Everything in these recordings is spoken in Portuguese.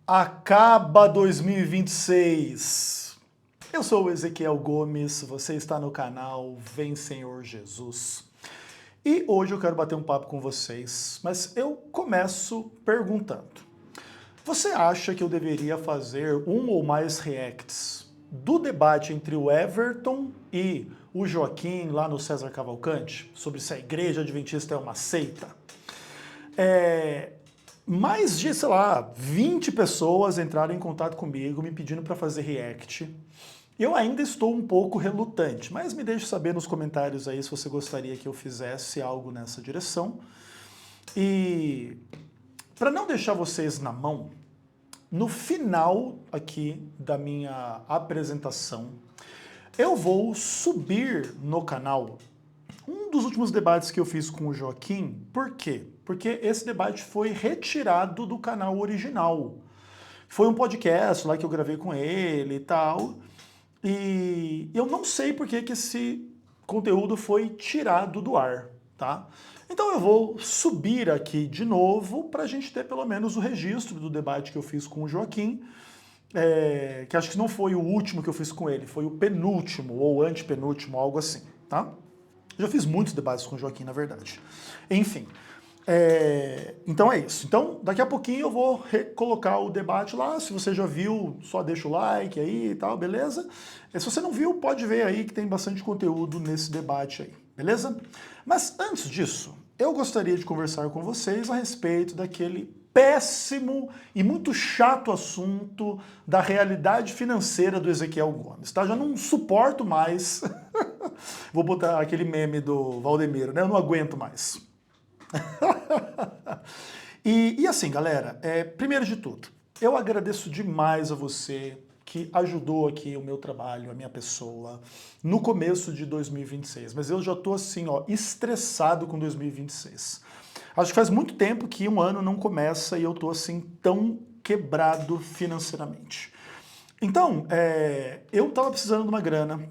Acaba 2026. Eu sou o Ezequiel Gomes, você está no canal Vem Senhor Jesus. E hoje eu quero bater um papo com vocês, mas eu começo perguntando. Você acha que eu deveria fazer um ou mais reacts do debate entre o Everton e o Joaquim lá no César Cavalcante, sobre se a igreja adventista é uma seita? Mais de, 20 pessoas entraram em contato comigo me pedindo para fazer react. Eu ainda estou um pouco relutante, mas me deixe saber nos comentários aí se você gostaria que eu fizesse algo nessa direção. E para não deixar vocês na mão, no final aqui da minha apresentação, eu vou subir no canal um dos últimos debates que eu fiz com o Joaquim. Por quê? Porque esse debate foi retirado do canal original. Foi um podcast lá que eu gravei com ele e tal. E eu não sei por que esse conteúdo foi tirado do ar, tá? Então eu vou subir aqui de novo para a gente ter pelo menos o registro do debate que eu fiz com o Joaquim, que acho que não foi o último que eu fiz com ele, foi o penúltimo ou antepenúltimo, algo assim, tá? Já fiz muitos debates com o Joaquim, na verdade. Enfim, então é isso. Então, daqui a pouquinho eu vou colocar o debate lá. Se você já viu, só deixa o like aí e tal, beleza? Se você não viu, pode ver aí que tem bastante conteúdo nesse debate aí, beleza? Mas antes disso, eu gostaria de conversar com vocês a respeito daquele péssimo e muito chato assunto da realidade financeira do Ezequiel Gomes, tá? Já não suporto mais. Vou botar aquele meme do Valdemiro, né? Eu não aguento mais. E assim, galera, primeiro de tudo, eu agradeço demais a você que ajudou aqui o meu trabalho, a minha pessoa, no começo de 2026. Mas eu já tô assim, ó, estressado com 2026. Acho que faz muito tempo que um ano não começa e eu tô assim tão quebrado financeiramente. Então, eu tava precisando de uma grana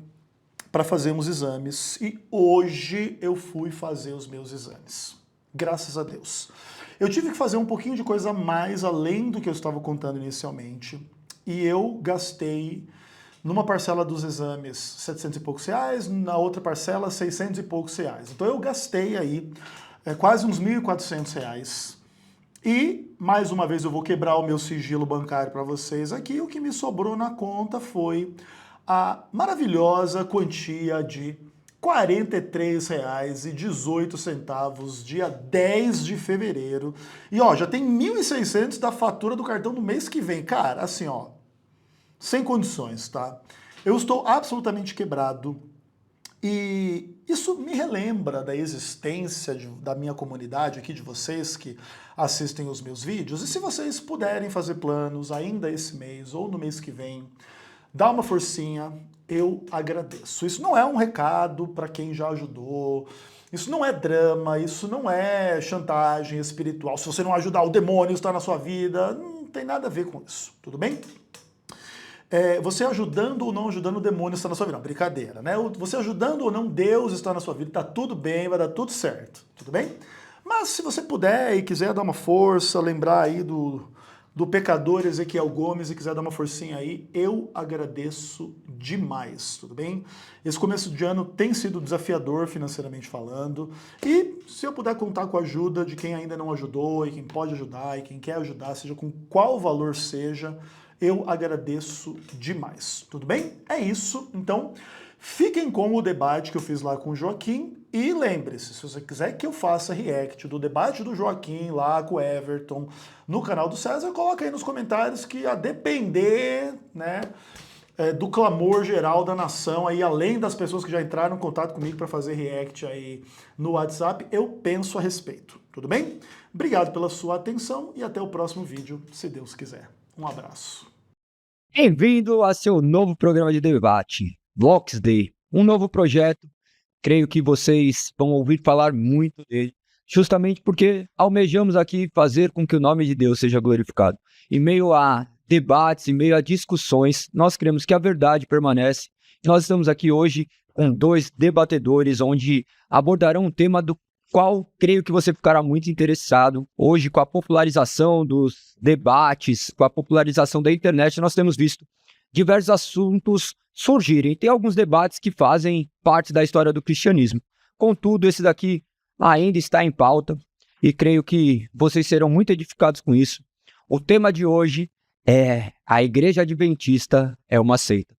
para fazer uns exames e hoje eu fui fazer os meus exames. Graças a Deus. Eu tive que fazer um pouquinho de coisa a mais além do que eu estava contando inicialmente e eu gastei numa parcela dos exames 700 e poucos reais, na outra parcela 600 e poucos reais. Então eu gastei aí quase uns 1.400 reais. E, mais uma vez, eu vou quebrar o meu sigilo bancário para vocês aqui. O que me sobrou na conta foi a maravilhosa quantia de R$ 43,18, dia 10 de fevereiro. E ó, já tem 1.600 da fatura do cartão do mês que vem. Cara, assim, ó, sem condições, tá? Eu estou absolutamente quebrado. E isso me relembra da existência da minha comunidade aqui, de vocês que assistem os meus vídeos. E se vocês puderem fazer planos ainda esse mês ou no mês que vem, dá uma forcinha, eu agradeço. Isso não é um recado para quem já ajudou, isso não é drama, isso não é chantagem espiritual. Se você não ajudar, o demônio está na sua vida, não tem nada a ver com isso, tudo bem? Você ajudando ou não ajudando, o demônio está na sua vida. Não, brincadeira, né? Você ajudando ou não, Deus está na sua vida. Tá tudo bem, vai dar tudo certo. Tudo bem? Mas se você puder e quiser dar uma força, lembrar aí do pecador Ezequiel Gomes e quiser dar uma forcinha aí, eu agradeço demais, tudo bem? Esse começo de ano tem sido desafiador financeiramente falando e se eu puder contar com a ajuda de quem ainda não ajudou e quem pode ajudar e quem quer ajudar, seja com qual valor seja, eu agradeço demais, tudo bem? É isso, então fiquem com o debate que eu fiz lá com o Joaquim e lembre-se, se você quiser que eu faça react do debate do Joaquim lá com o Everton no canal do César, coloca aí nos comentários que a depender, né, do clamor geral da nação, aí além das pessoas que já entraram em contato comigo para fazer react aí no WhatsApp, eu penso a respeito, tudo bem? Obrigado pela sua atenção e até o próximo vídeo, se Deus quiser. Um abraço. Bem-vindo a seu novo programa de debate, Vox Day, um novo projeto. Creio que vocês vão ouvir falar muito dele, justamente porque almejamos aqui fazer com que o nome de Deus seja glorificado. Em meio a debates, em meio a discussões, nós queremos que a verdade permanece. Nós estamos aqui hoje com dois debatedores onde abordarão um tema qual creio que você ficará muito interessado. Hoje, com a popularização dos debates, com a popularização da internet, nós temos visto diversos assuntos surgirem. Tem alguns debates que fazem parte da história do cristianismo. Contudo, esse daqui ainda está em pauta e creio que vocês serão muito edificados com isso. O tema de hoje é: a Igreja Adventista é uma seita.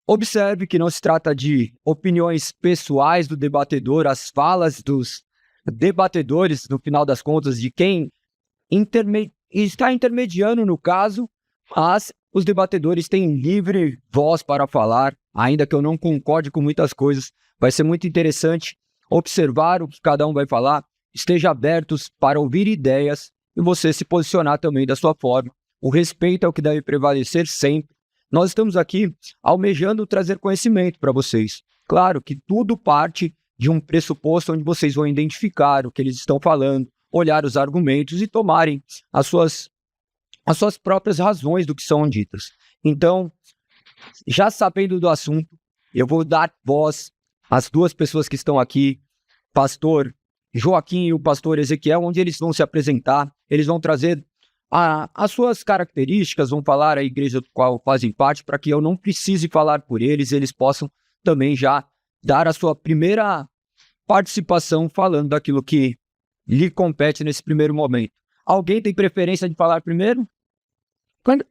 Observe que não se trata de opiniões pessoais do debatedor, as falas dos debatedores, no final das contas, de quem está intermediando no caso, mas os debatedores têm livre voz para falar, ainda que eu não concorde com muitas coisas. Vai ser muito interessante observar o que cada um vai falar, esteja abertos para ouvir ideias e você se posicionar também da sua forma. O respeito é o que deve prevalecer sempre. Nós estamos aqui almejando trazer conhecimento para vocês. Claro que tudo parte de um pressuposto onde vocês vão identificar o que eles estão falando, olhar os argumentos e tomarem as suas próprias razões do que são ditas. Então, já sabendo do assunto, eu vou dar voz às duas pessoas que estão aqui, pastor Joaquim e o pastor Ezequiel, onde eles vão se apresentar, eles vão trazer as suas características, vão falar a igreja do qual fazem parte, para que eu não precise falar por eles, eles possam também já dar a sua primeira participação falando daquilo que lhe compete nesse primeiro momento. Alguém tem preferência de falar primeiro?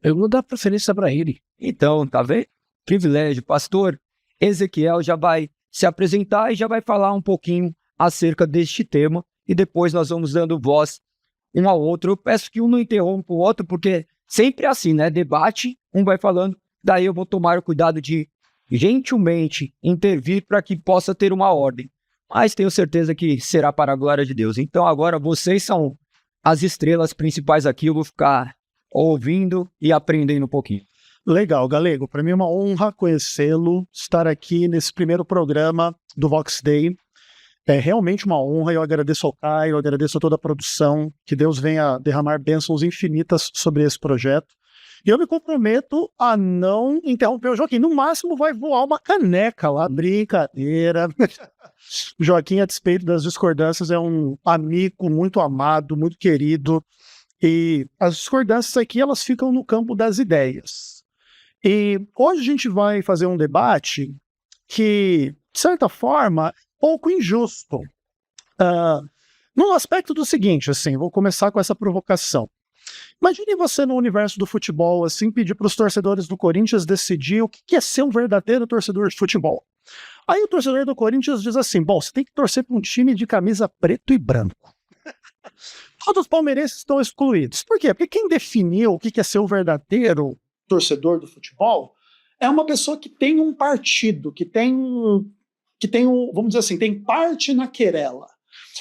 Eu vou dar preferência para ele. Então, tá vendo? Privilégio. Pastor Ezequiel já vai se apresentar e já vai falar um pouquinho acerca deste tema e depois nós vamos dando voz um ao outro. Eu peço que um não interrompa o outro, porque sempre é assim, né? Debate, um vai falando, daí eu vou tomar o cuidado de gentilmente intervir para que possa ter uma ordem. Mas tenho certeza que será para a glória de Deus. Então agora vocês são as estrelas principais aqui, eu vou ficar ouvindo e aprendendo um pouquinho. Legal, Galego. Para mim é uma honra conhecê-lo, estar aqui nesse primeiro programa do Vox Day. É realmente uma honra, eu agradeço ao Caio, eu agradeço a toda a produção, que Deus venha derramar bênçãos infinitas sobre esse projeto. E eu me comprometo a não interromper o Joaquim. No máximo vai voar uma caneca lá, brincadeira. O Joaquim, a despeito das discordâncias, é um amigo muito amado, muito querido. E as discordâncias aqui, elas ficam no campo das ideias. E hoje a gente vai fazer um debate que, de certa forma, pouco injusto. No aspecto do seguinte, assim, vou começar com essa provocação. Imagine você no universo do futebol, assim, pedir para os torcedores do Corinthians decidir o que é ser um verdadeiro torcedor de futebol. Aí o torcedor do Corinthians diz assim, bom, você tem que torcer para um time de camisa preto e branco. Todos os palmeirenses estão excluídos. Por quê? Porque quem definiu o que é ser um verdadeiro torcedor do futebol é uma pessoa que tem um partido, que tem vamos dizer assim, tem parte na querela.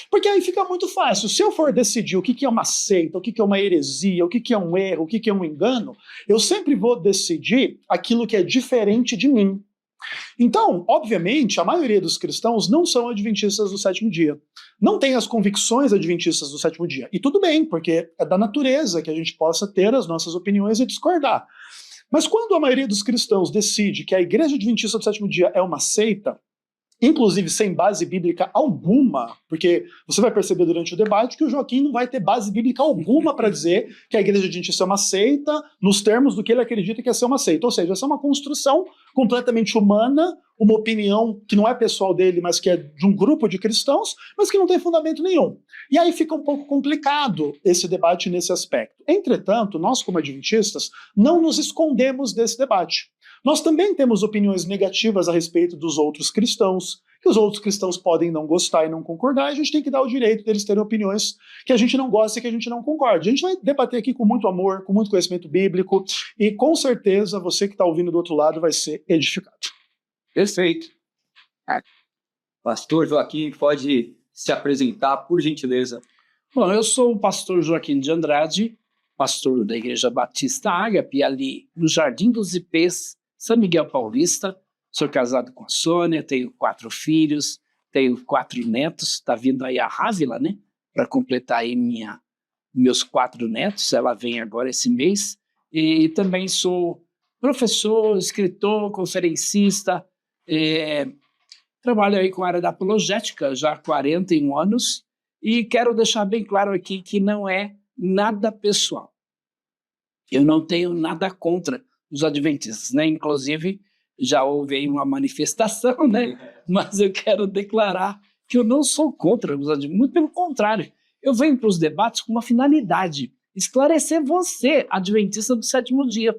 Porque aí fica muito fácil. Se eu for decidir o que é uma seita, o que é uma heresia, o que é um erro, o que é um engano, eu sempre vou decidir aquilo que é diferente de mim. Então, obviamente, a maioria dos cristãos não são adventistas do sétimo dia. Não tem as convicções adventistas do sétimo dia. E tudo bem, porque é da natureza que a gente possa ter as nossas opiniões e discordar. Mas quando a maioria dos cristãos decide que a Igreja Adventista do sétimo dia é uma seita, inclusive sem base bíblica alguma, porque você vai perceber durante o debate que o Joaquim não vai ter base bíblica alguma para dizer que a Igreja Adventista é uma seita, nos termos do que ele acredita que é ser uma seita. Ou seja, essa é uma construção completamente humana, uma opinião que não é pessoal dele, mas que é de um grupo de cristãos, mas que não tem fundamento nenhum. E aí fica um pouco complicado esse debate nesse aspecto. Entretanto, nós como adventistas não nos escondemos desse debate. Nós também temos opiniões negativas a respeito dos outros cristãos, que os outros cristãos podem não gostar e não concordar, e a gente tem que dar o direito deles terem opiniões que a gente não gosta e que a gente não concorda. A gente vai debater aqui com muito amor, com muito conhecimento bíblico, e com certeza você que está ouvindo do outro lado vai ser edificado. Perfeito. Pastor Joaquim, pode se apresentar, por gentileza. Bom, eu sou o pastor Joaquim de Andrade, pastor da Igreja Batista Ágape, ali no Jardim dos Ipês, São Miguel Paulista. Sou casado com a Sônia, tenho 4 filhos, tenho 4 netos. Está vindo aí a Rávila, né? Para completar aí meus 4 netos. Ela vem agora esse mês. E também sou professor, escritor, conferencista. Trabalho aí com a área da apologética já há 41 anos. E quero deixar bem claro aqui que não é nada pessoal. Eu não tenho nada contra os adventistas, né? Inclusive, já houve aí uma manifestação, né? Mas eu quero declarar que eu não sou contra os adventistas, muito pelo contrário. Eu venho para os debates com uma finalidade: esclarecer você, adventista do sétimo dia.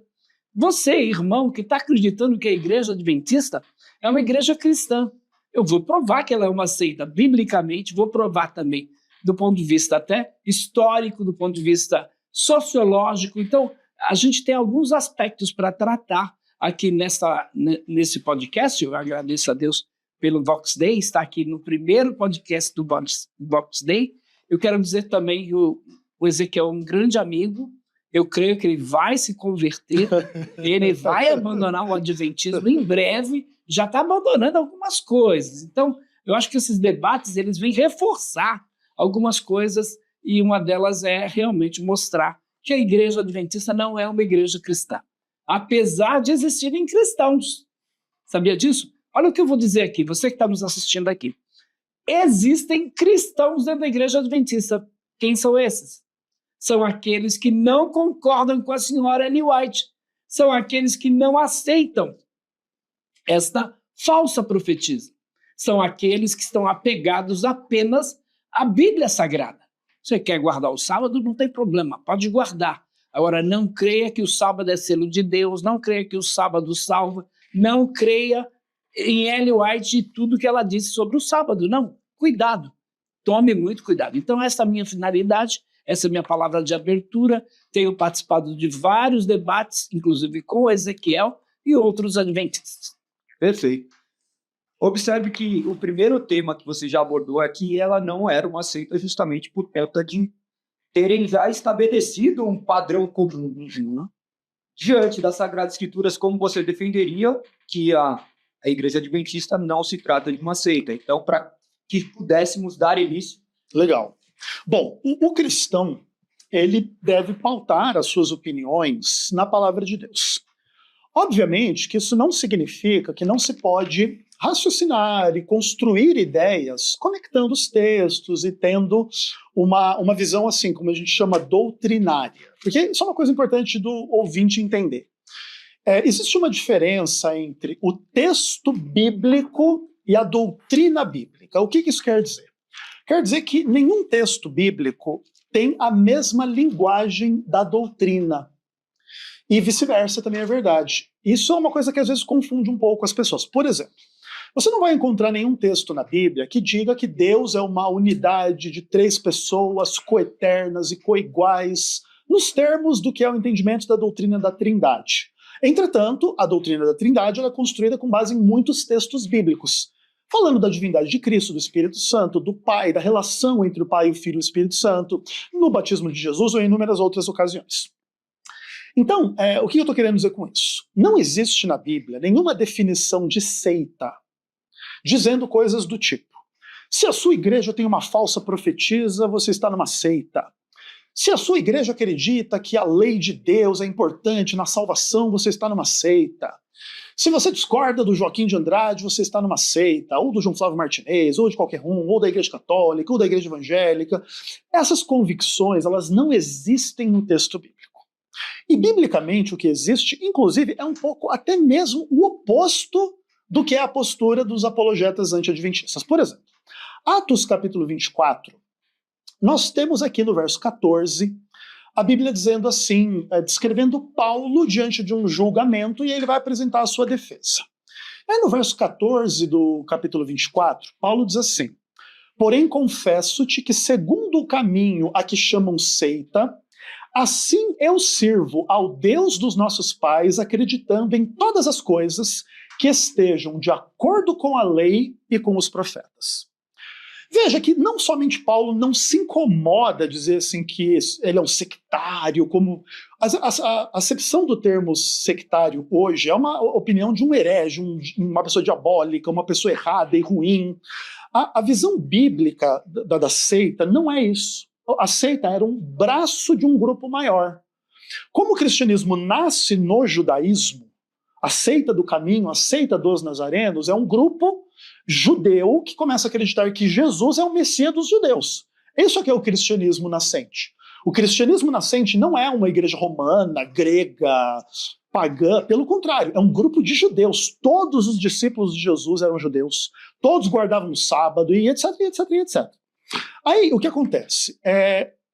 Você, irmão, que está acreditando que a igreja adventista é uma igreja cristã. Eu vou provar que ela é uma seita biblicamente, vou provar também do ponto de vista até histórico, do ponto de vista sociológico. Então, a gente tem alguns aspectos para tratar aqui nesse podcast. Eu agradeço a Deus pelo Vox Day, está aqui no primeiro podcast do Vox Day. Eu quero dizer também que o Ezequiel é um grande amigo. Eu creio que ele vai se converter, ele vai abandonar o adventismo em breve, já está abandonando algumas coisas. Então, eu acho que esses debates eles vêm reforçar algumas coisas, e uma delas é realmente mostrar que a igreja adventista não é uma igreja cristã, apesar de existirem cristãos. Sabia disso? Olha o que eu vou dizer aqui, você que está nos assistindo aqui. Existem cristãos dentro da igreja adventista. Quem são esses? São aqueles que não concordam com a senhora Ellen White. São aqueles que não aceitam esta falsa profetisa. São aqueles que estão apegados apenas à Bíblia Sagrada. Você quer guardar o sábado? Não tem problema, pode guardar. Agora, não creia que o sábado é selo de Deus, não creia que o sábado salva, não creia em Ellen White e tudo que ela disse sobre o sábado. Não, cuidado, tome muito cuidado. Então, essa é a minha finalidade. Essa é a minha palavra de abertura. Tenho participado de vários debates, inclusive com o Ezequiel e outros adventistas. Perfeito. Observe que o primeiro tema que você já abordou é que ela não era uma seita justamente por conta de terem já estabelecido um padrão comum, né? Diante das Sagradas Escrituras, como você defenderia que a Igreja Adventista não se trata de uma seita? Então, para que pudéssemos dar início. Legal. Bom, o cristão, ele deve pautar as suas opiniões na palavra de Deus. Obviamente que isso não significa que não se pode raciocinar e construir ideias conectando os textos e tendo uma visão assim, como a gente chama, doutrinária. Porque isso é uma coisa importante do ouvinte entender. Existe uma diferença entre o texto bíblico e a doutrina bíblica. O que isso quer dizer? Quer dizer que nenhum texto bíblico tem a mesma linguagem da doutrina. E vice-versa também é verdade. Isso é uma coisa que às vezes confunde um pouco as pessoas. Por exemplo, você não vai encontrar nenhum texto na Bíblia que diga que Deus é uma unidade de 3 pessoas coeternas e coiguais, nos termos do que é o entendimento da doutrina da Trindade. Entretanto, a doutrina da Trindade ela é construída com base em muitos textos bíblicos, falando da divindade de Cristo, do Espírito Santo, do Pai, da relação entre o Pai, o Filho e o Espírito Santo, no batismo de Jesus ou em inúmeras outras ocasiões. Então, o que eu estou querendo dizer com isso? Não existe na Bíblia nenhuma definição de seita dizendo coisas do tipo: se a sua igreja tem uma falsa profetisa, você está numa seita. Se a sua igreja acredita que a lei de Deus é importante na salvação, você está numa seita. Se você discorda do Joaquim de Andrade, você está numa seita, ou do João Flávio Martinez, ou de qualquer um, ou da Igreja Católica, ou da Igreja Evangélica. Essas convicções, elas não existem no texto bíblico. E, biblicamente, o que existe, inclusive, é um pouco até mesmo o oposto do que é a postura dos apologetas anti-adventistas. Por exemplo, Atos capítulo 24, nós temos aqui no verso 14, a Bíblia dizendo assim, descrevendo Paulo diante de um julgamento, e ele vai apresentar a sua defesa. Aí no verso 14 do capítulo 24, Paulo diz assim: porém confesso-te que segundo o caminho a que chamam seita, assim eu sirvo ao Deus dos nossos pais, acreditando em todas as coisas que estejam de acordo com a lei e com os profetas. Veja que não somente Paulo não se incomoda dizer assim que ele é um sectário, como a acepção do termo sectário hoje é uma opinião de um herege, uma pessoa diabólica, uma pessoa errada e ruim. A visão bíblica da seita não é isso. A seita era um braço de um grupo maior. Como o cristianismo nasce no judaísmo, a seita do caminho, a seita dos nazarenos, é um grupo judeu que começa a acreditar que Jesus é o Messias dos judeus. Isso aqui é o cristianismo nascente. O cristianismo nascente não é uma igreja romana, grega, pagã, pelo contrário, é um grupo de judeus. Todos os discípulos de Jesus eram judeus, todos guardavam o sábado e etc, etc, etc. Aí, o que acontece?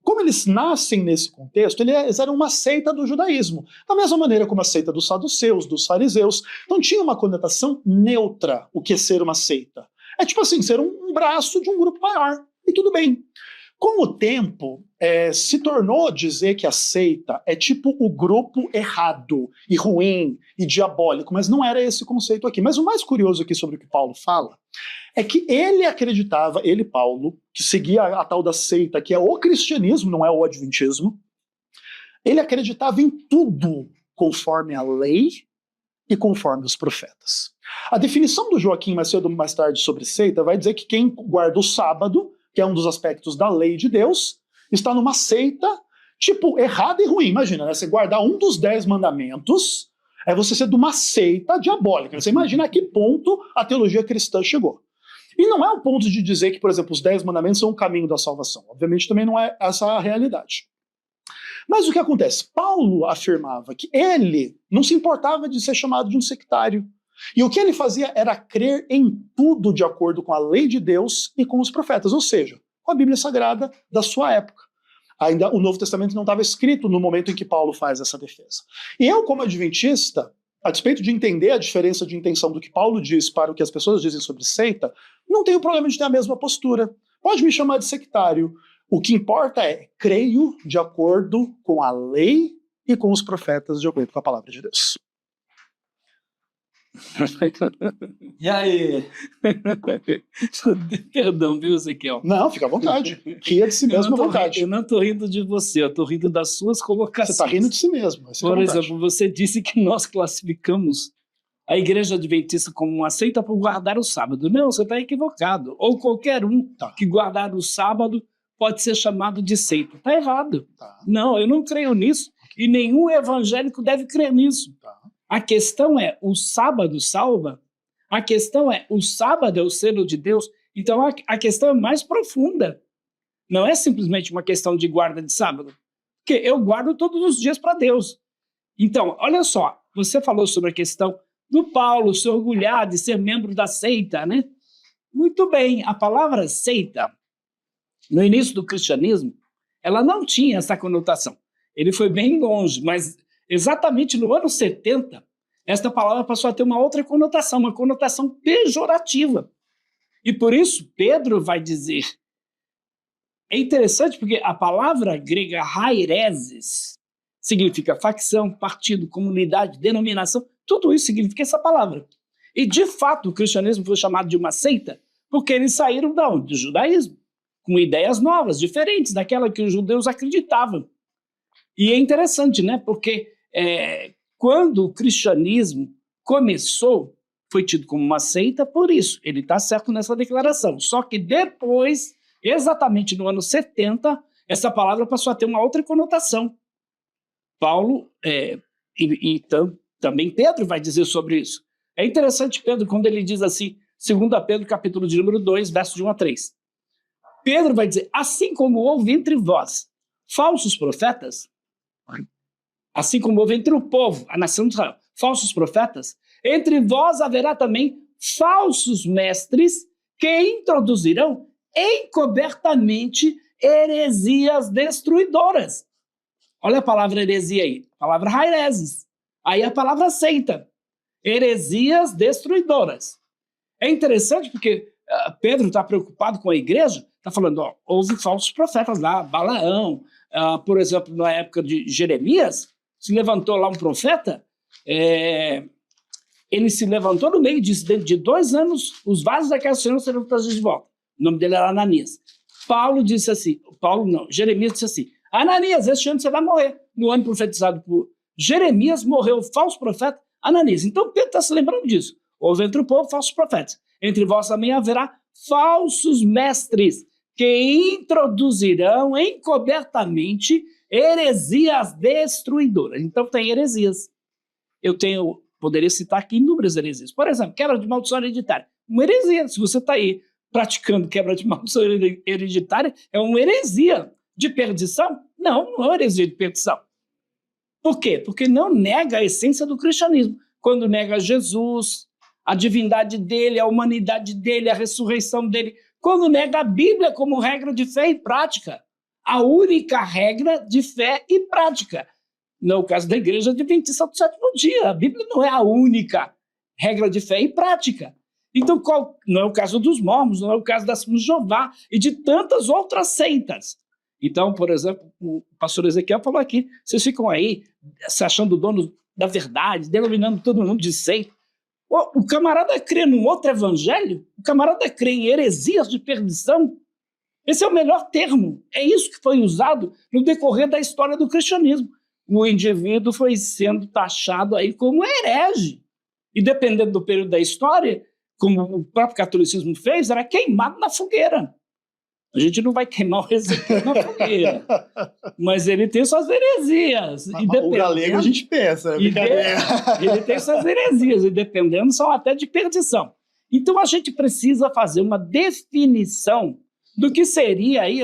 Como eles nascem nesse contexto, eles eram uma seita do judaísmo, da mesma maneira como a seita dos saduceus, dos fariseus. Então tinha uma conotação neutra o que é ser uma seita. É tipo assim, ser um braço de um grupo maior, e tudo bem. Com o tempo, se tornou dizer que a seita é tipo o grupo errado, e ruim, e diabólico, mas não era esse conceito aqui. Mas o mais curioso aqui sobre o que Paulo fala é que ele acreditava, ele, Paulo, que seguia a tal da seita, que é o cristianismo, não é o adventismo, ele acreditava em tudo conforme a lei e conforme os profetas. A definição do Joaquim mais cedo ou mais tarde sobre seita vai dizer que quem guarda o sábado, que é um dos aspectos da lei de Deus, está numa seita, tipo, errada e ruim. Imagina, né? Você guardar um dos 10 mandamentos é você ser de uma seita diabólica. Você imagina a que ponto a teologia cristã chegou. E não é o ponto de dizer que, por exemplo, os 10 mandamentos são o caminho da salvação. Obviamente também não é essa a realidade. Mas o que acontece? Paulo afirmava que ele não se importava de ser chamado de um sectário. E o que ele fazia era crer em tudo de acordo com a lei de Deus e com os profetas, ou seja, com a Bíblia Sagrada da sua época. Ainda o Novo Testamento não estava escrito no momento em que Paulo faz essa defesa. E eu, como adventista, a despeito de entender a diferença de intenção do que Paulo diz para o que as pessoas dizem sobre seita, não tenho problema de ter a mesma postura. Pode me chamar de sectário. O que importa é, creio de acordo com a lei e com os profetas, de acordo com a palavra de Deus. E aí? Perdão, viu, Ezequiel? Não, fica à vontade. Ria de si mesmo à vontade. Eu não estou rindo de você, eu estou rindo das suas colocações. Você está rindo de si mesmo. Por exemplo, você disse que nós classificamos a Igreja Adventista como uma seita por guardar o sábado. Não, você está equivocado. Ou qualquer um que guardar o sábado pode ser chamado de seita. Está errado. Não, eu não creio nisso. E nenhum evangélico deve crer nisso. A questão é, o sábado salva? A questão é, o sábado é o selo de Deus? Então a questão é mais profunda. Não é simplesmente uma questão de guarda de sábado. Porque eu guardo todos os dias para Deus. Então, olha só, você falou sobre a questão do Paulo se orgulhar de ser membro da seita, né? Muito bem, a palavra seita, no início do cristianismo, ela não tinha essa conotação. Ele foi bem longe, mas exatamente no ano 70, esta palavra passou a ter uma outra conotação, uma conotação pejorativa. E por isso, Pedro vai dizer... É interessante porque a palavra grega haireses significa facção, partido, comunidade, denominação, tudo isso significa essa palavra. E, de fato, o cristianismo foi chamado de uma seita porque eles saíram de onde? Do judaísmo, com ideias novas, diferentes daquela que os judeus acreditavam. E é interessante, né? Porque quando o cristianismo começou, foi tido como uma seita por isso. Ele está certo nessa declaração. Só que depois, exatamente no ano 70, essa palavra passou a ter uma outra conotação. Paulo, também Pedro vai dizer sobre isso. É interessante Pedro, quando ele diz assim, 2 Pedro, capítulo de número 2, versos de 1 a 3. Pedro vai dizer, assim como houve entre vós falsos profetas, assim como houve entre o povo, a nação de Israel, falsos profetas, entre vós haverá também falsos mestres que introduzirão encobertamente heresias destruidoras. Olha a palavra heresia aí, a palavra haireses. Aí a palavra seita, heresias destruidoras. É interessante porque Pedro está preocupado com a igreja, está falando, houve falsos profetas lá, Balaão, por exemplo, na época de Jeremias, se levantou lá um profeta, ele se levantou no meio e disse, dentro de 2 anos, os vasos da casa do Senhor serão trazidos de volta. O nome dele era Ananias. Jeremias disse assim, Ananias, este ano você vai morrer. No ano profetizado por Jeremias, morreu o falso profeta Ananias. Então Pedro está se lembrando disso. Houve entre o povo falsos profetas. Entre vós também haverá falsos mestres que introduzirão encobertamente heresias destruidoras. Então tem heresias. Poderia citar aqui inúmeras heresias. Por exemplo, quebra de maldição hereditária. Uma heresia. Se você está aí praticando quebra de maldição hereditária é uma heresia de perdição? Não, não é uma heresia de perdição. Por quê? Porque não nega a essência do cristianismo. Quando nega Jesus, a divindade dele, a humanidade dele, a ressurreição dele. Quando nega a Bíblia como regra de fé e prática. A única regra de fé e prática. Não é o caso da Igreja Adventista do Sétimo Dia. A Bíblia não é a única regra de fé e prática. Então, não é o caso dos mormons, não é o caso da Testemunha de Jeová e de tantas outras seitas. Então, por exemplo, o pastor Ezequiel falou aqui, vocês ficam aí se achando dono da verdade, denominando todo mundo de seita. O camarada crê num outro evangelho, o camarada crê em heresias de perdição. Esse é o melhor termo. É isso que foi usado no decorrer da história do cristianismo. O indivíduo foi sendo taxado aí como herege. E dependendo do período da história, como o próprio catolicismo fez, era queimado na fogueira. A gente não vai queimar o Ezequiel na fogueira, mas ele tem suas heresias. O galego a gente pensa. Ele tem suas heresias, e dependendo são até de perdição. Então a gente precisa fazer uma definição do que seria aí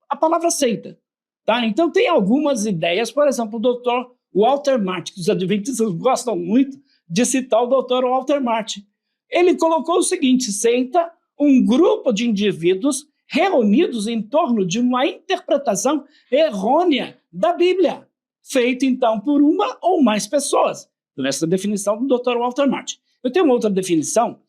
a palavra seita. Tá? Então tem algumas ideias, por exemplo, o doutor Walter Martin, que os adventistas gostam muito de citar o doutor Walter Martin. Ele colocou o seguinte: seita, um grupo de indivíduos reunidos em torno de uma interpretação errônea da Bíblia, feita então por uma ou mais pessoas. Então, essa é a definição do Dr. Walter Martin. Eu tenho uma outra definição,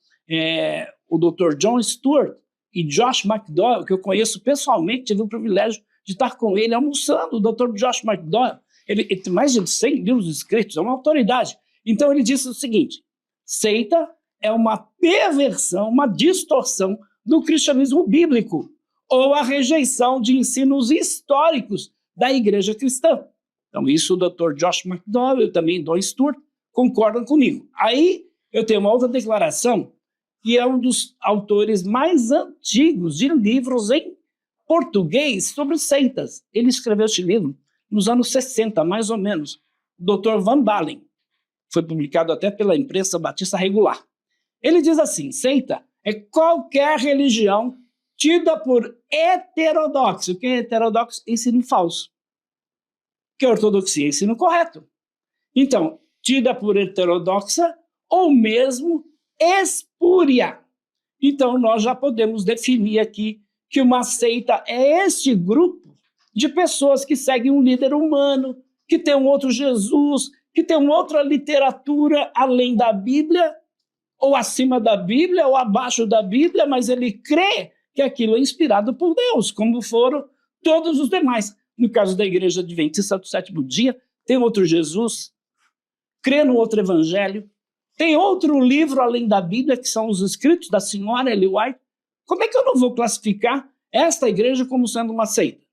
o Dr. John Stewart e Josh McDowell, que eu conheço pessoalmente, tive o privilégio de estar com ele almoçando. O Dr. Josh McDowell, ele tem mais de 100 livros escritos, é uma autoridade. Então ele disse o seguinte: seita é uma perversão, uma distorção do cristianismo bíblico, ou a rejeição de ensinos históricos da igreja cristã. Então, isso o Dr. Josh McDowell e também Don Stewart concordam comigo. Aí, eu tenho uma outra declaração, que é um dos autores mais antigos de livros em português sobre seitas. Ele escreveu este livro nos anos 60, mais ou menos. O Dr. Van Balen. Foi publicado até pela imprensa batista regular. Ele diz assim: seita é qualquer religião tida por heterodoxa. O que é heterodoxo? Ensino falso. Que é ortodoxia? Ensino correto. Então, tida por heterodoxa ou mesmo espúria. Então, nós já podemos definir aqui que uma seita é este grupo de pessoas que seguem um líder humano, que tem um outro Jesus, que tem uma outra literatura além da Bíblia, ou acima da Bíblia, ou abaixo da Bíblia, mas ele crê que aquilo é inspirado por Deus, como foram todos os demais. No caso da Igreja Adventista do Sétimo Dia, tem outro Jesus, crê no outro evangelho, tem outro livro além da Bíblia, que são os escritos da senhora Ellen White. Como é que eu não vou classificar esta igreja como sendo uma seita?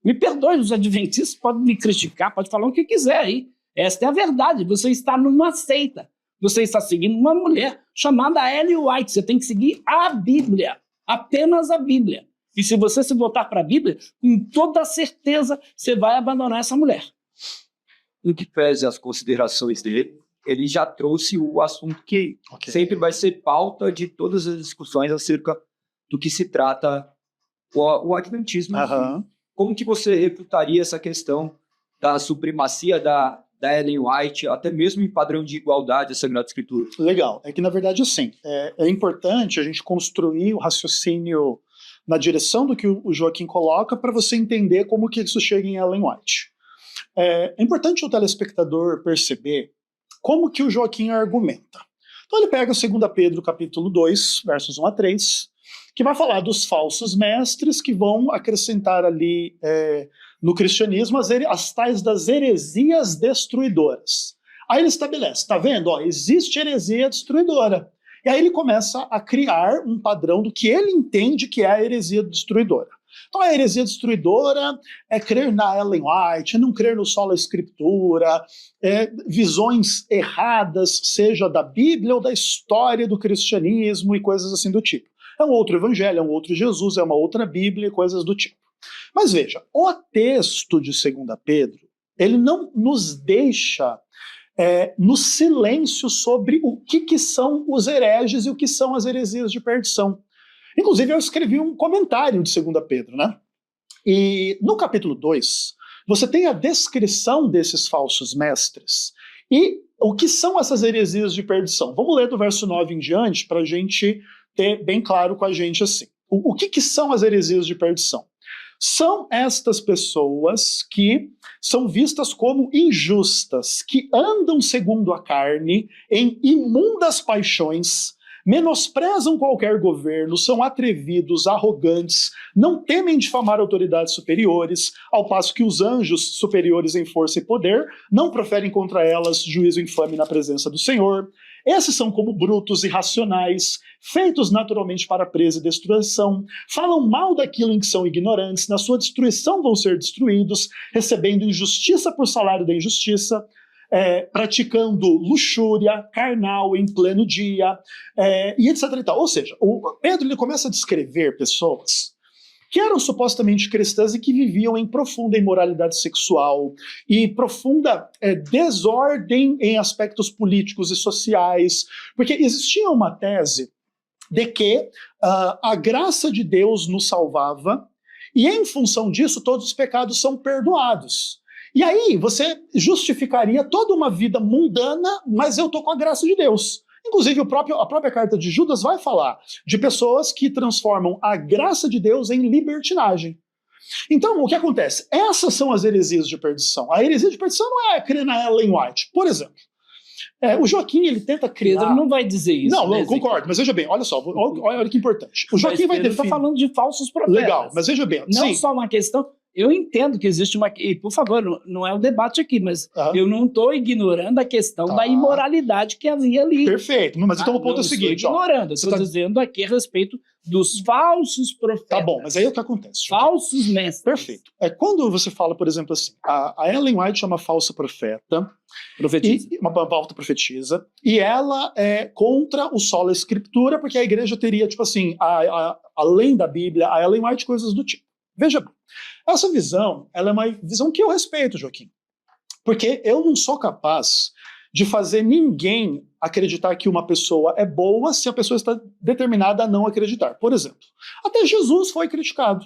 Me perdoe, os adventistas podem me criticar, podem falar o que quiser aí. Esta é a verdade, você está numa seita. Você está seguindo uma mulher chamada Ellen White. Você tem que seguir a Bíblia, apenas a Bíblia. E se você se voltar para a Bíblia, com toda certeza você vai abandonar essa mulher. No que pese as considerações dele, ele já trouxe o assunto que sempre vai ser pauta de todas as discussões acerca do que se trata o adventismo. Uhum. Como que você refutaria essa questão da supremacia da Ellen White, até mesmo em padrão de igualdade da Sagrada Escritura? Legal. É que, na verdade, assim, é importante a gente construir o raciocínio na direção do que o Joaquim coloca para você entender como que isso chega em Ellen White. É importante o telespectador perceber como que o Joaquim argumenta. Então ele pega 2 Pedro capítulo 2, versos 1 a 3, que vai falar dos falsos mestres que vão acrescentar ali no cristianismo as tais das heresias destruidoras. Aí ele estabelece, tá vendo? Ó, existe heresia destruidora. E aí ele começa a criar um padrão do que ele entende que é a heresia destruidora. Então a heresia destruidora é crer na Ellen White, é não crer no sola escritura, visões erradas, seja da Bíblia ou da história do cristianismo e coisas assim do tipo. É um outro evangelho, é um outro Jesus, é uma outra Bíblia e coisas do tipo. Mas veja, o texto de 2 Pedro, ele não nos deixa no silêncio sobre o que são os hereges e o que são as heresias de perdição. Inclusive, eu escrevi um comentário de 2 Pedro, né? E no capítulo 2, você tem a descrição desses falsos mestres e o que são essas heresias de perdição. Vamos ler do verso 9 em diante para a gente ter bem claro com a gente assim. O que são as heresias de perdição? São estas pessoas que são vistas como injustas, que andam segundo a carne, em imundas paixões, menosprezam qualquer governo, são atrevidos, arrogantes, não temem difamar autoridades superiores, ao passo que os anjos superiores em força e poder não proferem contra elas juízo infame na presença do Senhor. Esses são como brutos, irracionais, feitos naturalmente para presa e destruição, falam mal daquilo em que são ignorantes, na sua destruição vão ser destruídos, recebendo injustiça por salário da injustiça, praticando luxúria carnal em pleno dia, e etc. E tal. Ou seja, o Pedro ele começa a descrever pessoas que eram supostamente cristãs e que viviam em profunda imoralidade sexual e profunda desordem em aspectos políticos e sociais, porque existia uma tese de que a graça de Deus nos salvava e, em função disso, todos os pecados são perdoados. E aí você justificaria toda uma vida mundana, mas eu estou com a graça de Deus. Inclusive, a própria carta de Judas vai falar de pessoas que transformam a graça de Deus em libertinagem. Então, o que acontece? Essas são as heresias de perdição. A heresia de perdição não é crer na Ellen White. Por exemplo, o Joaquim ele tenta criar... Pedro não vai dizer isso. Não, eu concordo, mas veja bem, olha só, olha que importante. O Joaquim vai definir... Pedro está falando de falsos profetas. Legal, mas veja bem... Não sim. só uma questão... Eu entendo que existe uma... E, por favor, não é o debate aqui, mas eu não estou ignorando a questão da imoralidade que havia ali. Perfeito, mas então o ponto é o seguinte... Não estou ignorando, estou dizendo aqui a respeito dos falsos profetas. Tá bom, mas aí é o que acontece. Falsos mestres. Perfeito. Quando você fala, por exemplo, assim, a Ellen White é uma falsa profeta, uma falsa profetisa, e ela é contra o sola escritura, porque a igreja teria, tipo assim, além da Bíblia, a Ellen White, coisas do tipo. Veja bem, essa visão, ela é uma visão que eu respeito, Joaquim, porque eu não sou capaz de fazer ninguém acreditar que uma pessoa é boa se a pessoa está determinada a não acreditar. Por exemplo, até Jesus foi criticado.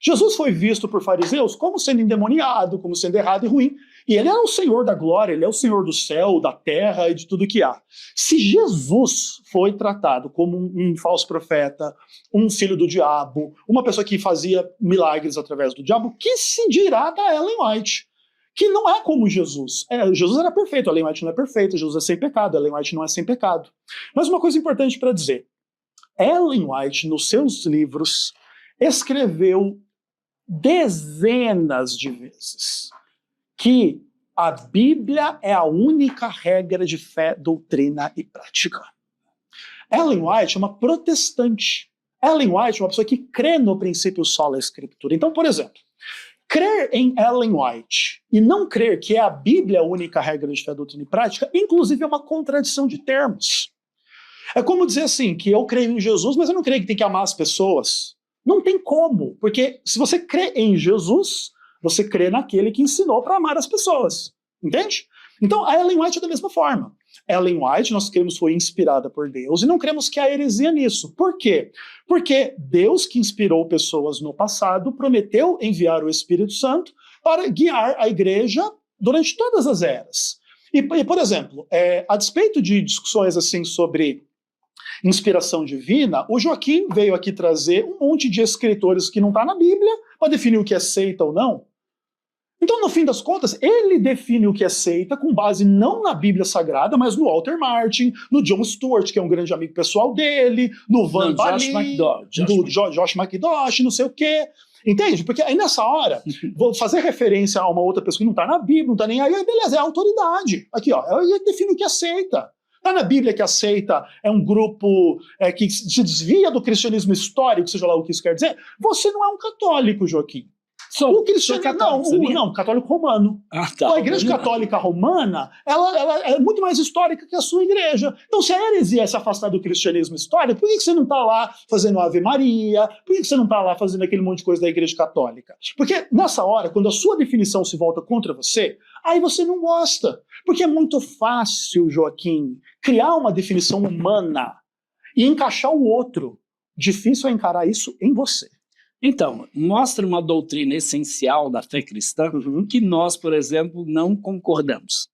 Jesus foi visto por fariseus como sendo endemoniado, como sendo errado e ruim. E ele é o Senhor da glória, ele é o Senhor do céu, da terra e de tudo que há. Se Jesus foi tratado como um falso profeta, um filho do diabo, uma pessoa que fazia milagres através do diabo, que se dirá da Ellen White? Que não é como Jesus. Jesus era perfeito, Ellen White não é perfeita, Jesus é sem pecado, Ellen White não é sem pecado. Mas uma coisa importante para dizer, Ellen White, nos seus livros, escreveu dezenas de vezes que a Bíblia é a única regra de fé, doutrina e prática. Ellen White é uma protestante. Ellen White é uma pessoa que crê no princípio sola escritura. Então, por exemplo, crer em Ellen White e não crer que é a Bíblia a única regra de fé, doutrina e prática, inclusive é uma contradição de termos. É como dizer assim, que eu creio em Jesus, mas eu não creio que tem que amar as pessoas. Não tem como, porque se você crê em Jesus, você crê naquele que ensinou para amar as pessoas, entende? Então a Ellen White é da mesma forma. Ellen White, nós cremos, foi inspirada por Deus e não cremos que há heresia nisso. Por quê? Porque Deus, que inspirou pessoas no passado, prometeu enviar o Espírito Santo para guiar a igreja durante todas as eras. E por exemplo, a despeito de discussões assim sobre inspiração divina, o Joaquim veio aqui trazer um monte de escritores que não está na Bíblia para definir o que é seita ou não. Então, no fim das contas, ele define o que é seita com base não na Bíblia Sagrada, mas no Walter Martin, no Jon Stewart, que é um grande amigo pessoal dele, no Van Bali, do Josh McDowell, não sei o quê. Entende? Porque aí nessa hora, vou fazer referência a uma outra pessoa que não está na Bíblia, não está nem aí, beleza, é a autoridade. Aqui, ó, ele define o que é seita. Está na Bíblia que a seita é um grupo que se desvia do cristianismo histórico, seja lá o que isso quer dizer. Você não é um católico, Joaquim. O cristianismo, não, católico romano. A igreja católica romana, ela é muito mais histórica que a sua igreja. Então, se a heresia é se afastar do cristianismo histórico, por que você não está lá fazendo Ave Maria? Por que você não está lá fazendo aquele monte de coisa da igreja católica? Porque nessa hora, quando a sua definição se volta contra você, aí você não gosta. Porque é muito fácil, Joaquim, criar uma definição humana e encaixar o outro. difícil é encarar isso em você. Então, mostra uma doutrina essencial da fé cristã que nós, por exemplo, não concordamos.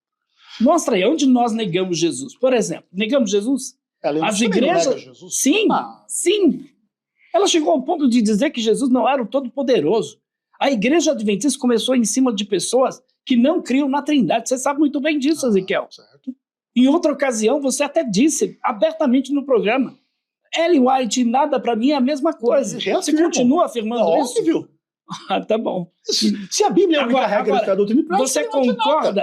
Mostra aí onde nós negamos Jesus. Por exemplo, negamos Jesus? As igrejas... Jesus? Sim, sim. Ela chegou ao ponto de dizer que Jesus não era o Todo-Poderoso. A igreja adventista começou em cima de pessoas que não criam na Trindade. Você sabe muito bem disso, Ezequiel. Certo. Em outra ocasião, você até disse abertamente no programa, Ellen White, nada para mim é a mesma coisa. Você continua afirmando isso? Óbvio. Ah, tá bom. Se a Bíblia é a única regra da doutrina,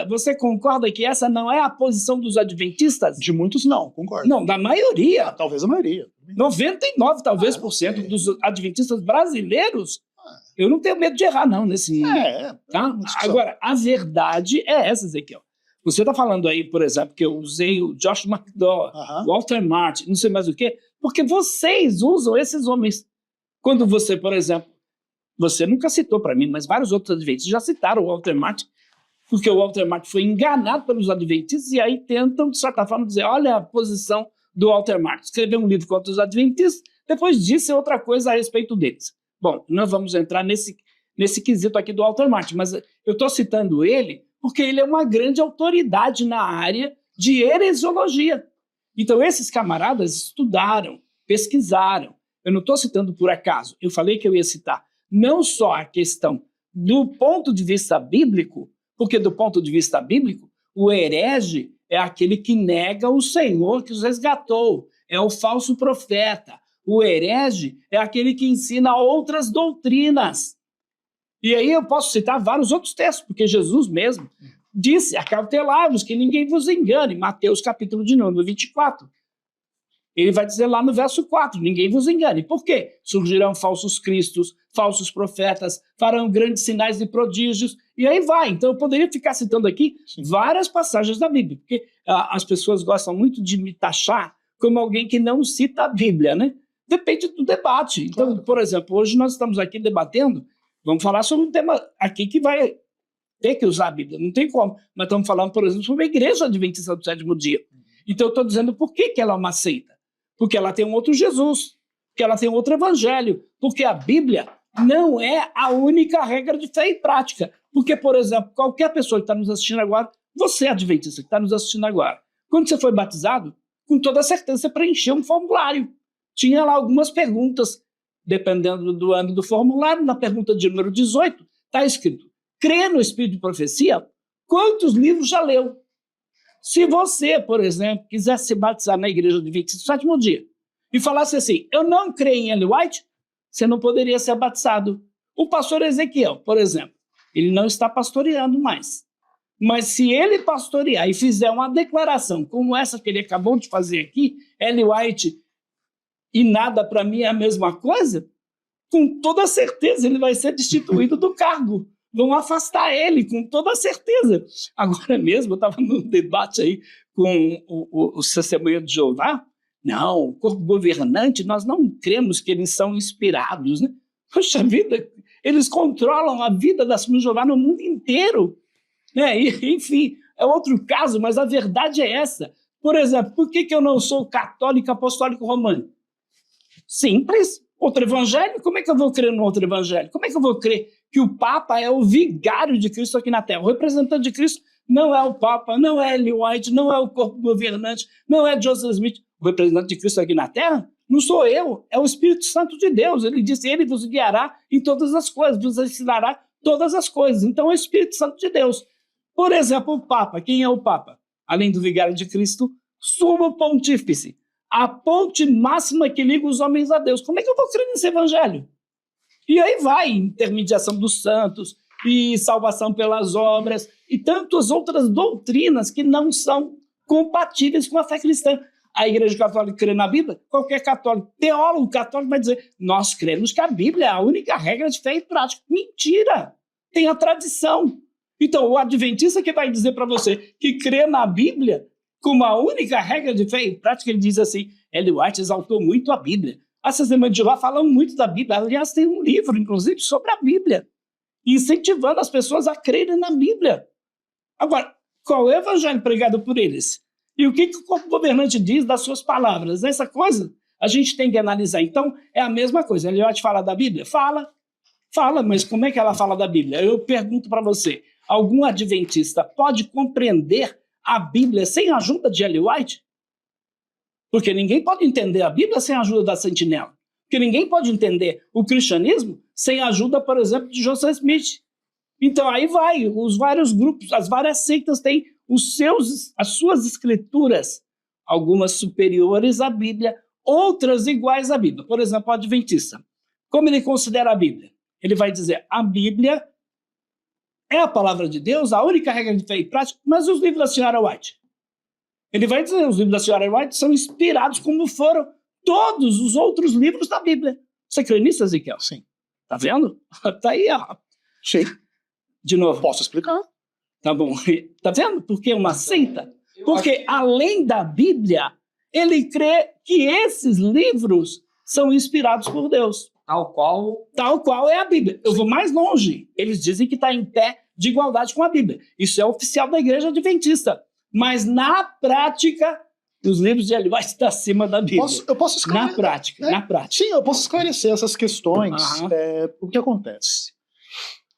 você concorda que essa não é a posição dos adventistas? De muitos não, concordo. Não, da maioria. Talvez a maioria. 99, talvez, por cento dos adventistas brasileiros. Eu não tenho medo de errar, não, nesse mundo. Tá? Agora, a verdade é essa, Ezequiel. Você está falando aí, por exemplo, que eu usei o Josh McDowell, Walter Martin, não sei mais o quê, porque vocês usam esses homens. Quando você, por exemplo, você nunca citou para mim, mas vários outros adventistas já citaram o Walter Martin, porque o Walter Martin foi enganado pelos adventistas e aí tentam, de certa forma, dizer, olha a posição do Walter Martin. Escreveu um livro contra os adventistas, depois disse outra coisa a respeito deles. Bom, nós vamos entrar nesse quesito aqui do Walter Martin, mas eu estou citando ele porque ele é uma grande autoridade na área de heresiologia. Então, esses camaradas estudaram, pesquisaram. Eu não estou citando por acaso. Eu falei que eu ia citar não só a questão do ponto de vista bíblico, porque do ponto de vista bíblico, o herege é aquele que nega o Senhor que os resgatou, é o falso profeta. O herege é aquele que ensina outras doutrinas. E aí eu posso citar vários outros textos, porque Jesus mesmo disse, acautelai-vos que ninguém vos engane, Mateus capítulo de número 24. Ele vai dizer lá no verso 4, ninguém vos engane. Por quê? Surgirão falsos cristos, falsos profetas, farão grandes sinais e prodígios, e aí vai. Então eu poderia ficar citando aqui várias passagens da Bíblia, porque as pessoas gostam muito de me taxar como alguém que não cita a Bíblia, né? Depende do debate. Então, por exemplo, hoje nós estamos aqui debatendo, vamos falar sobre um tema aqui que vai ter que usar a Bíblia, não tem como. Mas estamos falando, por exemplo, sobre a Igreja Adventista do Sétimo Dia. Então eu estou dizendo por que ela é uma seita. Porque ela tem um outro Jesus, porque ela tem um outro evangelho, porque a Bíblia não é a única regra de fé e prática. Porque, por exemplo, qualquer pessoa que está nos assistindo agora, você adventista que está nos assistindo agora, quando você foi batizado, com toda certeza você preencheu um formulário. Tinha lá algumas perguntas, dependendo do ano do formulário, na pergunta de número 18, está escrito, crê no Espírito de Profecia? Quantos livros já leu? Se você, por exemplo, quiser se batizar na Igreja Adventista do Sétimo Dia e falasse assim, eu não creio em Ellen White, você não poderia ser batizado. O pastor Ezequiel, por exemplo, ele não está pastoreando mais. Mas se ele pastorear e fizer uma declaração como essa que ele acabou de fazer aqui, Ellen White e nada para mim é a mesma coisa, com toda certeza ele vai ser destituído do cargo. Vão afastar ele, com toda certeza. Agora mesmo, eu estava num debate aí com o Testemunha de Jeová. Não, o corpo governante, nós não cremos que eles são inspirados, né? Poxa vida, eles controlam a vida da Testemunha de Jeová no mundo inteiro. Né? E, enfim, é outro caso, mas a verdade é essa. Por exemplo, por que eu não sou católico apostólico romano? Simples. Outro evangelho? Como é que eu vou crer no outro evangelho? Como é que eu vou crer que o Papa é o vigário de Cristo aqui na Terra? O representante de Cristo não é o Papa, não é Ellen White, não é o corpo governante, não é Joseph Smith. O representante de Cristo aqui na Terra não sou eu, é o Espírito Santo de Deus. Ele disse, ele vos guiará em todas as coisas, vos ensinará todas as coisas. Então é o Espírito Santo de Deus. Por exemplo, o Papa. Quem é o Papa? Além do vigário de Cristo, sumo pontífice. A ponte máxima que liga os homens a Deus. Como é que eu vou crer nesse evangelho? E aí vai intermediação dos santos e salvação pelas obras e tantas outras doutrinas que não são compatíveis com a fé cristã. A Igreja Católica crê na Bíblia? Qualquer católico, teólogo católico vai dizer, nós cremos que a Bíblia é a única regra de fé e prática. Mentira! Tem a tradição. Então, o adventista que vai dizer para você que crê na Bíblia como a única regra de fé e prática, ele diz assim, Ellen White exaltou muito a Bíblia. As Testemunhas de Jeová falam muito da Bíblia. Aliás, tem um livro, inclusive, sobre a Bíblia, incentivando as pessoas a crerem na Bíblia. Agora, qual é o evangelho pregado por eles? E o que o corpo governante diz das suas palavras? Essa coisa A gente tem que analisar. Então, é a mesma coisa. Ellen White fala da Bíblia? Fala, mas como é que ela fala da Bíblia? Eu pergunto para você, algum adventista pode compreender a Bíblia sem a ajuda de Ellen White? Porque ninguém pode entender a Bíblia sem a ajuda da Sentinela. Porque ninguém pode entender o cristianismo sem a ajuda, por exemplo, de Joseph Smith. Então aí vai, os vários grupos, as várias seitas têm as suas escrituras, algumas superiores à Bíblia, outras iguais à Bíblia. Por exemplo, o adventista. Como ele considera a Bíblia? Ele vai dizer, a Bíblia é a palavra de Deus, a única regra de fé e prática, mas os livros da senhora White? Ele vai dizer, os livros da senhora White são inspirados como foram todos os outros livros da Bíblia. Você crê nisso, Ezequiel? Sim. Tá vendo? Tá aí, ó. Sim. De novo. Posso explicar? Tá bom. Tá vendo? Porque é uma seita. Porque além da Bíblia, ele crê que esses livros são inspirados por Deus. Tal qual é a Bíblia. Eu vou mais longe. Eles dizem que está em pé de igualdade com a Bíblia. Isso é oficial da Igreja Adventista. Mas na prática, os livros de Ellen White estão acima da Bíblia. Eu posso esclarecer. Na prática. Sim, eu posso esclarecer essas questões. Aham. O que acontece?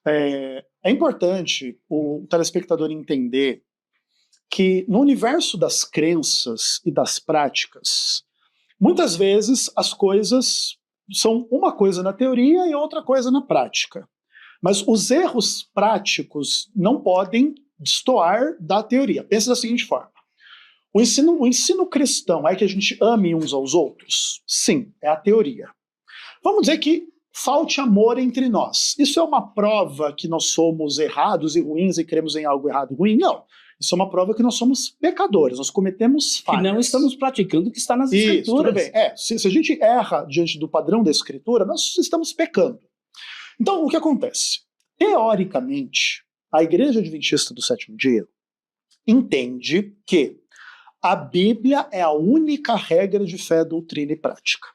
É importante o telespectador entender que no universo das crenças e das práticas, muitas vezes as coisas são uma coisa na teoria e outra coisa na prática. Mas os erros práticos não podem destoar da teoria. Pensa da seguinte forma. O ensino cristão é que a gente ame uns aos outros? Sim, é a teoria. Vamos dizer que falte amor entre nós. Isso é uma prova que nós somos errados e ruins e cremos em algo errado e ruim? Não. Isso é uma prova que nós somos pecadores, nós cometemos falhas. E não estamos praticando o que está nas Isso, Escrituras. tudo bem. Se a gente erra diante do padrão da Escritura, nós estamos pecando. Então, o que acontece? Teoricamente, a Igreja Adventista do Sétimo Dia entende que a Bíblia é a única regra de fé, doutrina e prática.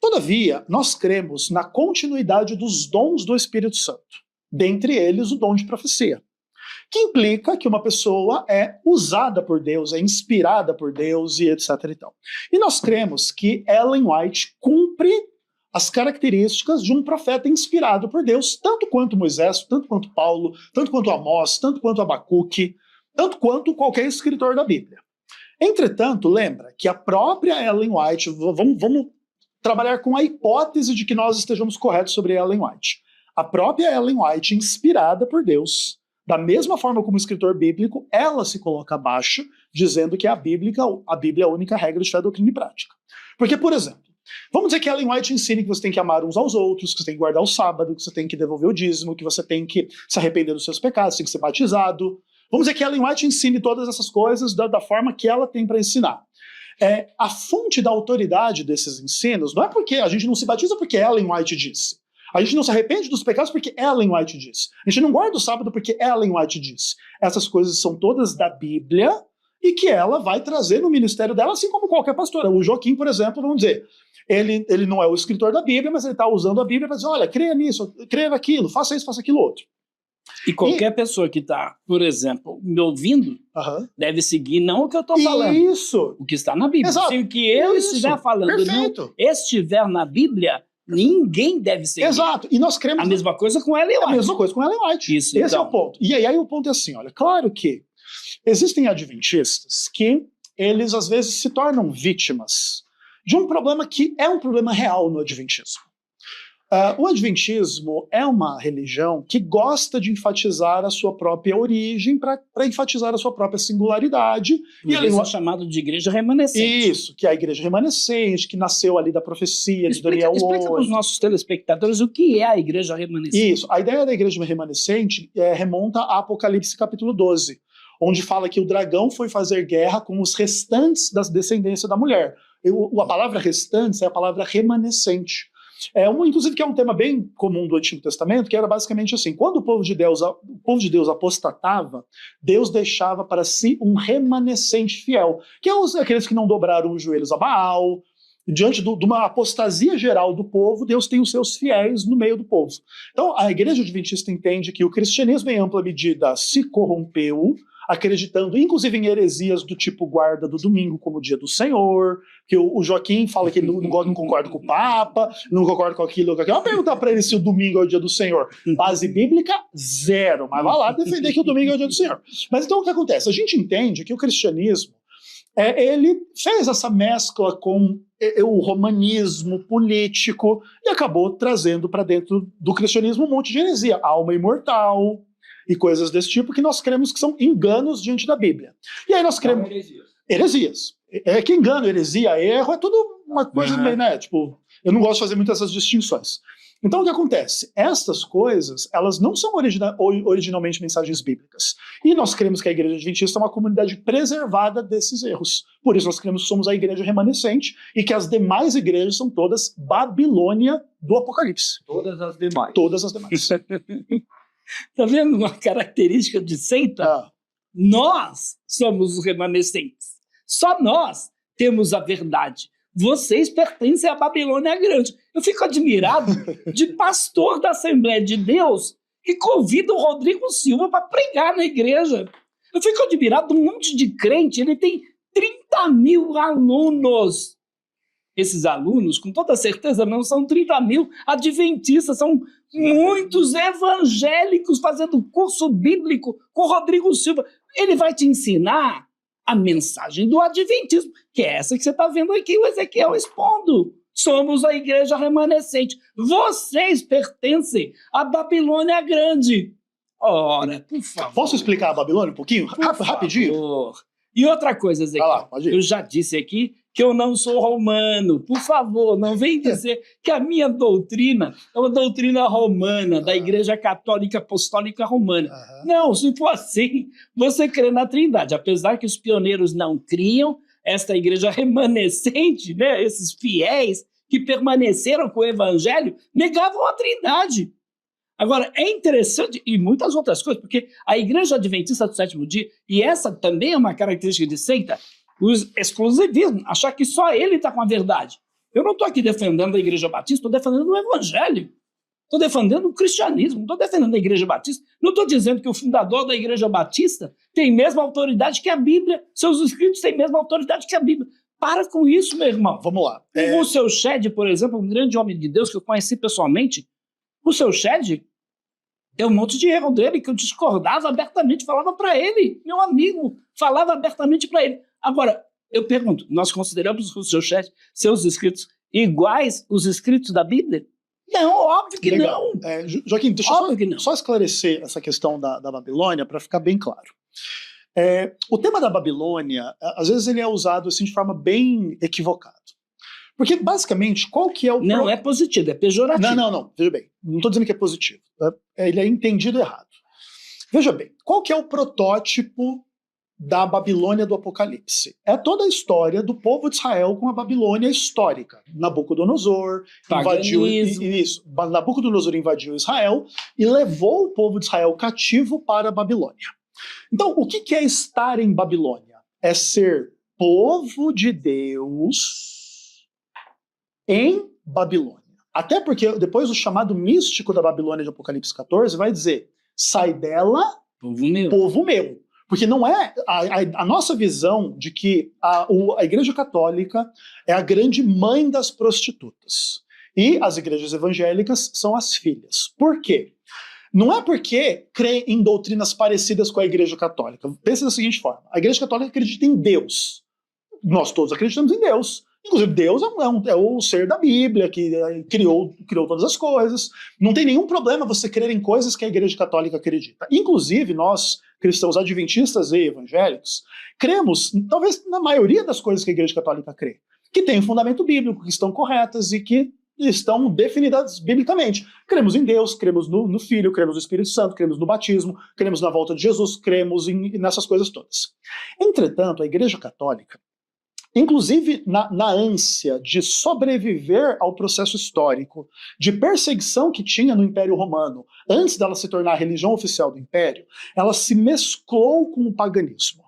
Todavia, nós cremos na continuidade dos dons do Espírito Santo, dentre eles o dom de profecia, que implica que uma pessoa é usada por Deus, é inspirada por Deus e etc. E tal. E nós cremos que Ellen White cumpre as características de um profeta inspirado por Deus, tanto quanto Moisés, tanto quanto Paulo, tanto quanto Amós, tanto quanto Abacuque, tanto quanto qualquer escritor da Bíblia. Entretanto, lembra que a própria Ellen White, vamos trabalhar com a hipótese de que nós estejamos corretos sobre Ellen White. A própria Ellen White, inspirada por Deus, da mesma forma como escritor bíblico, ela se coloca abaixo, dizendo que a Bíblia é a única regra de fé, doutrina e prática. Porque, por exemplo, vamos dizer que Ellen White ensine que você tem que amar uns aos outros, que você tem que guardar o sábado, que você tem que devolver o dízimo, que você tem que se arrepender dos seus pecados, tem que ser batizado. Vamos dizer que Ellen White ensine todas essas coisas da forma que ela tem para ensinar. A fonte da autoridade desses ensinos não é porque a gente não se batiza porque Ellen White disse. A gente não se arrepende dos pecados porque Ellen White disse. A gente não guarda o sábado porque Ellen White disse. Essas coisas são todas da Bíblia e que ela vai trazer no ministério dela, assim como qualquer pastora. O Joaquim, por exemplo, vamos dizer, ele não é o escritor da Bíblia, mas ele está usando a Bíblia para dizer, olha, creia nisso, creia naquilo, faça isso, faça aquilo outro. E qualquer pessoa que está, por exemplo, me ouvindo, deve seguir não o que eu estou falando. Isso. O que está na Bíblia. Exato. Se o que eu estiver falando Perfeito. não estiver na Bíblia, ninguém deve seguir. Exato. E nós cremos... A mesma coisa com Ellen White. A mesma coisa com Ellen White. Isso, Esse então. é o ponto. E aí o ponto é assim, olha, claro que existem adventistas que eles às vezes se tornam vítimas de um problema que é um problema real no adventismo. O adventismo é uma religião que gosta de enfatizar a sua própria origem para enfatizar a sua própria singularidade. E ele é chamado de igreja remanescente. Isso, que é a igreja remanescente, que nasceu ali da profecia de Daniel 8. Explica para os nossos telespectadores o que é a igreja remanescente. Isso, a ideia da igreja remanescente remonta a Apocalipse capítulo 12, onde fala que o dragão foi fazer guerra com os restantes da descendência da mulher. A palavra restantes é a palavra remanescente. Inclusive que é um tema bem comum do Antigo Testamento, que era basicamente assim, quando o povo de Deus apostatava, Deus deixava para si um remanescente fiel, que é aqueles que não dobraram os joelhos a Baal. Diante de uma apostasia geral do povo, Deus tem os seus fiéis no meio do povo. Então a igreja adventista entende que o cristianismo em ampla medida se corrompeu, acreditando inclusive em heresias do tipo guarda do domingo como dia do Senhor, que o Joaquim fala que ele não concorda com o Papa, não concorda com aquilo, com aquilo. Vamos perguntar para ele se o domingo é o dia do Senhor. Base bíblica, zero, mas vai lá defender que o domingo é o dia do Senhor. Mas então o que acontece? A gente entende que o cristianismo, ele fez essa mescla com o romanismo político e acabou trazendo para dentro do cristianismo um monte de heresia, alma imortal e coisas desse tipo que nós cremos que são enganos diante da Bíblia. E aí nós cremos... heresias. É que engano, heresia, erro, é tudo uma coisa meio, né? Tipo, eu não gosto de fazer muitas essas distinções. Então o que acontece? Estas coisas, elas não são originalmente mensagens bíblicas. E nós cremos que a Igreja Adventista é uma comunidade preservada desses erros. Por isso nós cremos que somos a igreja remanescente e que as demais igrejas são todas Babilônia do Apocalipse. Todas as demais. Todas as demais. Tá vendo uma característica de seita? Nós somos os remanescentes. Só nós temos a verdade. Vocês pertencem à Babilônia Grande. Eu fico admirado de pastor da Assembleia de Deus que convida o Rodrigo Silva para pregar na igreja. Eu fico admirado de um monte de crente. Ele tem 30 mil alunos. Esses alunos, com toda certeza, não são 30 mil adventistas, são muitos evangélicos fazendo curso bíblico com o Rodrigo Silva. Ele vai te ensinar a mensagem do adventismo, que é essa que você está vendo aqui, o Ezequiel expondo. Somos a igreja remanescente. Vocês pertencem à Babilônia Grande. Ora, por favor. Posso explicar a Babilônia um pouquinho? Rapidinho? Favor. E outra coisa, Ezequiel, Vai lá, pode ir. eu já disse aqui que eu não sou romano. Por favor, não vem dizer que a minha doutrina é uma doutrina romana, da Igreja Católica Apostólica Romana. Não, se for assim, você crê na Trindade. Apesar que os pioneiros não criam, esta igreja remanescente, né, esses fiéis que permaneceram com o Evangelho, negavam a Trindade. Agora, é interessante, e muitas outras coisas, porque a Igreja Adventista do Sétimo Dia, e essa também é uma característica de seita, o exclusivismo, achar que só ele está com a verdade. Eu não estou aqui defendendo a Igreja Batista, estou defendendo o Evangelho. Estou defendendo o cristianismo, não estou defendendo a Igreja Batista. Não estou dizendo que o fundador da Igreja Batista tem a mesma autoridade que a Bíblia, seus escritos têm a mesma autoridade que a Bíblia. Para com isso, meu irmão. Vamos lá. O seu Shed, por exemplo, um grande homem de Deus que eu conheci pessoalmente, o seu Shed, é um monte de erro dele que eu discordava abertamente, falava para ele, meu amigo, falava abertamente para ele. Agora, eu pergunto, nós consideramos o seu Shed, seus escritos, iguais os escritos da Bíblia? Não, óbvio que Legal. não. Joaquim, deixa Óbvio eu só esclarecer essa questão da Babilônia para ficar bem claro. O tema da Babilônia, às vezes ele é usado assim, de forma bem equivocada. Porque, basicamente, qual que é o... Não é positivo, é pejorativo. Não. Veja bem, não estou dizendo que é positivo. Ele é entendido errado. Veja bem, qual que é o protótipo da Babilônia do Apocalipse? É toda a história do povo de Israel com a Babilônia histórica. Nabucodonosor Nabucodonosor invadiu Israel e levou o povo de Israel cativo para a Babilônia. Então, o que é estar em Babilônia? É ser povo de Deus em Babilônia. Até porque depois o chamado místico da Babilônia de Apocalipse 14 vai dizer, sai dela, povo meu. Porque não é a nossa visão de que a Igreja Católica é a grande mãe das prostitutas. E as igrejas evangélicas são as filhas. Por quê? Não é porque crê em doutrinas parecidas com a Igreja Católica. Pensa da seguinte forma, a Igreja Católica acredita em Deus. Nós todos acreditamos em Deus. Inclusive, Deus é o ser da Bíblia, que criou todas as coisas. Não tem nenhum problema você crer em coisas que a Igreja Católica acredita. Inclusive, nós, cristãos adventistas e evangélicos, cremos, talvez na maioria das coisas que a Igreja Católica crê, que tem um fundamento bíblico, que estão corretas e que estão definidas biblicamente. Cremos em Deus, cremos no Filho, cremos no Espírito Santo, cremos no batismo, cremos na volta de Jesus, cremos nessas coisas todas. Entretanto, a Igreja Católica, inclusive na ânsia de sobreviver ao processo histórico de perseguição que tinha no Império Romano, antes dela se tornar a religião oficial do Império, ela se mesclou com o paganismo.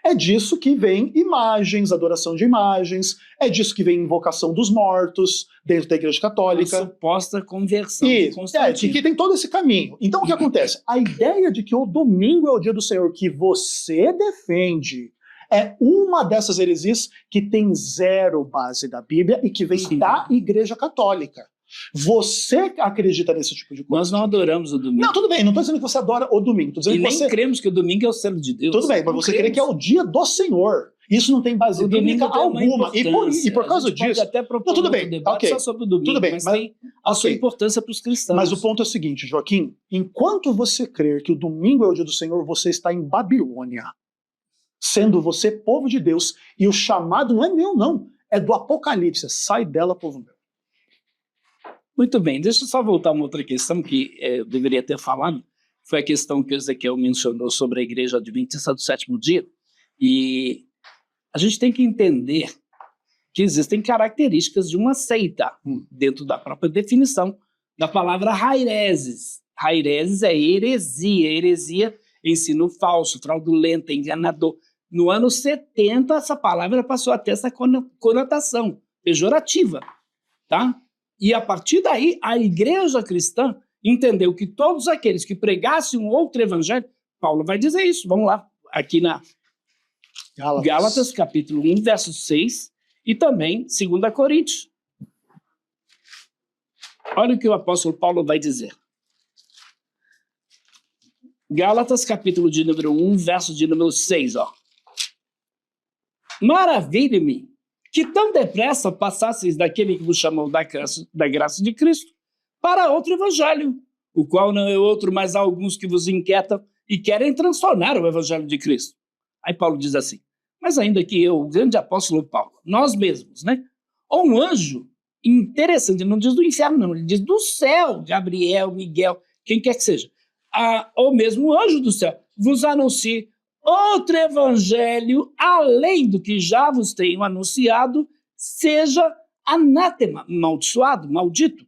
É disso que vem imagens, adoração de imagens, é disso que vem invocação dos mortos dentro da Igreja Uma Católica. suposta conversão de Isso, Constantino. que tem todo esse caminho. Então o que acontece? A ideia de que o domingo é o dia do Senhor que você defende é uma dessas heresias que tem zero base da Bíblia e que vem Sim. da Igreja Católica. Você acredita nesse tipo de coisa? Nós não adoramos o domingo. Não, tudo bem, não estou dizendo que você adora o domingo, estou dizendo E que nem você... cremos que o domingo é o selo de Deus. Tudo bem, mas Não você crê cremos. que é o dia do Senhor. Isso não tem base O bíblica domingo tem uma alguma. E por causa A gente pode disso... até propor Não, tudo outro bem, debate ok. só sobre o domingo, Tudo bem, mas mas- tem a sua ok. importância para os cristãos. Mas o ponto é o seguinte, Joaquim, enquanto você crer que o domingo é o dia do Senhor, você está em Babilônia, sendo você povo de Deus, e o chamado não é meu, não, é do Apocalipse. Sai dela, povo meu. Muito bem, deixa eu só voltar a uma outra questão que eu deveria ter falado. Foi a questão que o Ezequiel mencionou sobre a Igreja Adventista do Sétimo Dia. E a gente tem que entender que existem características de uma seita dentro da própria definição da palavra haireses. Haireses é heresia. Heresia é ensino falso, fraudulento, enganador. No ano 70, essa palavra passou a ter essa conotação pejorativa, tá? E a partir daí, a igreja cristã entendeu que todos aqueles que pregassem um outro evangelho, Paulo vai dizer isso, vamos lá, aqui na Gálatas capítulo 1, verso 6, e também 2 Coríntios. Olha o que o apóstolo Paulo vai dizer. Gálatas capítulo de número 1, verso de número 6, ó. Maravilhe-me que tão depressa passasseis daquele que vos chamou da graça de Cristo para outro evangelho, o qual não é outro, mas há alguns que vos inquietam e querem transtornar o evangelho de Cristo. Aí Paulo diz assim, mas ainda que eu, o grande apóstolo Paulo, nós mesmos, né? Ou um anjo interessante, não diz do inferno não, ele diz do céu, Gabriel, Miguel, quem quer que seja, ou mesmo o anjo do céu, vos anuncie outro evangelho, além do que já vos tenho anunciado, seja anátema, amaldiçoado, maldito.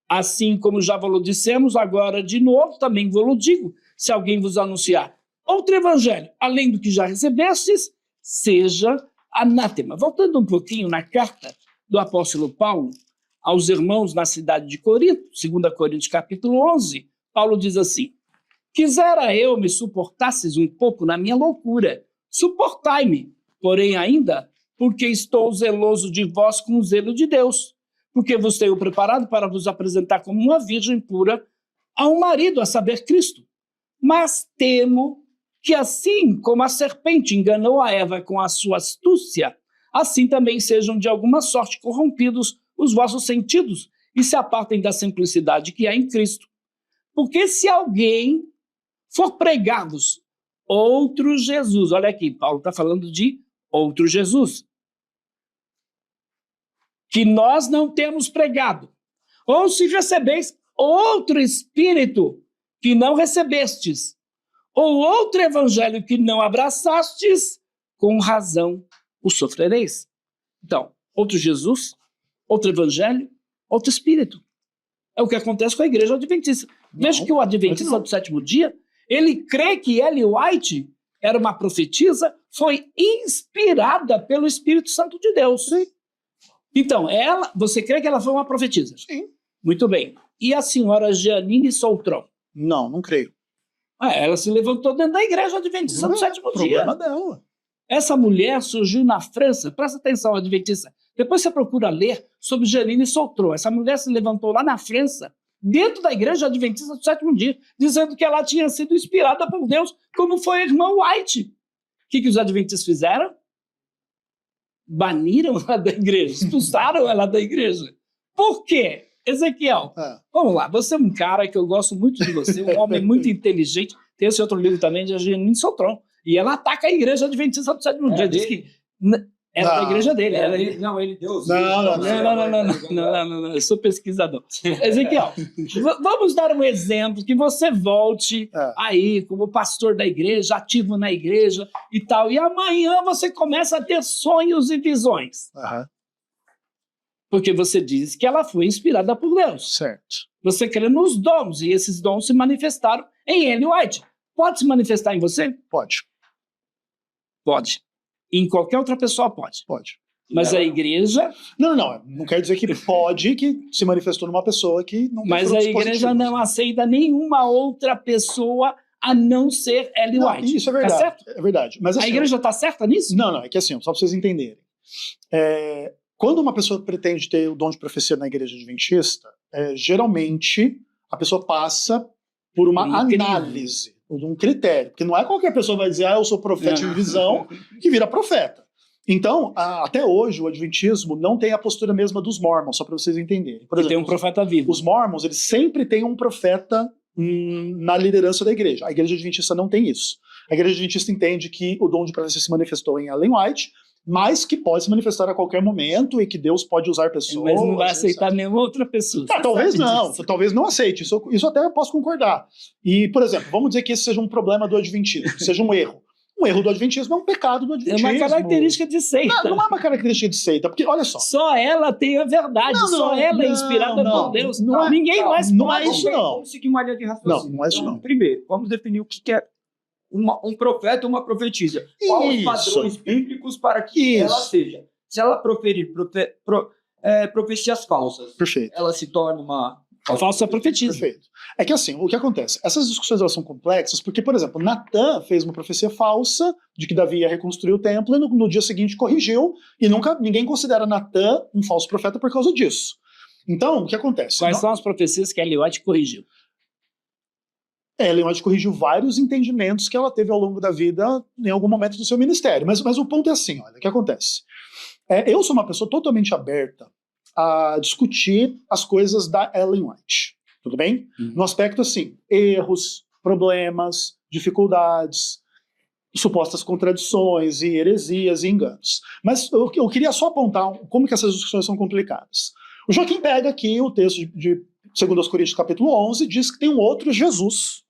Assim como já vos dissemos, agora de novo também vos digo, se alguém vos anunciar outro evangelho, além do que já recebestes, seja anátema. Voltando um pouquinho na carta do apóstolo Paulo aos irmãos na cidade de Corinto, 2 Coríntios capítulo 11, Paulo diz assim, quisera eu me suportasses um pouco na minha loucura, suportai-me, porém ainda, porque estou zeloso de vós com o zelo de Deus, porque vos tenho preparado para vos apresentar como uma virgem pura a um marido, a saber, Cristo. Mas temo que assim como a serpente enganou a Eva com a sua astúcia, assim também sejam de alguma sorte corrompidos os vossos sentidos e se apartem da simplicidade que há em Cristo. Porque se alguém for pregar-vos outro Jesus, olha aqui, Paulo está falando de outro Jesus, que nós não temos pregado, ou se recebeis outro Espírito que não recebestes, ou outro evangelho que não abraçastes, com razão o sofrereis. Então, outro Jesus, outro evangelho, outro Espírito. É o que acontece com a igreja adventista. Veja que o adventista do sétimo dia, ele crê que Ellen White era uma profetisa, foi inspirada pelo Espírito Santo de Deus. Sim. Então, você crê que ela foi uma profetisa? Sim. Muito bem. E a senhora Jeanine Soltron? Não creio. Ela se levantou dentro da igreja adventista do sétimo dia. Problema dela. Essa mulher surgiu na França, presta atenção, adventista. Depois você procura ler sobre Jeanine Soltron. Essa mulher se levantou lá na França, dentro da igreja adventista do sétimo dia, dizendo que ela tinha sido inspirada por Deus, como foi a irmã White. O que os adventistas fizeram? Baniram ela da igreja, expulsaram ela da igreja. Por quê? Ezequiel, vamos lá, você é um cara que eu gosto muito de você, um homem muito inteligente, tem esse outro livro também de Jeanine Soltron, e ela ataca a igreja adventista do sétimo dia, diz que era da igreja dele. Ele deu. Não, eu sou pesquisador. Ezequiel, vamos dar um exemplo, que você volte aí como pastor da igreja, ativo na igreja e tal, e amanhã você começa a ter sonhos e visões. Porque você diz que ela foi inspirada por Deus. Certo. Você crê nos dons, e esses dons se manifestaram em Ellen White. Pode se manifestar em você? Pode. Pode. Em qualquer outra pessoa pode. Pode. Mas a igreja... Não quer dizer que pode, que se manifestou numa pessoa que não tem Mas a frutos igreja positivos. não aceita nenhuma outra pessoa a não ser Ellen Não, White. isso é verdade. Tá certo? É verdade. Mas, A assim, igreja está certa nisso? Não, é que assim, só para vocês entenderem. Quando uma pessoa pretende ter o dom de profecia na igreja adventista, geralmente a pessoa passa por uma análise, por um critério. Porque não é qualquer pessoa que vai dizer, eu sou profeta de visão, que vira profeta. Então, até hoje, o adventismo não tem a postura mesma dos mormons, só para vocês entenderem. Por exemplo, Tem um profeta vivo. os mormons, eles sempre têm um profeta na liderança da igreja. A igreja adventista não tem isso. A igreja adventista entende que o dom de profecia se manifestou em Ellen White, mas que pode se manifestar a qualquer momento e que Deus pode usar pessoas. Mas não vai aceitar nenhuma outra pessoa. Talvez não, talvez não aceite. Isso até eu posso concordar. E, por exemplo, vamos dizer que esse seja um problema do adventismo, seja um erro. Um erro do adventismo é um pecado do É adventismo. uma característica de seita. Não é uma característica de seita, porque olha só. Só ela tem a verdade, só ela é inspirada por Deus. Ninguém mais não pode. é isso, não. Vamos seguir uma linha de raciocínio. Não é isso, não. Primeiro, vamos definir o que é um profeta ou uma profetisa. Quais os padrões bíblicos para que ela seja? Se ela proferir profecias falsas, Perfeito. ela se torna uma Falsa profetisa. Perfeito. É que assim, o que acontece? Essas discussões elas são complexas porque, por exemplo, Natã fez uma profecia falsa de que Davi ia reconstruir o templo e no dia seguinte corrigiu, e ninguém considera Natã um falso profeta por causa disso. Então, o que acontece? Quais são as profecias que Ellen White corrigiu? Ellen White corrigiu vários entendimentos que ela teve ao longo da vida em algum momento do seu ministério. Mas o ponto é assim, olha, o que acontece? Eu sou uma pessoa totalmente aberta a discutir as coisas da Ellen White, tudo bem? No aspecto assim, erros, problemas, dificuldades, supostas contradições e heresias e enganos. Mas eu queria só apontar como que essas discussões são complicadas. O Joaquim pega aqui o texto de 2 Coríntios capítulo 11, diz que tem um outro Jesus.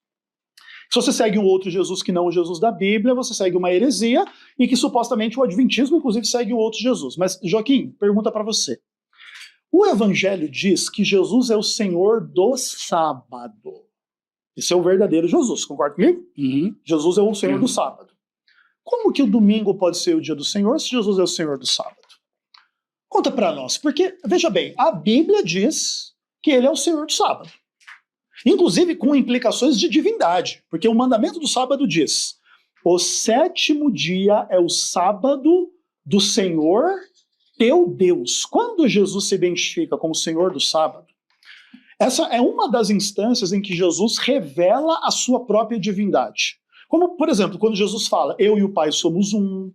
Se você segue um outro Jesus que não o Jesus da Bíblia, você segue uma heresia, e que supostamente o adventismo, inclusive, segue um outro Jesus. Mas, Joaquim, pergunta para você. O Evangelho diz que Jesus é o Senhor do sábado. Esse é o verdadeiro Jesus, concorda comigo? Jesus é o Senhor do sábado. Como que o domingo pode ser o dia do Senhor se Jesus é o Senhor do sábado? Conta para nós, porque, veja bem, a Bíblia diz que ele é o Senhor do sábado. Inclusive com implicações de divindade, porque o mandamento do sábado diz: o 7º dia é o sábado do Senhor teu Deus. Quando Jesus se identifica como Senhor do sábado, essa é uma das instâncias em que Jesus revela a sua própria divindade. Como, por exemplo, quando Jesus fala, eu e o Pai somos um.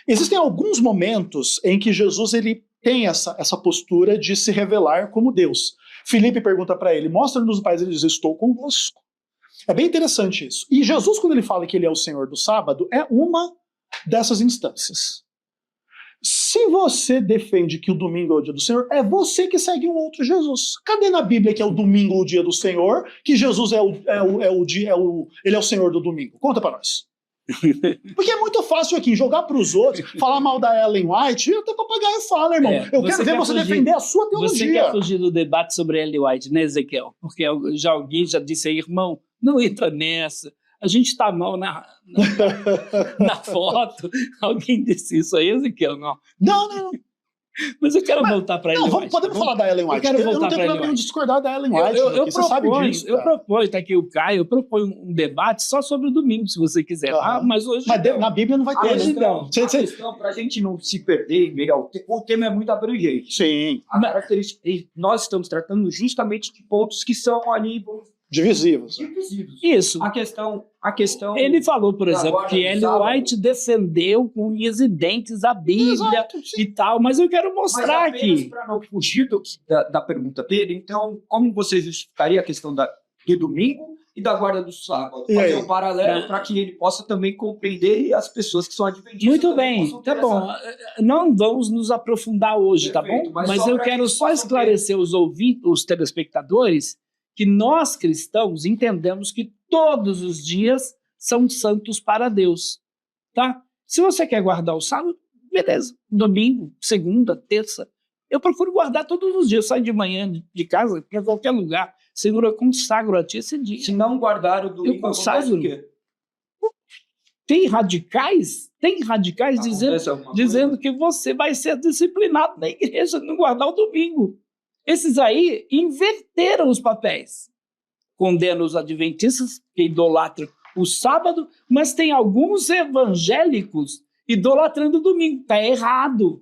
Existem alguns momentos em que Jesus ele tem essa postura de se revelar como Deus. Filipe pergunta para ele, mostra-nos o Pai, ele diz, estou convosco. É bem interessante isso. E Jesus, quando ele fala que ele é o Senhor do sábado, é uma dessas instâncias. Se você defende que o domingo é o dia do Senhor, é você que segue um outro Jesus. Cadê na Bíblia que é o domingo o dia do Senhor, que Jesus ele é o Senhor do domingo? Conta para nós. Porque é muito fácil aqui jogar para os outros, falar mal da Ellen White, até papagaio fala, irmão. Eu quero ver você defender a sua teologia. Você quer fugir do debate sobre Ellen White, né, Ezequiel? Porque alguém já disse aí, irmão, não entra nessa. A gente está mal na foto. Alguém disse isso aí, Ezequiel? Não. Mas eu quero voltar para Ellen White. Podemos falar da Ellen White. Eu não tenho problema nenhum de discordar da Ellen White. Você sabe disso. Eu proponho, tá aqui o Caio, eu proponho um debate só sobre o domingo, se você quiser. Mas hoje na Bíblia não vai ter. A questão, para a gente não se perder, Miguel, o tema é muito abrangente. Sim. A característica, nós estamos tratando justamente de pontos que são ali divisivos. Isso. A questão. Ele falou, por exemplo, que Ellen White defendeu com unhas e dentes a Bíblia. Exato, e tal, mas eu quero mostrar aqui. Para não fugir da pergunta dele, então, como você justificaria a questão de domingo e da guarda do sábado? Fazer um paralelo para que ele possa também compreender e as pessoas que são adventistas. Muito bem, tá bom. Não vamos nos aprofundar hoje, perfeito, tá bom? Mas eu quero só esclarecer os telespectadores que nós cristãos entendemos que todos os dias são santos para Deus, tá? Se você quer guardar o sábado, beleza. Domingo, segunda, terça. Eu procuro guardar todos os dias. Eu saio de manhã de casa para qualquer lugar. Senhor, eu consagro a ti esse dia. Se não guardar o domingo, eu consagro. Tem radicais dizendo que você vai ser disciplinado na igreja, não guardar o domingo. Esses aí inverteram os papéis. Condenam os adventistas que idolatram o sábado, mas tem alguns evangélicos idolatrando o domingo. Está errado.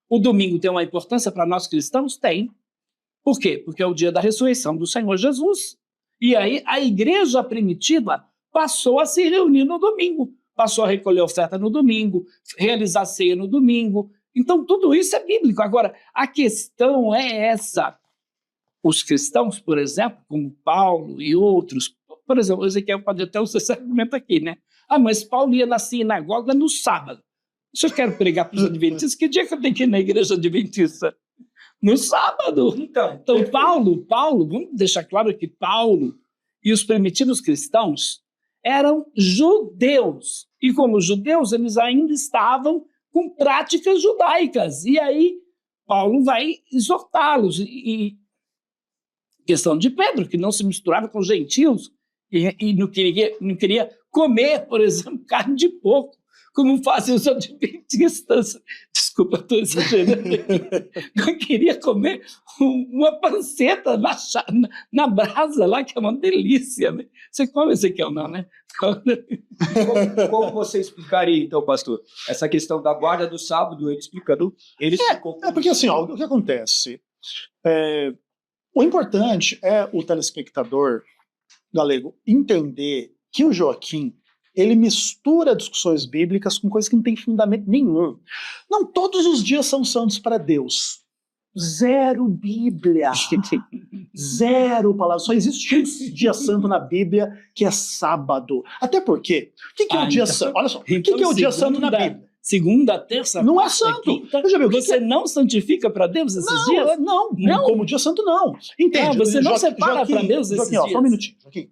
O domingo tem uma importância para nós cristãos? Tem. Por quê? Porque é o dia da ressurreição do Senhor Jesus. E aí a igreja primitiva passou a se reunir no domingo, passou a recolher oferta no domingo, realizar ceia no domingo. Então tudo isso é bíblico. Agora, a questão é essa. Os cristãos, por exemplo, como Paulo e outros, por exemplo, o Ezequiel pode até usar esse argumento aqui, né? Mas Paulo ia na sinagoga no sábado. Se eu quero pregar para os adventistas, que dia que eu tenho que ir na igreja adventista? No sábado. Então Paulo, vamos deixar claro que Paulo e os primitivos cristãos eram judeus. E como judeus, eles ainda estavam com práticas judaicas. E aí Paulo vai exortá-los. E questão de Pedro, que não se misturava com gentios e não queria comer, por exemplo, carne de porco, como fazem os adventistas. Desculpa, estou exagerando aqui. Não queria comer uma panceta na brasa lá, que é uma delícia. Né? Você come esse aqui ou não, né? Como você explicaria, então, pastor, essa questão da guarda do sábado, ele explicando? Porque assim, ó, o que acontece? O importante é o telespectador, Galego, entender que o Joaquim, ele mistura discussões bíblicas com coisas que não tem fundamento nenhum. Não todos os dias são santos para Deus. Zero Bíblia. Zero palavra. Só existe um dia santo na Bíblia, que é sábado. Até porque, o que é o dia santo? Olha só, o que é o dia santo na Bíblia? Segunda, terça, não quarta, é santo. Quinta, Você não santifica para Deus esses dias? Não, como dia santo não. Entende? Você não separa para Deus esses dias? Só um minutinho, Joaquim.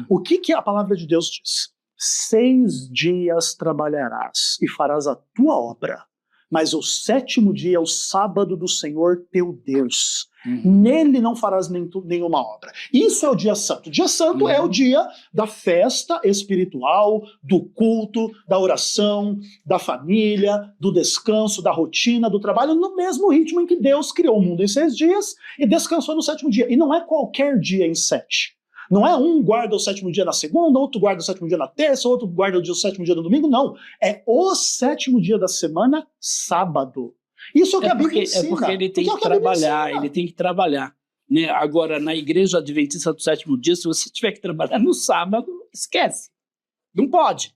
O que a palavra de Deus diz? 6 dias trabalharás e farás a tua obra, mas o 7º dia é o sábado do Senhor teu Deus. Nele não farás nenhuma obra. Isso é o dia santo. O dia santo é o dia da festa espiritual, do culto, da oração, da família, do descanso, da rotina, do trabalho, no mesmo ritmo em que Deus criou o mundo em 6 dias e descansou no 7º dia. E não é qualquer dia em 7. Não é um guarda o 7º dia na segunda, outro guarda o 7º dia na terça, outro guarda o 7º dia no domingo, não. É o 7º dia da semana, sábado. Isso é o que a Bíblia ensina. É porque ele tem que trabalhar, Né? Agora, na igreja adventista do 7º dia, se você tiver que trabalhar no sábado, esquece. Não pode.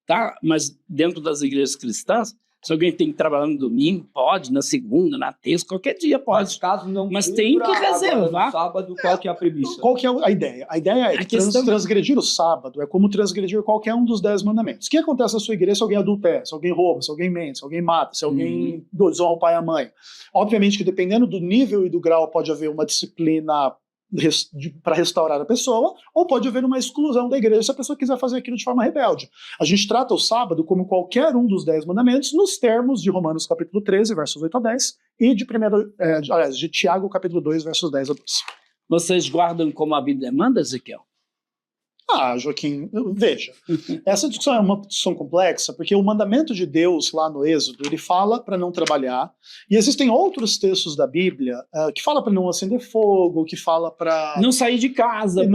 Tá? Mas dentro das igrejas cristãs, se alguém tem que trabalhar no domingo, pode, na segunda, na terça, qualquer dia pode. Mas tem que reservar. No sábado, qual que é a premissa? Qual que é a ideia? A ideia é que transgredir o sábado é como transgredir qualquer um dos 10 mandamentos. O que acontece na sua igreja se alguém adultera, se alguém rouba, se alguém mente, se alguém mata, se alguém desonra o pai e a mãe? Obviamente que dependendo do nível e do grau pode haver uma disciplina para restaurar a pessoa, ou pode haver uma exclusão da igreja se a pessoa quiser fazer aquilo de forma rebelde. A gente trata o sábado como qualquer um dos 10 mandamentos nos termos de Romanos capítulo 13, versos 8 a 10, e de Tiago capítulo 2, versos 10 a 12. Vocês guardam como a Bíblia manda, Ezequiel? Joaquim, veja, essa discussão é uma discussão complexa, porque o mandamento de Deus lá no Êxodo, ele fala para não trabalhar, e existem outros textos da Bíblia que fala para não acender fogo, que fala para... Não sair de casa,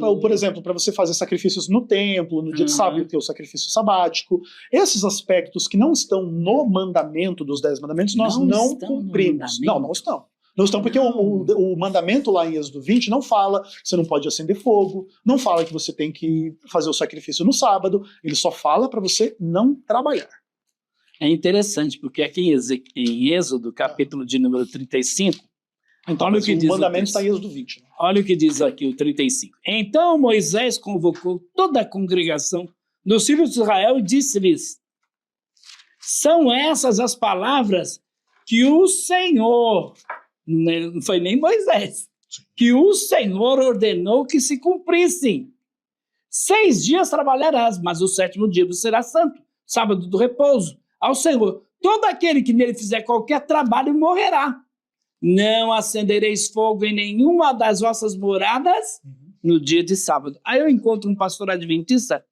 por exemplo, para você fazer sacrifícios no templo, no dia de sábado, que é o sacrifício sabático. Esses aspectos que não estão no mandamento dos 10 mandamentos, nós não cumprimos. Não estão. Não estão, porque o mandamento lá em Êxodo 20 não fala que você não pode acender fogo, não fala que você tem que fazer o sacrifício no sábado, ele só fala para você não trabalhar. É interessante, porque aqui em Êxodo, capítulo de número 35, então, olha o que diz. O mandamento está em Êxodo 20. Né? Olha o que diz aqui o 35. Então Moisés convocou toda a congregação dos filhos de Israel e disse-lhes: são essas as palavras que o Senhor... Não foi nem Moisés, que o Senhor ordenou que se cumprissem. 6 dias trabalharás, mas o 7º dia será santo, sábado do repouso, ao Senhor. Todo aquele que nele fizer qualquer trabalho morrerá. Não acendereis fogo em nenhuma das vossas moradas no dia de sábado. Aí eu encontro um pastor adventista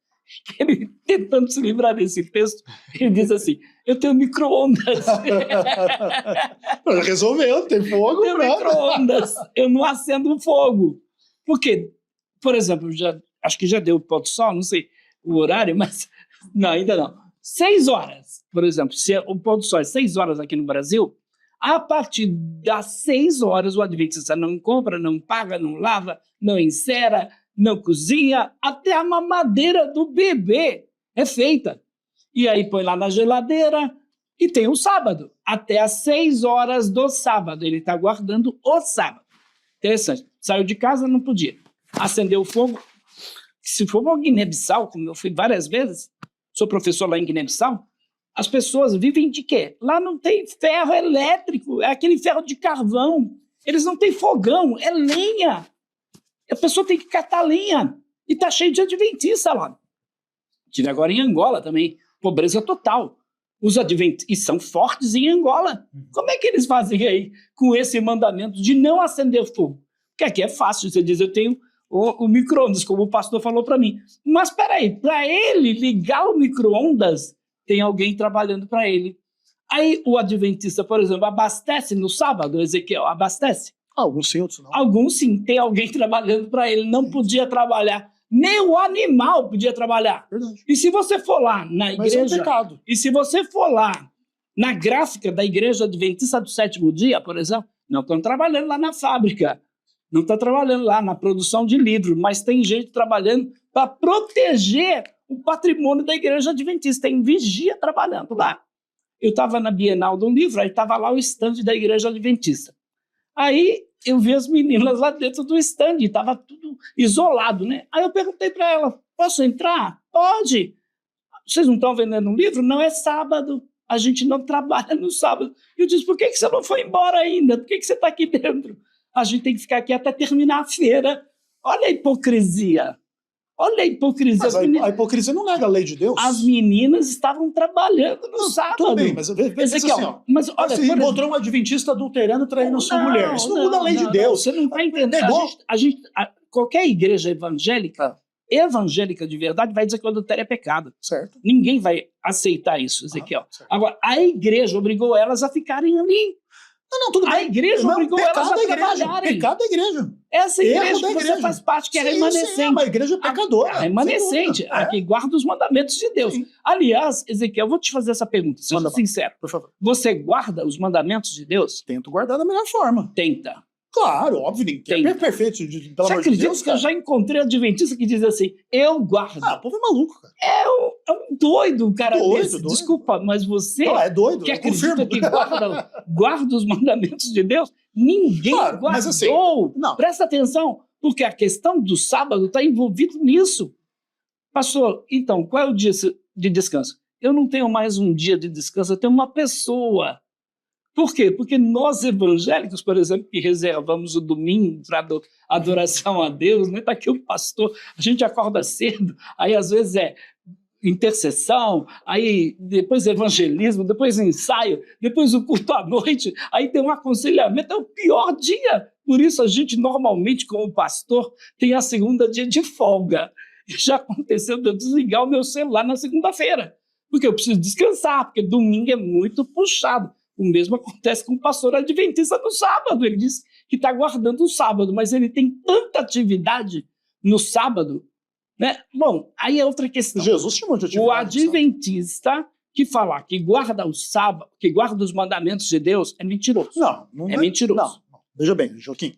Ele, tentando se livrar desse texto, ele diz assim, eu tenho micro-ondas. Resolveu, tem fogo. Eu tenho micro-ondas, eu não acendo fogo. Por quê? Por exemplo, acho que já deu o pôr do sol, não sei o horário, mas não, ainda não. 6 horas, por exemplo, se o pôr do sol é 6 horas aqui no Brasil, a partir das 6 horas o adventista não compra, não paga, não lava, não encera, não cozinha, até a mamadeira do bebê é feita. E aí põe lá na geladeira e tem o sábado, até às 6 horas do sábado. Ele está guardando o sábado. Interessante. Saiu de casa, não podia. Acendeu o fogo. Se for para Guiné-Bissau, como eu fui várias vezes, sou professor lá em Guiné-Bissau, as pessoas vivem de quê? Lá não tem ferro elétrico, é aquele ferro de carvão. Eles não têm fogão, é lenha. A pessoa tem que catar lenha. E tá cheio de adventista lá. Tive agora em Angola também. Pobreza total. Os adventistas, e são fortes em Angola. Como é que eles fazem aí com esse mandamento de não acender fogo? Porque aqui é fácil, você diz, eu tenho o micro-ondas, como o pastor falou para mim. Mas espera aí, para ele ligar o micro-ondas, tem alguém trabalhando para ele. Aí o adventista, por exemplo, abastece no sábado, Ezequiel, abastece? Alguns sim, outros não. Alguns sim, tem alguém trabalhando para ele, não podia trabalhar. Nem o animal podia trabalhar. Verdade. E se você for lá na igreja... Mas é um pecado. E se você for lá na gráfica da Igreja Adventista do Sétimo Dia, por exemplo, não estão trabalhando lá na fábrica, não estão trabalhando lá na produção de livros, mas tem gente trabalhando para proteger o patrimônio da Igreja Adventista. Tem vigia trabalhando lá. Eu estava na Bienal do Livro, aí estava lá o estande da Igreja Adventista. Aí eu vi as meninas lá dentro do stand, estava tudo isolado, né? Aí eu perguntei para ela, posso entrar? Pode. Vocês não estão vendendo um livro? Não, é sábado. A gente não trabalha no sábado. Eu disse, por que você não foi embora ainda? Por que você está aqui dentro? A gente tem que ficar aqui até terminar a feira. Olha a hipocrisia. Olha a hipocrisia. Mas a hipocrisia não nega a lei de Deus. As meninas estavam trabalhando no sábado. Tudo bem, mas veja assim, ó. Mas olha, Você encontrou um adventista adulterando, traindo sua mulher. Isso não muda a lei de Deus. Você não está entendendo. Qualquer igreja evangélica de verdade vai dizer que o adultério é pecado. Certo. Ninguém vai aceitar isso, Ezequiel. Agora, a igreja obrigou elas a ficarem ali. Não, tudo bem. A igreja obrigou elas a trabalharem. Pecado da igreja. Essa igreja que você faz parte, que é remanescente. Sim, é uma igreja pecadora. A remanescente, a que guarda os mandamentos de Deus. Sim. Aliás, Ezequiel, eu vou te fazer essa pergunta, seja sincero. Por favor. Você guarda os mandamentos de Deus? Tento guardar da melhor forma. Tenta. Claro, óbvio, ninguém é perfeito. Pelo Você amor de acredita Deus, que eu já encontrei adventista que diz assim, eu guardo. o povo é maluco, cara. É um doido, um cara Doido, desse. doido. Desculpa, mas você Não, é doido, que eu acredita confirmo. que guarda os mandamentos de Deus, ninguém Claro, guardou. mas assim, não. Presta atenção, porque a questão do sábado está envolvida nisso. Pastor, então, qual é o dia de descanso? Eu não tenho mais um dia de descanso, eu tenho uma pessoa. Por quê? Porque nós evangélicos, por exemplo, que reservamos o domingo para adoração a Deus, né? Está aqui o pastor, a gente acorda cedo, aí às vezes é intercessão, aí depois evangelismo, depois ensaio, depois o culto à noite, aí tem um aconselhamento, é o pior dia. Por isso a gente normalmente, como pastor, tem a segunda dia de folga. Já aconteceu de eu desligar o meu celular na segunda-feira, porque eu preciso descansar, porque domingo é muito puxado. O mesmo acontece com o pastor adventista no sábado. Ele diz que está guardando o sábado, mas ele tem tanta atividade no sábado, né? Bom, aí é outra questão. Jesus chamou de atividade. O adventista que falar que guarda o sábado, que guarda os mandamentos de Deus, é mentiroso. Não é mentiroso. Não. Veja bem, Joaquim.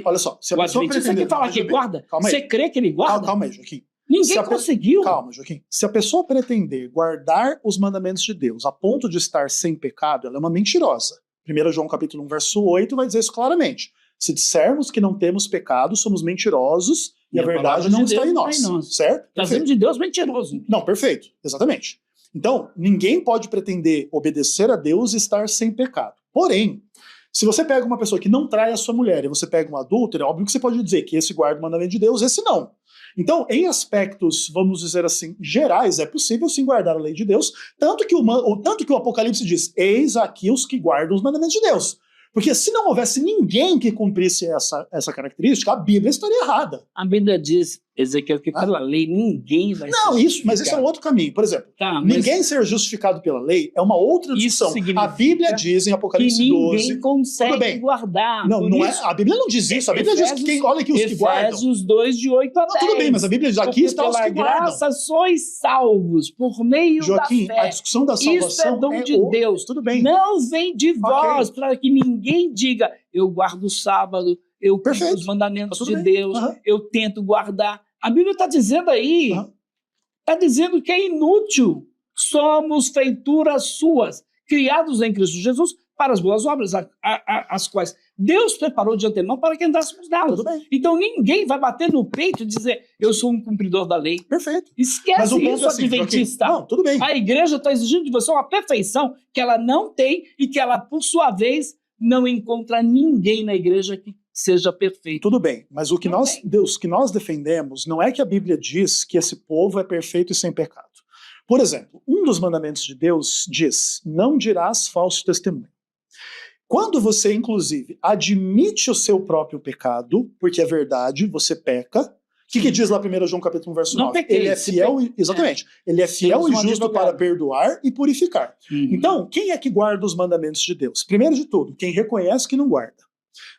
Olha só, se a o pessoa adventista que fala que guarda, você crê que ele guarda? Calma aí, Joaquim. Ninguém conseguiu. Calma, Joaquim. Se a pessoa pretender guardar os mandamentos de Deus a ponto de estar sem pecado, ela é uma mentirosa. 1 João capítulo 1, verso 8 vai dizer isso claramente. Se dissermos que não temos pecado, somos mentirosos e a verdade não está em nós. Certo? Trazendo de Deus mentiroso. Não, perfeito. Exatamente. Então, ninguém pode pretender obedecer a Deus e estar sem pecado. Porém, se você pega uma pessoa que não trai a sua mulher e você pega um adúltero, é óbvio que você pode dizer que esse guarda o mandamento de Deus, esse não. Então, em aspectos, vamos dizer assim, gerais, é possível sim guardar a lei de Deus, tanto que o Apocalipse diz, eis aqui os que guardam os mandamentos de Deus. Porque se não houvesse ninguém que cumprisse essa característica, a Bíblia estaria errada. A Bíblia diz Ezequiel, que pela lei ninguém vai Não, ser isso, mas esse é um outro caminho. Por exemplo, Tá, mas ninguém ser justificado pela lei é uma outra discussão. significa A Bíblia diz em que Apocalipse ninguém 12... Tudo consegue bem. guardar. Não, Por não é, isso, a Bíblia não diz isso. A Bíblia diz que quem olha aqui os que guardam. Efésios 2, de 8 a 10. Não, tudo bem, mas a Bíblia diz aqui Porque está os pela que guardam. graça sois salvos por meio Joaquim, da a fé. discussão da Isso é salvação dom de Deus. Tudo bem. Não vem de vós, para que ninguém diga, eu guardo o sábado, eu cumpro Perfeito. os mandamentos Tá tudo de bem. Deus, Aham. eu tento guardar. A Bíblia está dizendo aí, Aham. está dizendo que é inútil. Somos feituras suas, criados em Cristo Jesus para as boas obras, as quais Deus preparou de antemão para que andássemos nelas. Tudo bem. Então ninguém vai bater no peito e dizer, eu sou um cumpridor da lei. Perfeito. Esquece Mas o ponto isso, é assim, adventista. Joaquim, não, tudo bem. A igreja está exigindo de você uma perfeição que ela não tem e que ela, por sua vez, não encontra ninguém na igreja que seja perfeito. Tudo bem, mas o que Não nós, tem. Deus, que nós defendemos não é que a Bíblia diz que esse povo é perfeito e sem pecado. Por exemplo, um dos mandamentos de Deus diz, não dirás falso testemunho. Quando você, inclusive, admite o seu próprio pecado, porque é verdade, você peca, o que diz lá 1 João capítulo 1, verso Não 9? pequei, Ele é se fiel, exatamente, ele é fiel Temos e um justo advogado. para perdoar e purificar. Uhum. Então, quem é que guarda os mandamentos de Deus? Primeiro de tudo, quem reconhece que não guarda.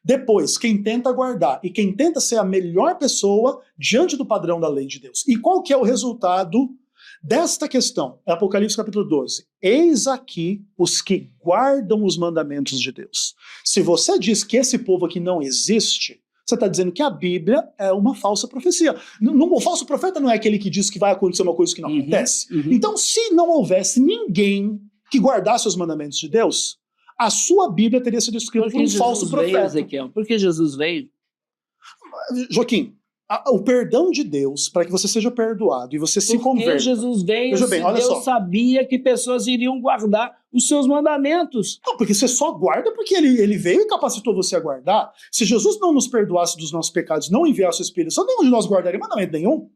Depois, quem tenta guardar e quem tenta ser a melhor pessoa diante do padrão da lei de Deus. E qual que é o resultado desta questão? É Apocalipse capítulo 12. Eis aqui os que guardam os mandamentos de Deus. Se você diz que esse povo aqui não existe, você está dizendo que a Bíblia é uma falsa profecia. O falso profeta não é aquele que diz que vai acontecer uma coisa que não acontece. Então, se não houvesse ninguém que guardasse os mandamentos de Deus, a sua Bíblia teria sido escrita por um falso veio, profeta. Ezequiel? Porque Jesus veio. Joaquim, o perdão de Deus, para que você seja perdoado e você se Porque converta. Jesus veio, Veja bem, se olha Deus só. sabia que pessoas iriam guardar os seus mandamentos. Não, porque você só guarda porque ele veio e capacitou você a guardar. Se Jesus não nos perdoasse dos nossos pecados, não enviasse o Espírito Santo, nenhum de nós guardaria mandamento nenhum.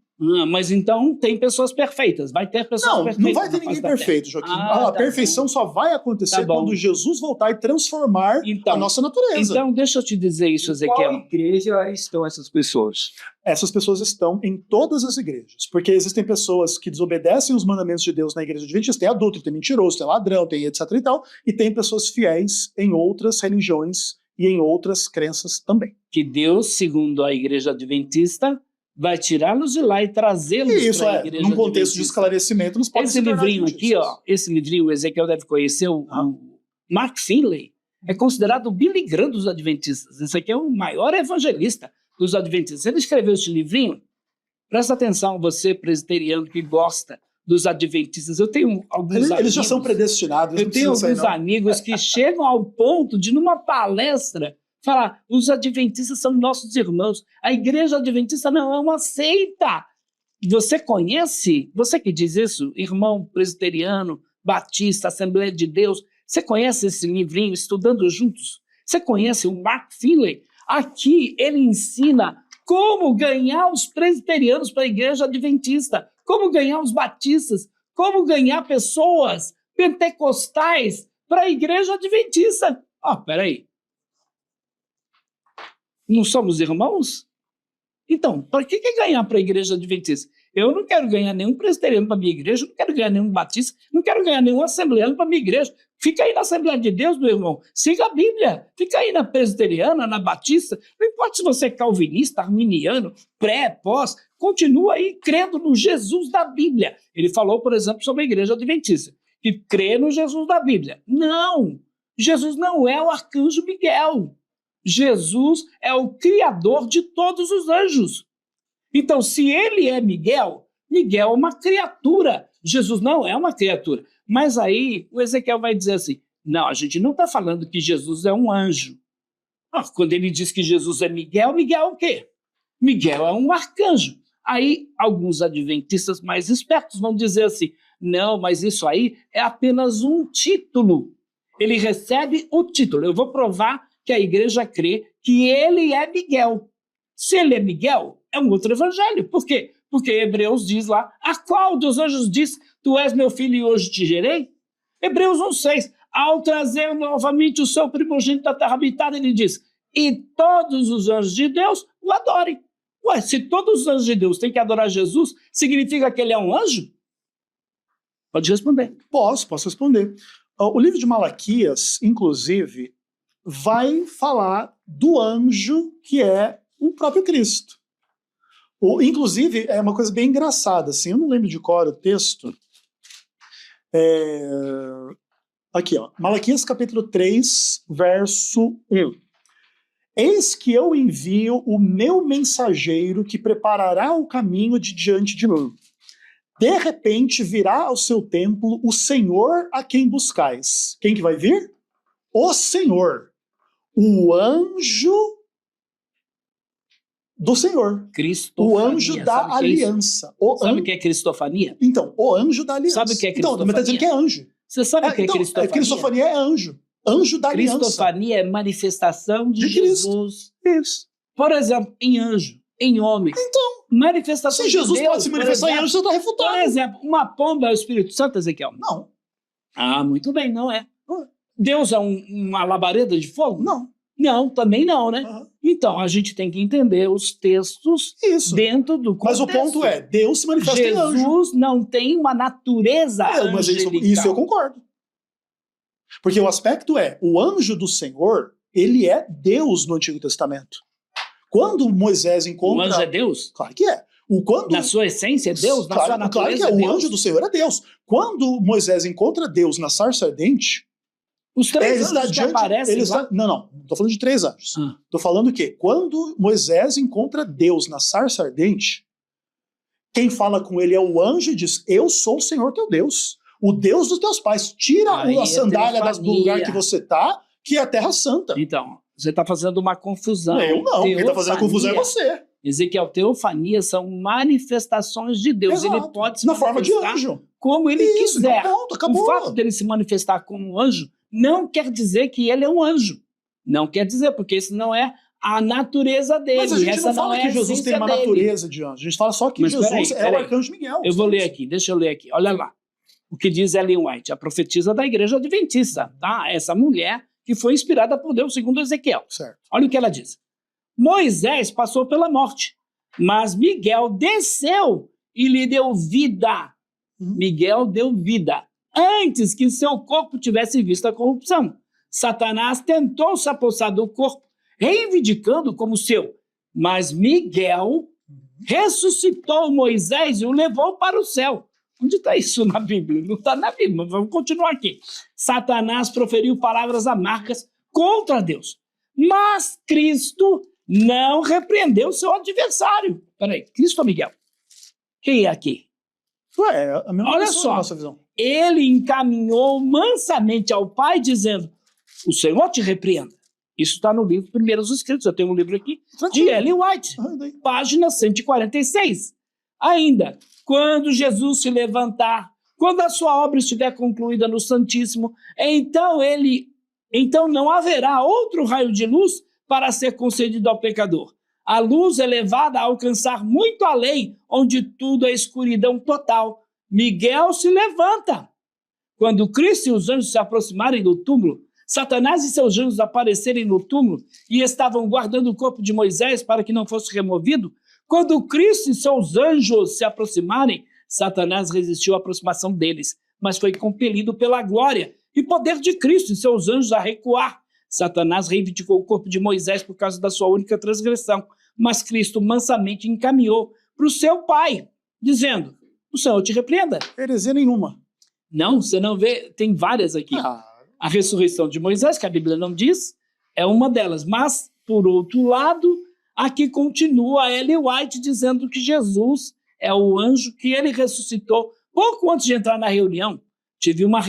Mas então tem pessoas perfeitas. Vai ter pessoas Não, perfeitas. não vai ter na ninguém face da terra. perfeito, Joaquim. Ah, A tá perfeição só vai acontecer Tá bom. quando Jesus voltar e transformar Então, a nossa natureza. Então, deixa eu te dizer isso, Em qual Ezequiel. igreja estão essas pessoas? Essas pessoas estão em todas as igrejas, porque existem pessoas que desobedecem os mandamentos de Deus na igreja adventista, tem adulto, tem mentiroso, tem ladrão, tem etc e tal, e tem pessoas fiéis em outras religiões e em outras crenças também. Que Deus, segundo a igreja adventista, vai tirá-los de lá e trazê-los E isso para a é, igreja num contexto de adventista. esclarecimento, nos pode Esse se tornar livrinho aqui, adventistas. ó, esse livrinho, o Ezequiel deve conhecer, o Mark Finley, é considerado o Billy Graham dos adventistas. Esse aqui é o maior evangelista dos adventistas. Ele escreveu este livrinho. Presta atenção, você presbiteriano que gosta dos adventistas. Eu tenho alguns amigos... Eles já são predestinados. Eu tenho alguns amigos que chegam ao ponto de, numa palestra, falar, os adventistas são nossos irmãos. A igreja adventista não é uma seita. Você conhece, você que diz isso, irmão presbiteriano, batista, Assembleia de Deus, você conhece esse livrinho, Estudando Juntos? Você conhece o Mark Finley? Aqui ele ensina como ganhar os presbiterianos para a igreja adventista, como ganhar os batistas, como ganhar pessoas pentecostais para a igreja adventista. Peraí. Não somos irmãos? Então, para que ganhar para a igreja adventista? Eu não quero ganhar nenhum presbiteriano para a minha igreja, não quero ganhar nenhum batista, não quero ganhar nenhum assembleano para a minha igreja. Fica aí na Assembleia de Deus, meu irmão. Siga a Bíblia. Fica aí na presbiteriana, na batista. Não importa se você é calvinista, arminiano, pré, pós. Continua aí crendo no Jesus da Bíblia. Ele falou, por exemplo, sobre a igreja adventista, que crê no Jesus da Bíblia. Não! Jesus não é o arcanjo Miguel. Jesus é o criador de todos os anjos. Então, se ele é Miguel, Miguel é uma criatura. Jesus não é uma criatura. Mas aí o Ezequiel vai dizer assim, não, a gente não está falando que Jesus é um anjo. Quando ele diz que Jesus é Miguel, Miguel é o quê? Miguel é um arcanjo. Aí alguns adventistas mais espertos vão dizer assim, não, mas isso aí é apenas um título. Ele recebe o título. Eu vou provar que a igreja crê que ele é Miguel. Se ele é Miguel, é um outro evangelho. Por quê? Porque Hebreus diz lá, a qual dos anjos diz, tu és meu filho e hoje te gerei? Hebreus 1,6, ao trazer novamente o seu primogênito da terra habitada, ele diz, e todos os anjos de Deus o adorem. Ué, se todos os anjos de Deus têm que adorar Jesus, significa que ele é um anjo? Pode responder. Posso responder. O livro de Malaquias, inclusive, vai falar do anjo que é o próprio Cristo. Inclusive, é uma coisa bem engraçada, assim, eu não lembro de cor o texto. Aqui, ó, Malaquias capítulo 3, verso 1. Eis que eu envio o meu mensageiro que preparará o caminho de diante de mim. De repente virá ao seu templo o Senhor a quem buscais. Quem que vai vir? O Senhor. O anjo do Senhor. Cristofania. O anjo da aliança. Sabe o que é cristofania? Então, o anjo da aliança. Sabe o que é Então, cristofania? mas está dizendo que é anjo. Você sabe o que é Então, cristofania? cristofania é anjo. Anjo da aliança. Cristofania é manifestação de Jesus. Isso. Por exemplo, em anjo, em homem. Então, manifestação se Jesus de Deus, pode se manifestar em anjo, você está refutando. Por exemplo, uma pomba é o Espírito Santo, Ezequiel? Não. Ah, muito bem, não é. Deus é uma labareda de fogo? Não. Não, também não, né? Uhum. Então, a gente tem que entender os textos Isso. dentro do Mas contexto. o ponto é, Deus se manifesta em anjo. Jesus não tem uma natureza Mas angelical. isso eu concordo. Porque o aspecto é, o anjo do Senhor, ele é Deus no Antigo Testamento. Quando Moisés encontra... O anjo é Deus? Claro que é. Na sua essência é Deus? Na sua natureza claro que é. é O Deus? anjo do Senhor é Deus. Quando Moisés encontra Deus na sarça ardente, os três anjos que aparecem lá? Não estou falando de 3 anjos. Estou falando que quando Moisés encontra Deus na sarça ardente, quem fala com ele é o anjo e diz, eu sou o Senhor teu Deus, o Deus dos teus pais. Tira a sandália do lugar que você está, que é a terra santa. Então, você está fazendo uma confusão. Eu não, quem está fazendo a confusão é você. Ezequiel, teofania são manifestações de Deus. Exato. Ele pode se na forma de manifestar anjo. como ele Isso, quiser. Então pronto, acabou. O fato dele se manifestar como um anjo não quer dizer que ele é um anjo. Não quer dizer, porque isso não é a natureza dele. Mas a gente Essa não fala é que Jesus tem uma dele. natureza de anjo. A gente fala só que Mas Jesus é o arcanjo Miguel. Eu vou ler aqui, deixa eu ler aqui. Olha lá. O que diz Ellen White, a profetisa da igreja adventista. Tá? Essa mulher que foi inspirada por Deus, segundo Ezequiel. Certo. Olha o que ela diz. Moisés passou pela morte, mas Miguel desceu e lhe deu vida. Miguel deu vida antes que seu corpo tivesse visto a corrupção. Satanás tentou se apossar do corpo, reivindicando como seu, mas Miguel ressuscitou Moisés e o levou para o céu. Onde está isso na Bíblia? Não está na Bíblia, vamos continuar aqui. Satanás proferiu palavras amargas contra Deus, mas Cristo não repreendeu seu adversário. Peraí, Cristo ou Miguel? Quem é aqui? Ué, a mesma Olha pessoa, só, nossa visão. Ele encaminhou mansamente ao Pai, dizendo, o Senhor te repreenda. Isso está no livro Primeiros Escritos, eu tenho um livro aqui, de Ellen White, página 146. Ainda, quando Jesus se levantar, quando a sua obra estiver concluída no Santíssimo, então não haverá outro raio de luz para ser concedido ao pecador. A luz é levada a alcançar muito além, onde tudo é escuridão total. Miguel se levanta. Quando Cristo e os anjos se aproximarem do túmulo, Satanás e seus anjos aparecerem no túmulo e estavam guardando o corpo de Moisés para que não fosse removido, quando Cristo e seus anjos se aproximarem, Satanás resistiu à aproximação deles, mas foi compelido pela glória e poder de Cristo e seus anjos a recuar. Satanás reivindicou o corpo de Moisés por causa da sua única transgressão, mas Cristo mansamente encaminhou para o seu Pai, dizendo, o Senhor te repreenda. Heresia nenhuma. Não, você não vê, tem várias aqui. A ressurreição de Moisés, que a Bíblia não diz, é uma delas. Mas, por outro lado, aqui continua a Ellen White dizendo que Jesus é o anjo que ele ressuscitou. Pouco antes de entrar na reunião, tive uma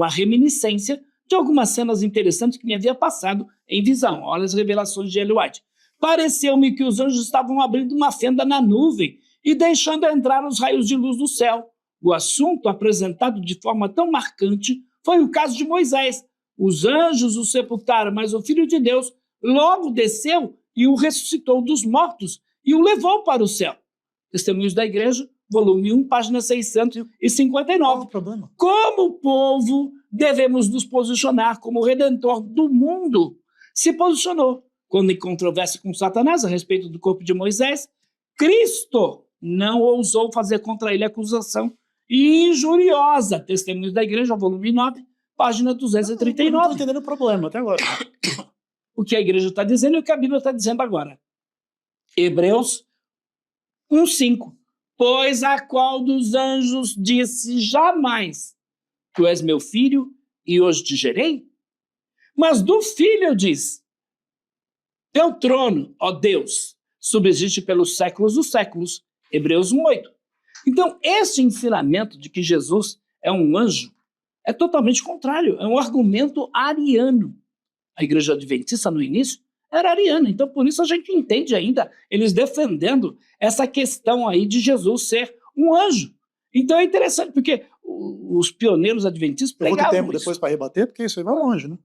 reminiscência de algumas cenas interessantes que me havia passado em visão. Olha as revelações de Ellen White. Pareceu-me que os anjos estavam abrindo uma fenda na nuvem e deixando entrar os raios de luz do céu. O assunto apresentado de forma tão marcante foi o caso de Moisés. Os anjos o sepultaram, mas o Filho de Deus logo desceu e o ressuscitou dos mortos e o levou para o céu. Testemunhos da Igreja, volume 1, página 659. Como povo, devemos nos posicionar como o Redentor do mundo se posicionou quando em controvérsia com Satanás a respeito do corpo de Moisés, Cristo não ousou fazer contra ele acusação injuriosa. Testemunhos da Igreja, volume 9, página Não 239. estou entendendo o problema até agora. O que a Igreja está dizendo e o que a Bíblia está dizendo agora. Hebreus 1:5. Pois a qual dos anjos disse jamais: Tu és meu filho e hoje te gerei? Mas do filho diz: Teu trono, ó Deus, subsiste pelos séculos dos séculos. Hebreus 1:8. Então, esse ensinamento de que Jesus é um anjo é totalmente contrário. É um argumento ariano. A Igreja Adventista, no início, era ariana. Então, por isso a gente entende ainda eles defendendo essa questão aí de Jesus ser um anjo. Então é interessante, porque os pioneiros adventistas Eu vou ter pregavam tempo isso. depois para rebater, porque isso aí vai longe, né?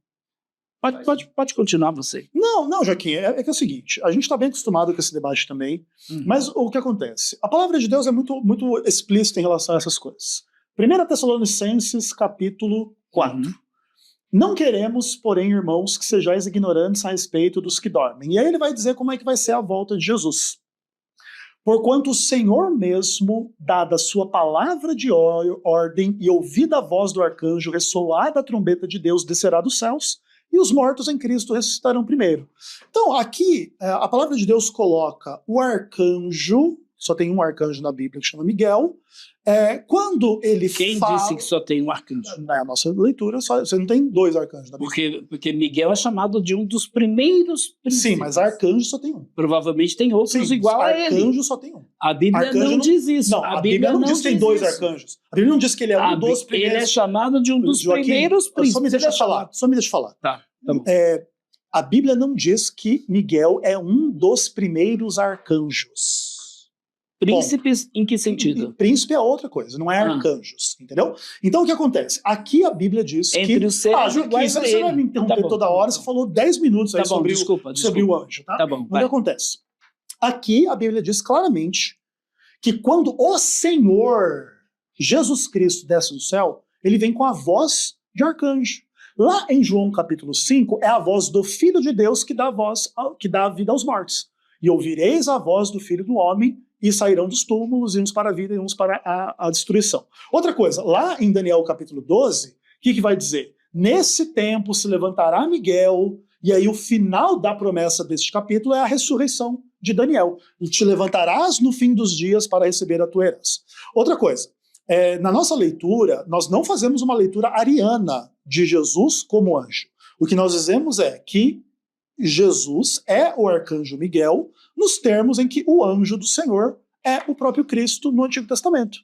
Pode continuar você. Não, Joaquim, é que é o seguinte, a gente está bem acostumado com esse debate também, mas o que acontece? A palavra de Deus é muito, muito explícita em relação a essas coisas. 1 Tessalonicenses, capítulo 4. Uhum. Não queremos, porém, irmãos, que sejais ignorantes a respeito dos que dormem. E aí ele vai dizer como é que vai ser a volta de Jesus. Porquanto o Senhor mesmo, dada a sua palavra de ordem e ouvida a voz do arcanjo, ressoada a trombeta de Deus, descerá dos céus, e os mortos em Cristo ressuscitarão primeiro. Então, aqui, a palavra de Deus coloca o arcanjo, só tem um arcanjo na Bíblia que chama Miguel, quando ele Quem fala... disse que só tem um arcanjo? Na nossa leitura, você não tem dois arcanjos na Bíblia. Porque Miguel é chamado de um dos primeiros príncipes. Sim, mas arcanjo só tem um. Provavelmente tem outros igual a ele. Arcanjo só tem um. A Bíblia Arcanjo não diz isso. Não, a Bíblia não diz que tem dois arcanjos. A Bíblia não diz que ele é um dos primeiros. Ele é chamado de um dos Joaquim, primeiros príncipes. Só me deixa falar. Tá bom. A Bíblia não diz que Miguel é um dos primeiros arcanjos. Príncipes em que sentido? Príncipe é outra coisa, não é arcanjos, entendeu? Então o que acontece? Aqui a Bíblia diz Entre que... os seres Joaquim, iguais a você não vai me ele. interromper Tá bom, toda hora, você falou 10 minutos aí Tá bom, sobre, desculpa. sobre o anjo, tá? Tá bom, O que vai. acontece? Aqui a Bíblia diz claramente que quando o Senhor Jesus Cristo desce do céu, ele vem com a voz de arcanjo. Lá em João capítulo 5, é a voz do Filho de Deus que dá a vida aos mortos. E ouvireis a voz do Filho do Homem, e sairão dos túmulos, e uns para a vida e uns para a destruição. Outra coisa, lá em Daniel capítulo 12, o que vai dizer? Nesse tempo se levantará Miguel, e aí o final da promessa deste capítulo é a ressurreição de Daniel. E te levantarás no fim dos dias para receber a tua herança. Outra coisa, na nossa leitura, nós não fazemos uma leitura ariana de Jesus como anjo. O que nós dizemos é que Jesus é o arcanjo Miguel, nos termos em que o anjo do Senhor é o próprio Cristo no Antigo Testamento.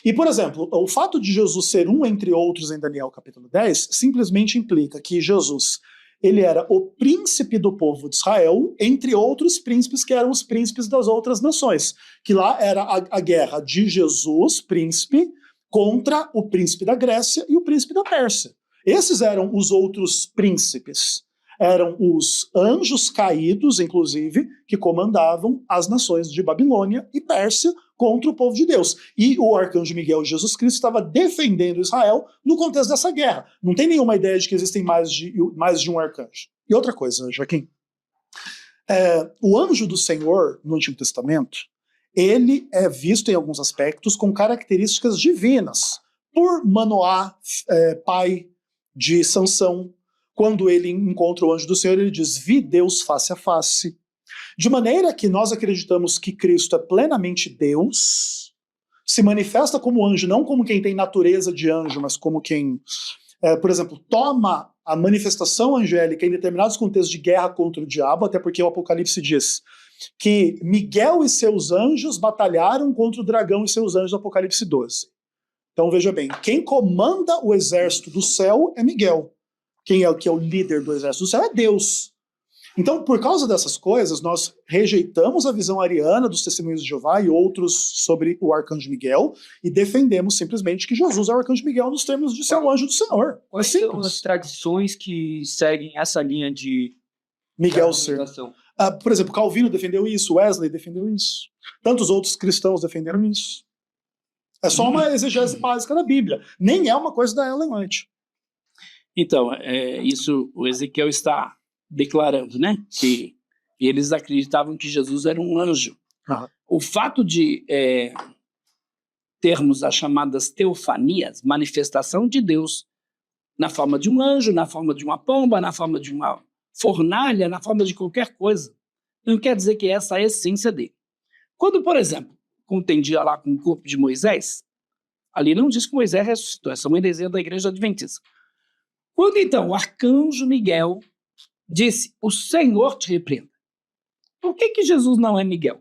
E, por exemplo, o fato de Jesus ser um entre outros em Daniel capítulo 10 simplesmente implica que Jesus ele era o príncipe do povo de Israel, entre outros príncipes que eram os príncipes das outras nações. Que lá era a guerra de Jesus, príncipe, contra o príncipe da Grécia e o príncipe da Pérsia. Esses eram os outros príncipes. Eram os anjos caídos, inclusive, que comandavam as nações de Babilônia e Pérsia contra o povo de Deus. E o arcanjo Miguel, Jesus Cristo, estava defendendo Israel no contexto dessa guerra. Não tem nenhuma ideia de que existem mais de um arcanjo. E outra coisa, Joaquim, o anjo do Senhor, no Antigo Testamento, ele é visto em alguns aspectos com características divinas. Por Manoá, pai de Sansão, quando ele encontra o anjo do Senhor, ele diz, vi Deus face a face. De maneira que nós acreditamos que Cristo é plenamente Deus, se manifesta como anjo, não como quem tem natureza de anjo, mas como quem, por exemplo, toma a manifestação angélica em determinados contextos de guerra contra o diabo, até porque o Apocalipse diz que Miguel e seus anjos batalharam contra o dragão e seus anjos do Apocalipse 12. Então veja bem, quem comanda o exército do céu é Miguel. Quem é o líder do exército do céu é Deus. Então, por causa dessas coisas, nós rejeitamos a visão ariana dos Testemunhos de Jeová e outros sobre o arcanjo Miguel e defendemos simplesmente que Jesus é o arcanjo Miguel nos termos de ser o anjo do Senhor. Quais são as tradições que seguem essa linha de Miguel ser? argumentação? Por exemplo, Calvino defendeu isso, Wesley defendeu isso. Tantos outros cristãos defenderam isso. É só uma exegese básica da Bíblia. Nem é uma coisa da Ellen White. Então, isso o Ezequiel está declarando, né, que eles acreditavam que Jesus era um anjo. Aham. O fato de termos as chamadas teofanias, manifestação de Deus, na forma de um anjo, na forma de uma pomba, na forma de uma fornalha, na forma de qualquer coisa, não quer dizer que essa é a essência dele. Quando, por exemplo, contendia lá com o corpo de Moisés, ali não diz que Moisés ressuscitou, essa é uma heresia da igreja adventista. Quando então o arcanjo Miguel disse, o Senhor te repreenda. Por que Jesus não é Miguel?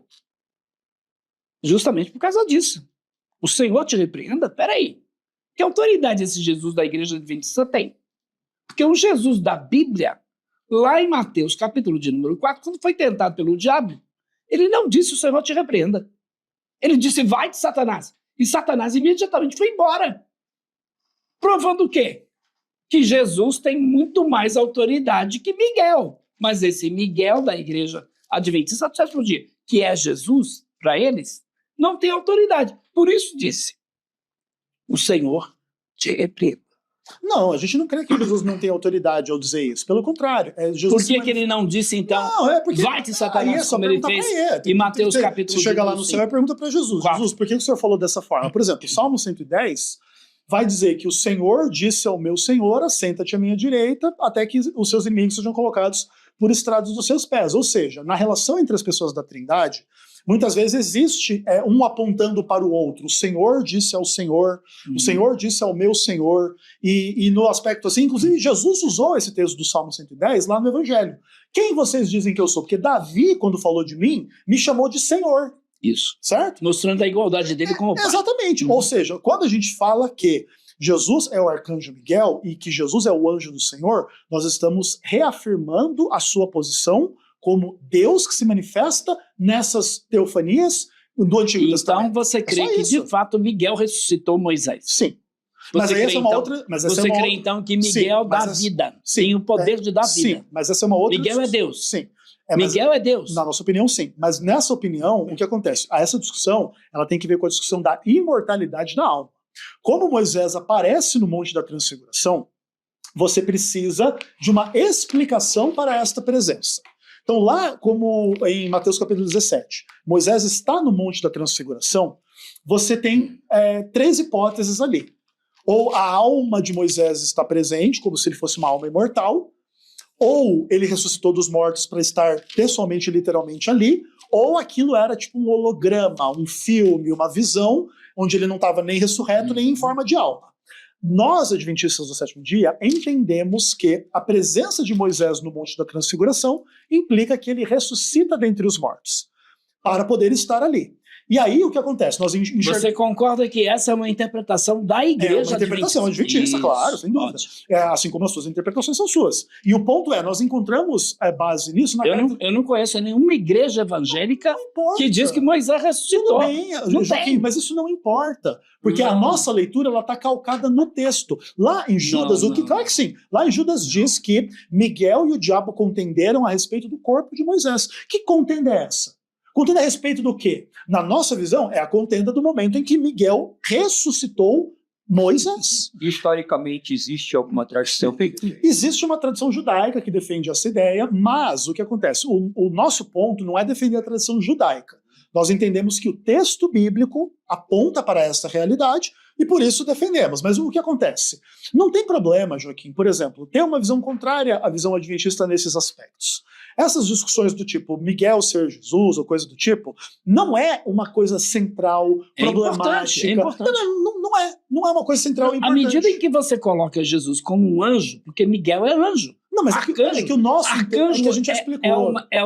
Justamente por causa disso. O Senhor te repreenda? Peraí. Que autoridade esse Jesus da igreja adventista tem? Porque o Jesus da Bíblia, lá em Mateus, capítulo de número 4, quando foi tentado pelo diabo, ele não disse o Senhor te repreenda. Ele disse, vai de Satanás. E Satanás imediatamente foi embora. Provando o quê? Que Jesus tem muito mais autoridade que Miguel. Mas esse Miguel da igreja adventista do sétimo dia, que é Jesus, para eles, não tem autoridade. Por isso disse, o Senhor te repreenda. Não, a gente não crê que Jesus não tem autoridade ao dizer isso. Pelo contrário. Jesus Por que ele não disse, então, Não, porque vai de Satanás, aí é só como ele perguntar fez pra ele. em Mateus capítulo Você chega lá no 5. céu e pergunta para Jesus. Quatro. Jesus, por que o Senhor falou dessa forma? Por exemplo, o Salmo 110 vai dizer que o Senhor disse ao meu Senhor, assenta-te à minha direita, até que os seus inimigos sejam colocados por estrados dos seus pés. Ou seja, na relação entre as pessoas da Trindade, muitas vezes existe um apontando para o outro. O Senhor disse ao Senhor, o Senhor disse ao meu Senhor, e no aspecto assim, inclusive Jesus usou esse texto do Salmo 110 lá no Evangelho. Quem vocês dizem que eu sou? Porque Davi, quando falou de mim, me chamou de Senhor, Isso. certo? Mostrando a igualdade dele com o Pai. Exatamente. Ou seja, quando a gente fala que Jesus é o arcanjo Miguel e que Jesus é o anjo do Senhor, nós estamos reafirmando a sua posição como Deus que se manifesta nessas teofanias do Antigo Então Testamento. você crê só que isso. de fato Miguel ressuscitou Moisés. Sim. Mas Você aí essa crê, é uma então, outra. Mas essa Você é uma crê outra... então que Miguel Sim, dá mas essa- vida, sim, tem o poder de dar vida. Sim, mas essa é uma outra. Miguel é discussão. Deus. Sim. Mas Miguel é Deus. na nossa opinião, sim. Mas nessa opinião, o que acontece? Essa discussão ela tem que ver com a discussão da imortalidade da alma. Como Moisés aparece no Monte da Transfiguração, você precisa de uma explicação para esta presença. Então, lá, como em Mateus capítulo 17, Moisés está no Monte da Transfiguração, você tem 3 hipóteses ali. Ou a alma de Moisés está presente, como se ele fosse uma alma imortal, ou ele ressuscitou dos mortos para estar pessoalmente, literalmente ali, ou aquilo era tipo um holograma, um filme, uma visão, onde ele não estava nem ressurreto, nem em forma de alma. Nós, adventistas do sétimo dia, entendemos que a presença de Moisés no Monte da Transfiguração implica que ele ressuscita dentre os mortos, para poder estar ali. E aí, o que acontece? Nós enxergamos... Você concorda que essa é uma interpretação da igreja É uma interpretação adventista, claro, sem dúvida. Assim como as suas interpretações são suas. E o ponto é, nós encontramos base nisso na Eu não conheço nenhuma igreja evangélica que diz que Moisés ressuscitou. Tudo bem, Não Joaquim, tem. mas isso não importa. Porque a Não. nossa leitura está calcada no texto. Lá em Judas, Não. claro que sim. Lá em Judas diz que Miguel e o diabo contenderam a respeito do corpo de Moisés. Que contenda é essa? Contenda a respeito do quê? Na nossa visão, é a contenda do momento em que Miguel ressuscitou Moisés. Historicamente, existe alguma tradição? Existe uma tradição judaica que defende essa ideia, mas o que acontece? O nosso ponto não é defender a tradição judaica. Nós entendemos que o texto bíblico aponta para essa realidade e por isso defendemos. Mas o que acontece? Não tem problema, Joaquim, por exemplo, ter uma visão contrária à visão adventista nesses aspectos. Essas discussões do tipo Miguel ser Jesus ou coisa do tipo, não é uma coisa central, problemática. É importante. Não é uma coisa central e À importante. medida em que você coloca Jesus como um anjo, porque Miguel é anjo. Não, mas Arcanjo. é que o nosso Arcanjo que a gente já explicou. é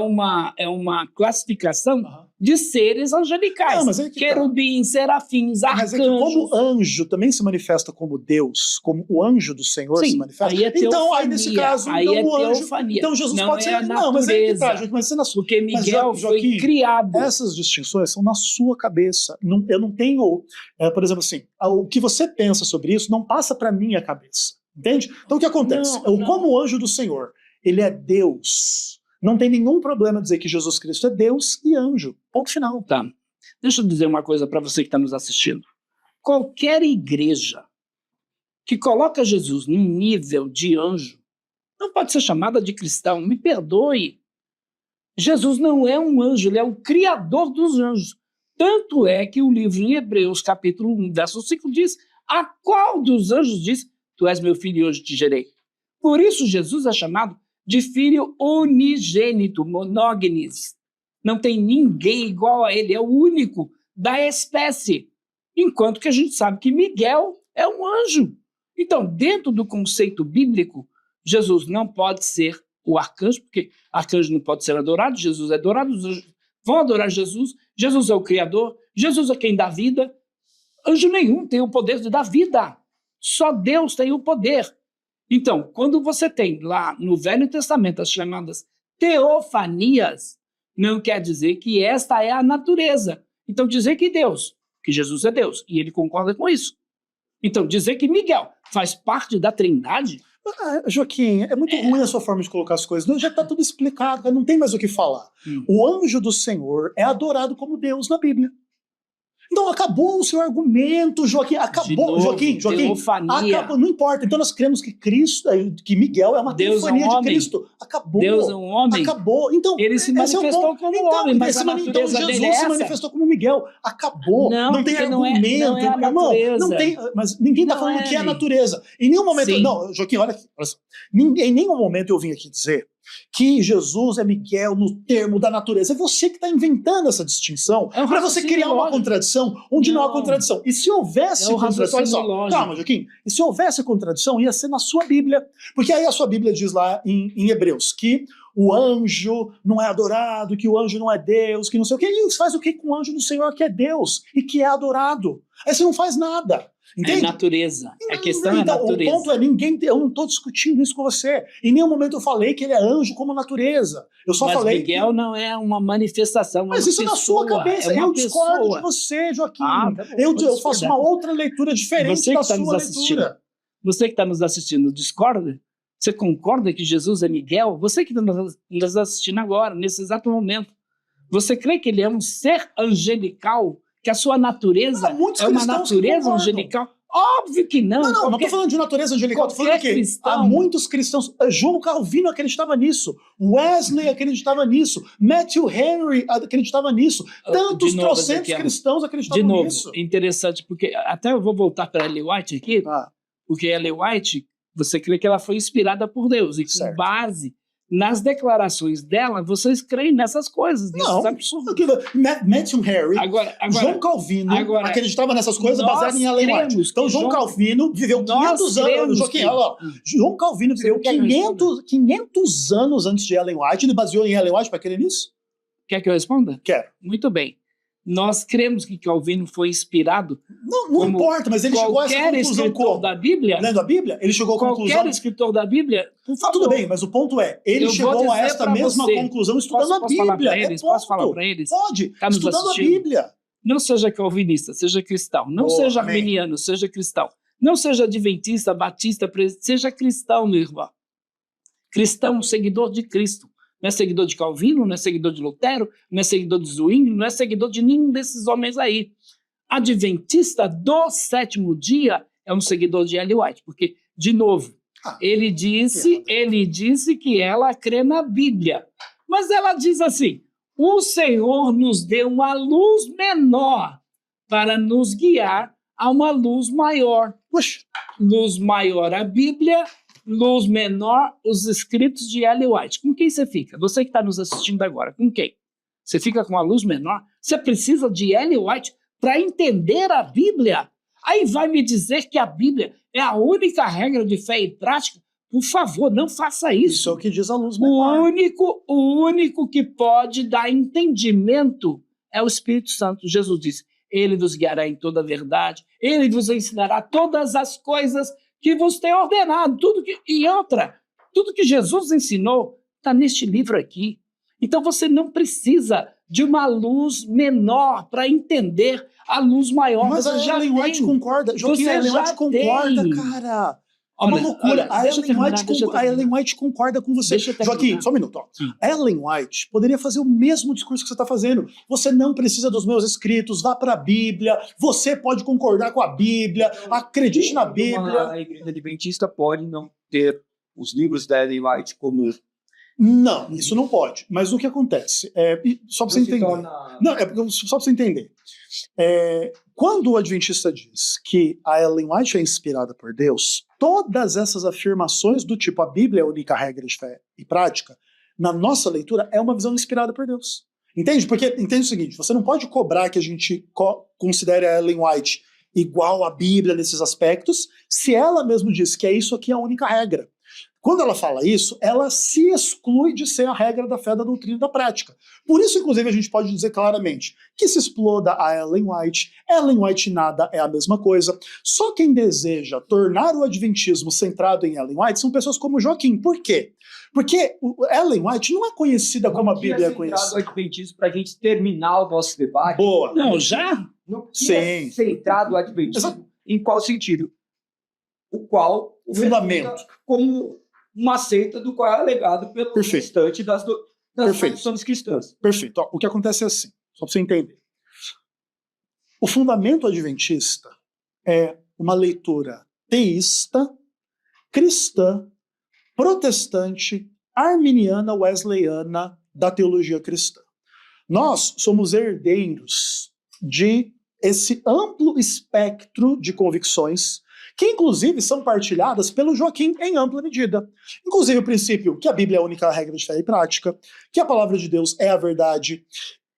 uma classificação Aham. de seres angelicais. Não, mas é que tá. Querubins, serafins, Mas é que arcanjos. como anjo também se manifesta como Deus, como o anjo do Senhor se Sim, manifesta. aí é teofania. Então, aí nesse caso, aí então, é o anjo. teofania. Então Jesus Não pode é ser. a Não, mas é que tá, natureza. Joaquim, mas você na sua. Porque Mas, Miguel Joaquim, foi criado. Essas distinções são na sua cabeça. Eu não tenho, por exemplo, assim, o que você pensa sobre isso não passa para minha cabeça. Entende? Então o que acontece? Não. Como o anjo do Senhor, ele é Deus. Não tem nenhum problema dizer que Jesus Cristo é Deus e anjo. Ponto final. Tá. Deixa eu dizer uma coisa para você que está nos assistindo. Qualquer igreja que coloca Jesus num nível de anjo não pode ser chamada de cristão. Me perdoe. Jesus não é um anjo, ele é o criador dos anjos. Tanto é que o livro em Hebreus, capítulo 1, verso 5, diz: a qual dos anjos diz, tu és meu filho e hoje te gerei. Por isso Jesus é chamado de filho unigênito, monógenes. Não tem ninguém igual a ele, é o único da espécie. Enquanto que a gente sabe que Miguel é um anjo. Então, dentro do conceito bíblico, Jesus não pode ser o arcanjo, porque arcanjo não pode ser adorado, Jesus é adorado, os anjos vão adorar Jesus, Jesus é o Criador, Jesus é quem dá vida. Anjo nenhum tem o poder de dar vida, só Deus tem o poder. Então, quando você tem lá no Velho Testamento as chamadas teofanias, não quer dizer que esta é a natureza. Então, dizer que Jesus é Deus, e ele concorda com isso. Então, dizer que Miguel faz parte da Trindade... Joaquim, é muito ruim a sua forma de colocar as coisas. Não, já está tudo explicado, não tem mais o que falar. O anjo do Senhor é adorado como Deus na Bíblia. Então acabou o seu argumento, Joaquim. Acabou, Joaquim. Acabou, não importa. Então nós cremos que Miguel é uma teofania de Cristo. Acabou. Deus é um homem. Acabou. Então, ele se manifestou como homem, mas a natureza Jesus dele é essa. se manifestou como Miguel. Acabou. Não tem argumento. Não é a natureza. Não tem, mas ninguém está falando que é a natureza. Em nenhum momento... Sim. Não, Joaquim, olha só. Em nenhum momento eu vim aqui dizer que Jesus é Miguel no termo da natureza. É você que está inventando essa distinção para você criar uma contradição onde não há contradição. E se houvesse contradição, olha só, calma, Joaquim, e se houvesse contradição, ia ser na sua Bíblia. Porque aí a sua Bíblia diz lá em Hebreus que o anjo não é adorado, que o anjo não é Deus, que não sei o quê. E faz o que com o anjo do Senhor que é Deus e que é adorado? Aí você não faz nada. Entende? É natureza. A questão então, é natureza. O ponto é, eu não estou discutindo isso com você. Em nenhum momento eu falei que ele é anjo como natureza. Eu só falei Miguel não é uma manifestação, mas isso é na sua cabeça. Eu discordo de você, Joaquim. Eu faço uma outra leitura diferente da sua leitura. Você que está nos assistindo, discorda? Você concorda que Jesus é Miguel? Você que está nos assistindo agora, nesse exato momento. Você crê que ele é um ser angelical? Que a sua natureza é uma natureza angelical? Óbvio que não. Não estou falando de natureza angelical, estou falando que há muitos cristãos. João Calvino acreditava nisso, Wesley acreditava nisso, Matthew Henry acreditava nisso, tantos trocentos cristãos acreditavam nisso. Interessante, porque até eu vou voltar para Ellen White aqui, porque Ellen White, você crê que ela foi inspirada por Deus, e com base nas declarações dela, vocês creem nessas coisas, nesses absurdos. Matthew Henry, João Calvino acreditava nessas coisas baseadas em Ellen White. Então João Calvino viveu 500 anos. Joaquim, olha lá. João Calvino viveu 500 anos antes de Ellen White. Ele baseou em Ellen White para crer nisso? Quer que eu responda? Quero. Muito bem. Nós cremos que Calvino foi inspirado. Não importa, mas ele chegou a essa conclusão escritor da Bíblia. Lendo a Bíblia, ele chegou a conclusão. Qualquer escritor da Bíblia. Tudo bem, mas o ponto é, ele chegou a esta mesma conclusão estudando a Bíblia. Posso falar para eles? Pode, estudando a Bíblia. Não seja calvinista, seja cristão. Não seja arminiano, seja cristão. Não seja adventista, batista, seja cristão, meu irmão. Cristão, seguidor de Cristo. Não é seguidor de Calvino, não é seguidor de Lutero, não é seguidor de Zwingli, não é seguidor de nenhum desses homens aí. Adventista do sétimo dia é um seguidor de Ellen White, porque, de novo, ele disse que ela crê na Bíblia. Mas ela diz assim, o Senhor nos deu uma luz menor para nos guiar a uma luz maior. Puxa. Luz maior a Bíblia, luz menor, os escritos de Ellen White. Com quem você fica? Você que está nos assistindo agora, com quem? Você fica com a luz menor? Você precisa de Ellen White para entender a Bíblia? Aí vai me dizer que a Bíblia é a única regra de fé e prática? Por favor, não faça isso. Isso é o que diz a luz menor. O único que pode dar entendimento é o Espírito Santo. Jesus disse, ele vos guiará em toda a verdade, ele vos ensinará todas as coisas que vos tem ordenado, tudo que Jesus ensinou está neste livro aqui. Então você não precisa de uma luz menor para entender a luz maior. Mas a Ellen White concorda. Joaquim, a Ellen White concorda, cara. É uma loucura. A Ellen White concorda com você. Joaquim, só um minuto. A Ellen White poderia fazer o mesmo discurso que você está fazendo. Você não precisa dos meus escritos, vá para a Bíblia, você pode concordar com a Bíblia, acredite na Bíblia. A igreja adventista pode não ter os livros da Ellen White como... Não, isso não pode. Mas o que acontece? Só para você entender. Não, só para você entender. Quando o adventista diz que a Ellen White é inspirada por Deus, todas essas afirmações do tipo a Bíblia é a única regra de fé e prática, na nossa leitura é uma visão inspirada por Deus. Entende? Porque entende o seguinte, você não pode cobrar que a gente considere a Ellen White igual à Bíblia nesses aspectos, se ela mesmo diz que é isso aqui a única regra. Quando ela fala isso, ela se exclui de ser a regra da fé, da doutrina e da prática. Por isso, inclusive, a gente pode dizer claramente que se exploda a Ellen White e nada é a mesma coisa. Só quem deseja tornar o adventismo centrado em Ellen White são pessoas como Joaquim. Por quê? Porque Ellen White não é conhecida como a Bíblia é conhecida. O adventismo para a gente terminar o nosso debate. Boa. Não, já? Não tinha centrado o adventismo em qual sentido? O fundamento. Como uma seita do qual é alegado pelo restante das tradições cristãs. Perfeito. Ó, o que acontece é assim, só para você entender. O fundamento adventista é uma leitura teísta, cristã, protestante, arminiana, wesleyana da teologia cristã. Nós somos herdeiros de esse amplo espectro de convicções que inclusive são partilhadas pelo Joaquim em ampla medida. Inclusive o princípio que a Bíblia é a única regra de fé e prática, que a palavra de Deus é a verdade.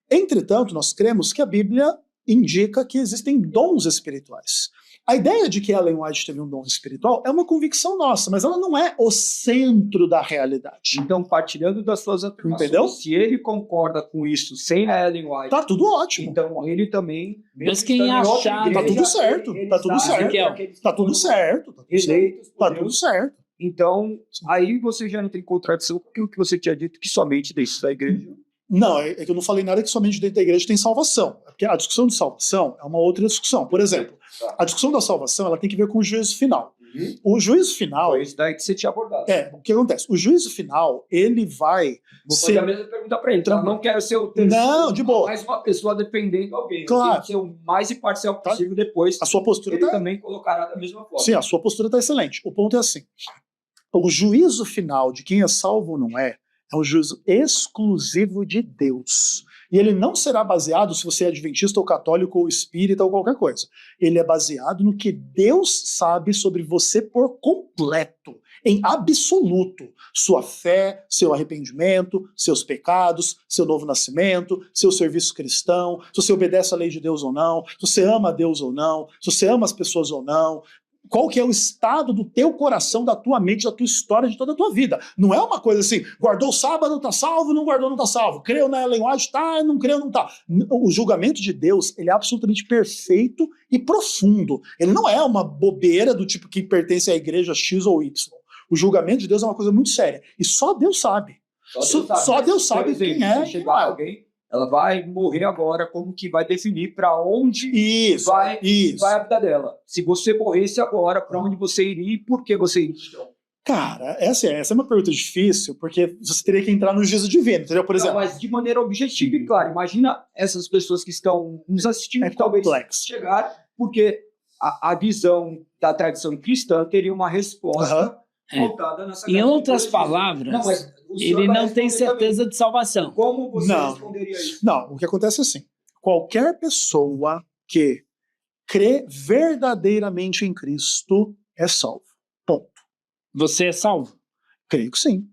Entretanto, nós cremos que a Bíblia indica que existem dons espirituais. A ideia de que Ellen White teve um dom espiritual é uma convicção nossa, mas ela não é o centro da realidade. Então, partilhando das suas afirmações, entendeu? Se ele concorda com isso sem a Ellen White, tá tudo ótimo. Então ele também... Mas quem achar... Tá tudo certo, tá tudo certo. Tá tudo certo. Tá tudo certo. Então, aí você já entra em contradição com o que você tinha dito, que somente dentro da igreja... Não, é que eu não falei nada que somente dentro da igreja tem salvação. Porque a discussão de salvação é uma outra discussão. Por exemplo, a discussão da salvação ela tem que ver com o juízo final. O juízo final... Foi isso daí que você tinha abordado. O que acontece? O juízo final, ele vai... Vou fazer a mesma pergunta para ele. Então, não quero ser o terceiro, não, de boa. mais uma pessoa defendendo alguém. Claro. Eu tenho que ser o mais imparcial possível depois. A sua postura ele também colocará da mesma forma. Sim, a sua postura está excelente. O ponto é assim. O juízo final de quem é salvo ou não é um juízo exclusivo de Deus. E ele não será baseado se você é adventista ou católico ou espírita ou qualquer coisa. Ele é baseado no que Deus sabe sobre você por completo, em absoluto. Sua fé, seu arrependimento, seus pecados, seu novo nascimento, seu serviço cristão, se você obedece à lei de Deus ou não, se você ama a Deus ou não, se você ama as pessoas ou não. Qual que é o estado do teu coração, da tua mente, da tua história, de toda a tua vida. Não é uma coisa assim, guardou o sábado, tá salvo, não guardou, não tá salvo. Creu na Ellen White, tá, não creu, não tá. O julgamento de Deus, ele é absolutamente perfeito e profundo. Ele não é uma bobeira do tipo que pertence à igreja X ou Y. O julgamento de Deus é uma coisa muito séria. E só Deus sabe. Só Deus sabe quem é. Se chegar alguém, ela vai morrer agora, como que vai definir para onde vai a vida dela. Se você morresse agora, para onde você iria e por que você iria? Cara, essa é uma pergunta difícil, porque você teria que entrar no juízo divino, entendeu? Por exemplo. Mas de maneira objetiva e clara. Imagina essas pessoas que estão nos assistindo, que talvez chegar, porque a visão da tradição cristã teria uma resposta voltada nessa. Em outras palavras, ele não tem certeza de salvação. Como você responderia isso? Não, o que acontece é assim, qualquer pessoa que crê verdadeiramente em Cristo é salvo. Ponto. Você é salvo? Creio que sim.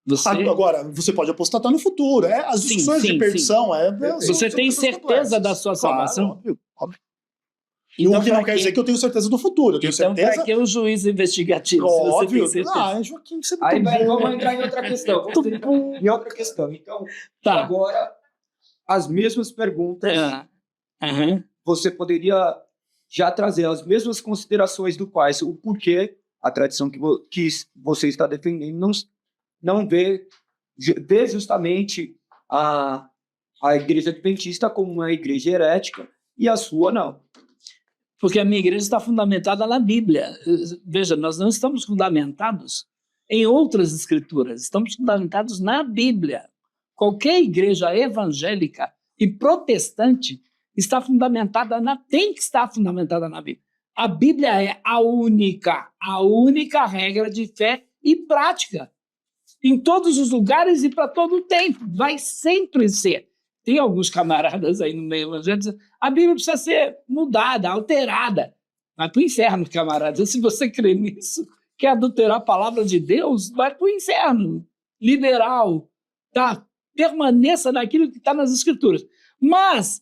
Você... Agora, você pode apostatar no futuro. As discussões de perdição... Você tem certeza da sua salvação? Claro, óbvio. Então, o que não quer dizer que eu tenho certeza do futuro. Eu tenho certeza... Então, para que o juiz investigativo? Óbvio. Se você tem certeza. Joaquim, você aí vamos entrar em outra questão. Então, agora, as mesmas perguntas, você poderia já trazer as mesmas considerações do quais o porquê a tradição que você está defendendo não vê justamente a igreja adventista como uma igreja herética e a sua não. Porque a minha igreja está fundamentada na Bíblia. Veja, nós não estamos fundamentados em outras escrituras, estamos fundamentados na Bíblia. Qualquer igreja evangélica e protestante está fundamentada tem que estar fundamentada na Bíblia. A Bíblia é a única regra de fé e prática. Em todos os lugares e para todo o tempo. Vai sempre ser. Tem alguns camaradas aí no meio evangélico dizendo a Bíblia precisa ser mudada, alterada. Vai para o inferno, camarada. Se você crê nisso, quer adulterar a palavra de Deus, vai para o inferno. Liberal. Tá? Permaneça naquilo que está nas Escrituras. Mas,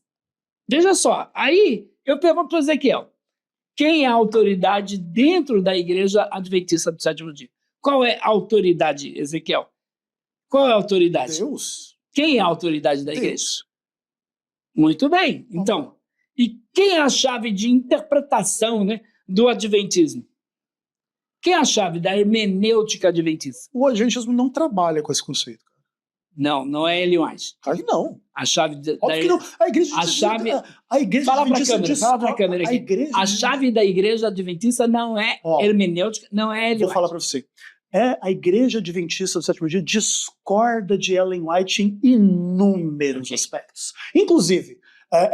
veja só, aí eu pergunto para Ezequiel, quem é a autoridade dentro da Igreja Adventista do Sétimo Dia? Qual é a autoridade, Ezequiel? Qual é a autoridade? Deus. Quem é a autoridade da Deus. igreja? Muito bem. Então, e quem é a chave de interpretação, né, do adventismo? Quem é a chave da hermenêutica adventista? O adventismo não trabalha com esse conceito. Não, não é Ellen White. Claro que não. A chave da Óbvio que não. A igreja a chave- a igreja Fala pra adventista câmera, fala pra câmera a aqui. igreja A chave da igreja adventista não é Ó, hermenêutica, não é Ellen Vou White. falar para você. A igreja adventista do sétimo dia discorda de Ellen White em inúmeros Ok. aspectos. Inclusive,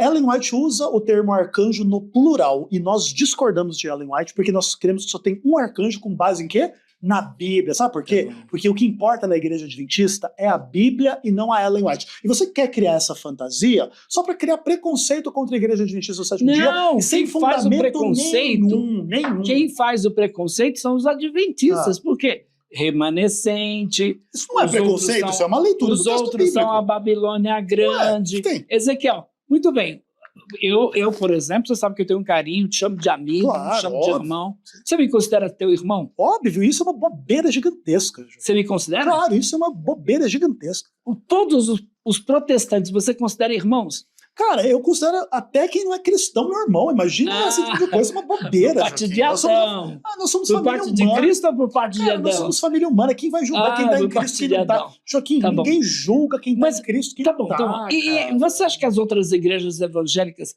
Ellen White usa o termo arcanjo no plural e nós discordamos de Ellen White porque nós queremos que só tem um arcanjo com base em quê? Na Bíblia. Sabe por quê? Tá bom. Porque o que importa na igreja adventista é a Bíblia e não a Ellen White. E você quer criar essa fantasia só para criar preconceito contra a igreja adventista do sétimo dia Não, e sem quem faz o fundamento preconceito, nenhum. quem faz o preconceito são os adventistas. Por quê? Remanescente. Isso não é Os preconceito, outros isso é uma leitura Os do texto outros são bíblico. a Babilônia Grande. Tem. Ezequiel, muito bem. Eu, por exemplo, você sabe que eu tenho um carinho, te chamo de amigo, Claro, te chamo de óbvio. irmão. Você me considera teu irmão? Óbvio, isso é uma bobeira gigantesca. Ju. Você me considera? Claro, isso é uma bobeira gigantesca. Todos os protestantes você considera irmãos? Cara, eu considero até quem não é cristão meu irmão. Imagina esse tipo de coisa, é uma bobeira. Por parte Joaquim. de Nós somos, Adão. nós somos Por família parte de humana. Cristo ou por parte de Cara, nós Adão? somos família humana. Quem vai julgar quem tá em por Cristo parte quem de não tá? Adão. Joaquim, Tá bom. ninguém julga quem tá Mas em Cristo quem Tá não bom, tá. tá bom. E cara. você acha que as outras igrejas evangélicas,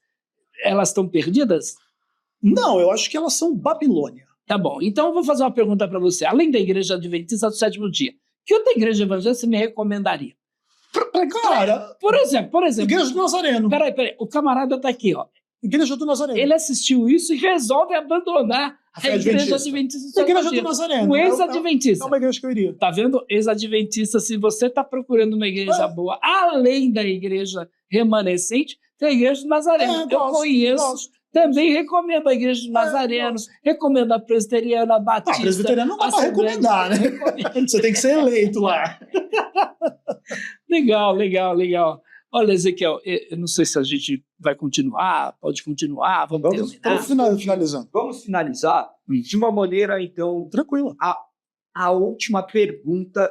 elas estão perdidas? Não, eu acho que elas são Babilônia. Tá bom, então eu vou fazer uma pergunta para você. Além da igreja adventista do sétimo dia, que outra igreja evangélica você me recomendaria? Cara, Por exemplo, Igreja do Nazareno. peraí, o camarada tá aqui, ó. Igreja do Nazareno. Ele assistiu isso e resolve abandonar a fé igreja adventista. adventista do sétimo Igreja do dia. Nazareno. Um É ex-adventista. uma igreja que eu iria. Tá vendo? Ex-adventista, se você tá procurando uma igreja boa, além da igreja remanescente, tem a igreja do Nazareno. Eu conheço. gosto. Também recomendo a igreja do Nazareno, recomendo a presbiteriana, a Ah, batista. presbiteriano não dá pra Assembleia. recomendar, né? Recomendo. Você tem que ser eleito lá. Legal. Olha, Ezequiel, eu não sei se a gente vai continuar, pode continuar, vamos terminar. Finalizando. Vamos finalizar de uma maneira, então, Tranquilo. a última pergunta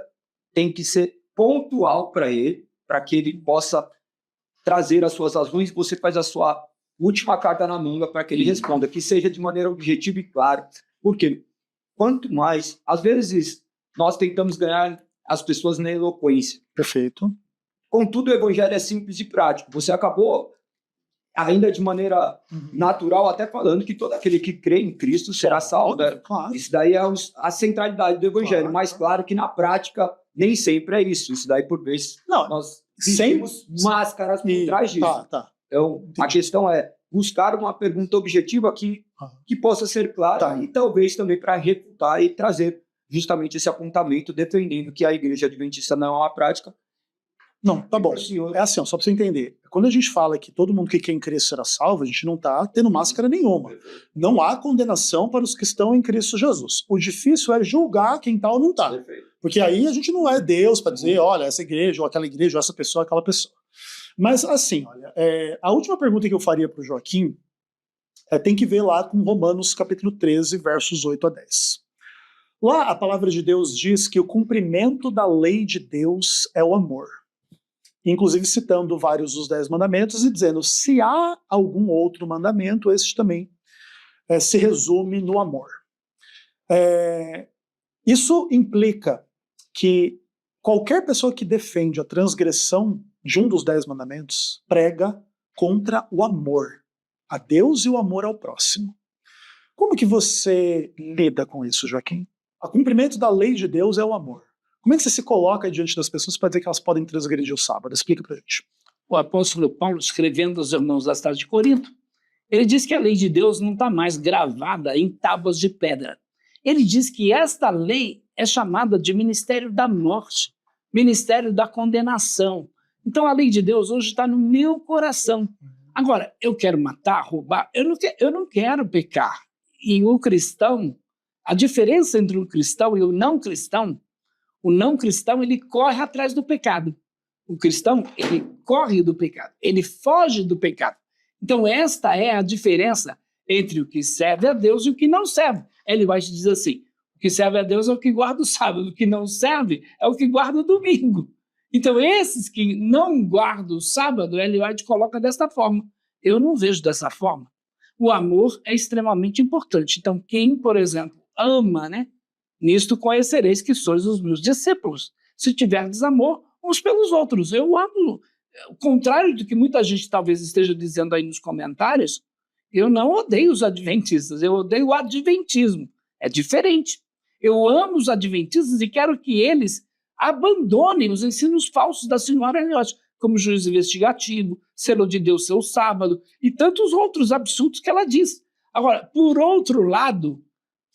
tem que ser pontual para ele, para que ele possa trazer as suas razões. Você faz a sua última carta na manga para que ele responda, que seja de maneira objetiva e clara. Porque quanto mais, às vezes, nós tentamos ganhar as pessoas na eloquência. Perfeito. Contudo, o evangelho é simples e prático. Você acabou, ainda de maneira natural, até falando que todo aquele que crê em Cristo será salvo. Né? Claro. Isso daí é a centralidade do evangelho. Claro. Mas claro que na prática nem sempre é isso. Isso daí, por vezes, Não, nós sem- temos máscaras por trás disso. Tá. Então, a Entendi. questão é buscar uma pergunta objetiva que possa ser clara Tá. e talvez também para refutar e trazer justamente esse apontamento defendendo que a igreja adventista não é uma prática. Não, tá bom. Para o senhor. É assim, ó, só pra você entender. Quando a gente fala que todo mundo que quer em Cristo será salvo, a gente não tá tendo máscara nenhuma. Não há condenação para os que estão em Cristo Jesus. O difícil é julgar quem tá ou não tá. Porque aí a gente não é Deus para dizer, olha, essa igreja, ou aquela igreja, ou essa pessoa, aquela pessoa. Mas assim, olha, a última pergunta que eu faria para o Joaquim tem que ver lá com Romanos capítulo 13, versos 8 a 10. Lá a palavra de Deus diz que o cumprimento da lei de Deus é o amor. Inclusive citando vários dos 10 mandamentos e dizendo, se há algum outro mandamento, este também se resume no amor. Isso implica que qualquer pessoa que defende a transgressão de um dos 10 mandamentos prega contra o amor a Deus e o amor ao próximo. Como que você lida com isso, Joaquim? O cumprimento da lei de Deus é o amor. Como é que você se coloca diante das pessoas para dizer que elas podem transgredir o sábado? Explica pra gente. O apóstolo Paulo, escrevendo aos irmãos da cidade de Corinto, ele diz que a lei de Deus não está mais gravada em tábuas de pedra. Ele diz que esta lei é chamada de ministério da morte, ministério da condenação. Então a lei de Deus hoje está no meu coração. Agora, eu quero matar, roubar, eu não quero pecar. E o cristão, a diferença entre o cristão e o não cristão ele corre atrás do pecado. O cristão, ele corre do pecado, ele foge do pecado. Então esta é a diferença entre o que serve a Deus e o que não serve. Ele vai te dizer assim, o que serve a Deus é o que guarda o sábado, o que não serve é o que guarda o domingo. Então esses que não guardam o sábado, ele vai te colocar desta forma. Eu não vejo dessa forma. O amor é extremamente importante. Então quem, por exemplo, ama, né? Nisto conhecereis que sois os meus discípulos, se tiverdes amor uns pelos outros. Eu amo. O contrário do que muita gente talvez esteja dizendo aí nos comentários, eu não odeio os adventistas, eu odeio o adventismo. É diferente. Eu amo os adventistas e quero que eles abandonem os ensinos falsos da senhora Eliot, como juízo investigativo, selo de Deus seu sábado e tantos outros absurdos que ela diz. Agora, por outro lado,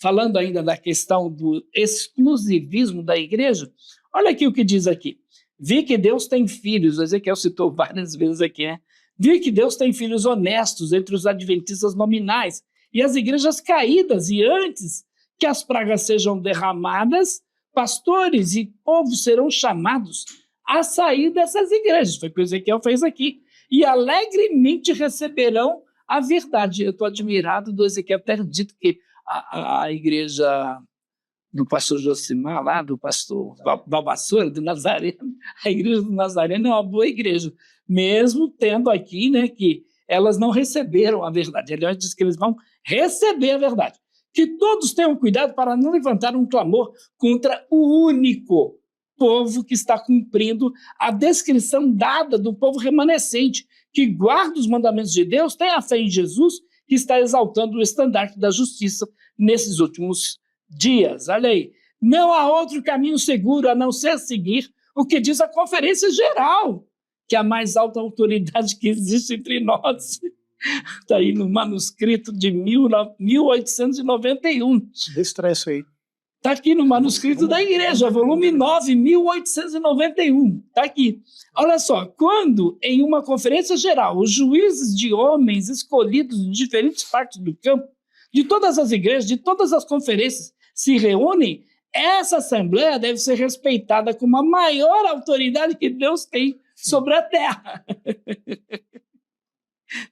falando ainda da questão do exclusivismo da igreja, olha aqui o que diz aqui. Vi que Deus tem filhos, o Ezequiel citou várias vezes aqui, né? Vi que Deus tem filhos honestos entre os adventistas nominais e as igrejas caídas, e antes que as pragas sejam derramadas, pastores e povo serão chamados a sair dessas igrejas. Foi o que o Ezequiel fez aqui. E alegremente receberão a verdade. Eu estou admirado do Ezequiel ter dito que a igreja do pastor Josimar, lá do pastor Balbassora, do Nazareno, a igreja do Nazareno é uma boa igreja, mesmo tendo aqui, né, que elas não receberam a verdade. Ele diz que eles vão receber a verdade. Que todos tenham cuidado para não levantar um clamor contra o único povo que está cumprindo a descrição dada do povo remanescente, que guarda os mandamentos de Deus, tem a fé em Jesus, que está exaltando o estandarte da justiça nesses últimos dias. Olha aí, não há outro caminho seguro a não ser seguir o que diz a Conferência Geral, que é a mais alta autoridade que existe entre nós. Está aí no manuscrito de 1891. Destressa aí. Está aqui no manuscrito da igreja, volume 9, 1891. Está aqui. Olha só, quando em uma conferência geral os juízes de homens escolhidos de diferentes partes do campo, de todas as igrejas, de todas as conferências, se reúnem, essa assembleia deve ser respeitada como a maior autoridade que Deus tem sobre a terra.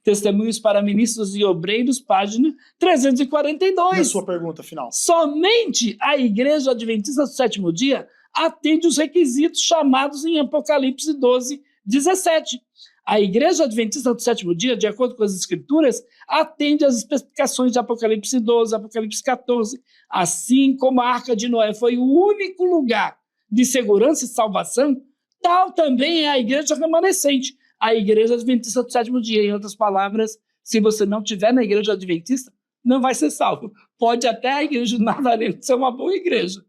Testemunhos para Ministros e Obreiros, página 342. E a sua pergunta final? Somente a Igreja Adventista do Sétimo Dia atende os requisitos chamados em Apocalipse 12, 17. A Igreja Adventista do Sétimo Dia, de acordo com as Escrituras, atende às especificações de Apocalipse 12, Apocalipse 14, assim como a Arca de Noé foi o único lugar de segurança e salvação, tal também é a Igreja remanescente, a Igreja Adventista do Sétimo Dia. Em outras palavras, se você não estiver na Igreja Adventista, não vai ser salvo. Pode até a Igreja do Nazareno ser uma boa igreja,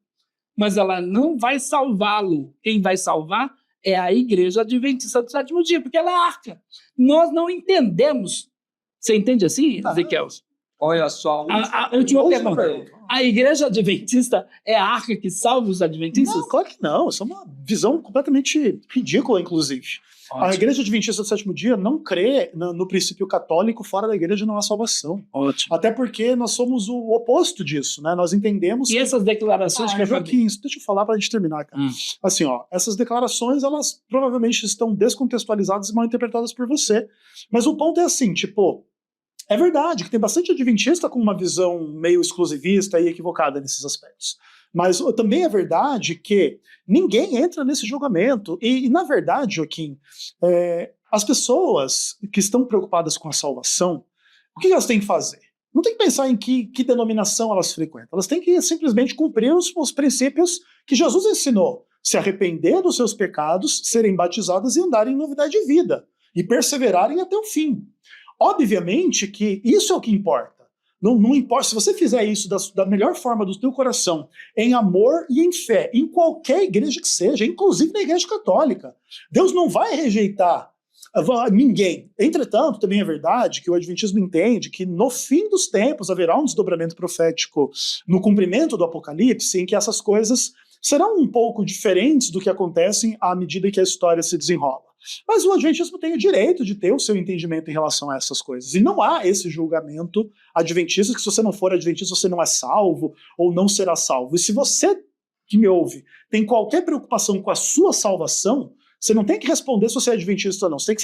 mas ela não vai salvá-lo. Quem vai salvar é a Igreja Adventista do Sétimo Dia, porque ela é a arca. Nós não entendemos. Você entende assim, Ezequiel? Olha só. A última pergunta. A Igreja Adventista é a arca que salva os adventistas? Não, claro que não. Isso é uma visão completamente ridícula, inclusive. Ótimo. A Igreja Adventista do Sétimo Dia não crê no princípio católico, fora da igreja não há salvação. Ótimo. Até porque nós somos o oposto disso, né? Nós entendemos... E essas declarações que eu falei? Joaquim, deixa eu falar para a gente terminar, cara. Assim, ó, essas declarações, elas provavelmente estão descontextualizadas e mal interpretadas por você. Mas o ponto é assim, tipo, é verdade que tem bastante adventista com uma visão meio exclusivista e equivocada nesses aspectos. Mas também é verdade que ninguém entra nesse julgamento. E na verdade, Joaquim, as pessoas que estão preocupadas com a salvação, o que elas têm que fazer? Não tem que pensar em que denominação elas frequentam. Elas têm que simplesmente cumprir os princípios que Jesus ensinou. Se arrepender dos seus pecados, serem batizadas e andarem em novidade de vida. E perseverarem até o fim. Obviamente que isso é o que importa. Não importa, se você fizer isso da melhor forma do teu coração, em amor e em fé, em qualquer igreja que seja, inclusive na igreja católica, Deus não vai rejeitar Ninguém. Entretanto, também é verdade que o Adventismo entende que no fim dos tempos haverá um desdobramento profético no cumprimento do Apocalipse, em que essas coisas serão um pouco diferentes do que acontecem à medida que a história se desenrola. Mas o Adventismo tem o direito de ter o seu entendimento em relação a essas coisas. E não há esse julgamento adventista que se você não for adventista você não é salvo ou não será salvo. E se você que me ouve tem qualquer preocupação com a sua salvação, você não tem que responder se você é adventista ou não. Você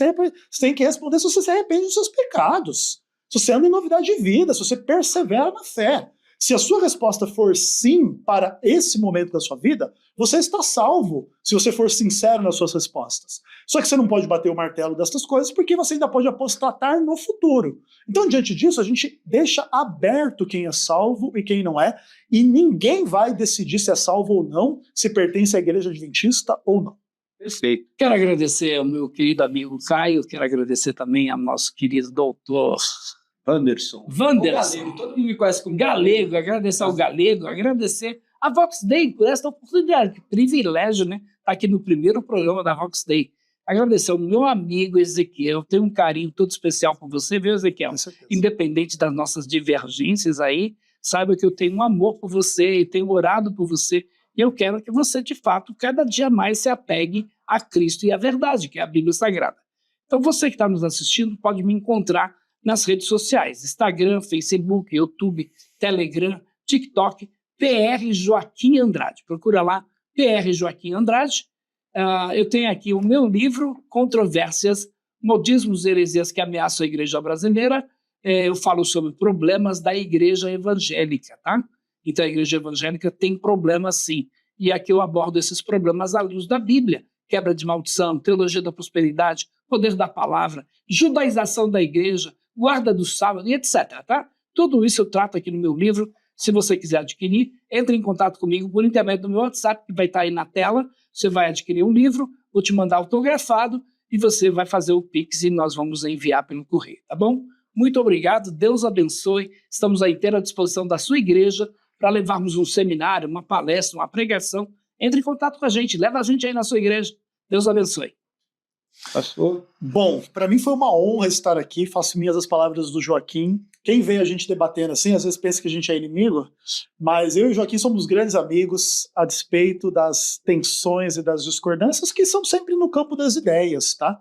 tem que responder se você se arrepende dos seus pecados. Se você anda em novidade de vida, se você persevera na fé. Se a sua resposta for sim para esse momento da sua vida, você está salvo, se você for sincero nas suas respostas. Só que você não pode bater o martelo destas coisas, porque você ainda pode apostatar no futuro. Então, diante disso, a gente deixa aberto quem é salvo e quem não é, e ninguém vai decidir se é salvo ou não, se pertence à igreja adventista ou não. Perfeito. Quero agradecer ao meu querido amigo Caio, quero agradecer também ao nosso querido doutor Wanderson. Wanderson. Todo mundo me conhece como Galego, agradecer ao Galego, agradecer a Vox Day por esta oportunidade, que privilégio, né? Estar aqui no primeiro programa da Vox Day. Agradecer ao meu amigo Ezequiel, tenho um carinho todo especial por você, viu, Ezequiel? Independente das nossas divergências aí, saiba que eu tenho um amor por você e tenho orado por você, e eu quero que você, de fato, cada dia mais se apegue a Cristo e à verdade, que é a Bíblia Sagrada. Então, você que está nos assistindo pode me encontrar nas redes sociais, Instagram, Facebook, YouTube, Telegram, TikTok, PR Joaquim Andrade. Procura lá, PR Joaquim Andrade. Eu tenho aqui o meu livro, Controvérsias, Modismos e Heresias que Ameaçam a Igreja Brasileira. Eu falo sobre problemas da Igreja Evangélica, tá? Então, a Igreja Evangélica tem problemas, sim. E aqui eu abordo esses problemas à luz da Bíblia. Quebra de maldição, teologia da prosperidade, poder da palavra, judaização da igreja, guarda do sábado e etc. Tá? Tudo isso eu trato aqui no meu livro. Se você quiser adquirir, entre em contato comigo por intermédio do meu WhatsApp, que vai estar aí na tela. Você vai adquirir um livro, vou te mandar autografado e você vai fazer o Pix e nós vamos enviar pelo correio, tá bom? Muito obrigado, Deus abençoe. Estamos à inteira disposição da sua igreja para levarmos um seminário, uma palestra, uma pregação. Entre em contato com a gente, leva a gente aí na sua igreja. Deus abençoe. Pastor? Bom, para mim foi uma honra estar aqui, faço minhas as palavras do Joaquim. Quem vê a gente debatendo assim, às vezes pensa que a gente é inimigo, mas eu e o Joaquim somos grandes amigos, a despeito das tensões e das discordâncias que são sempre no campo das ideias, tá?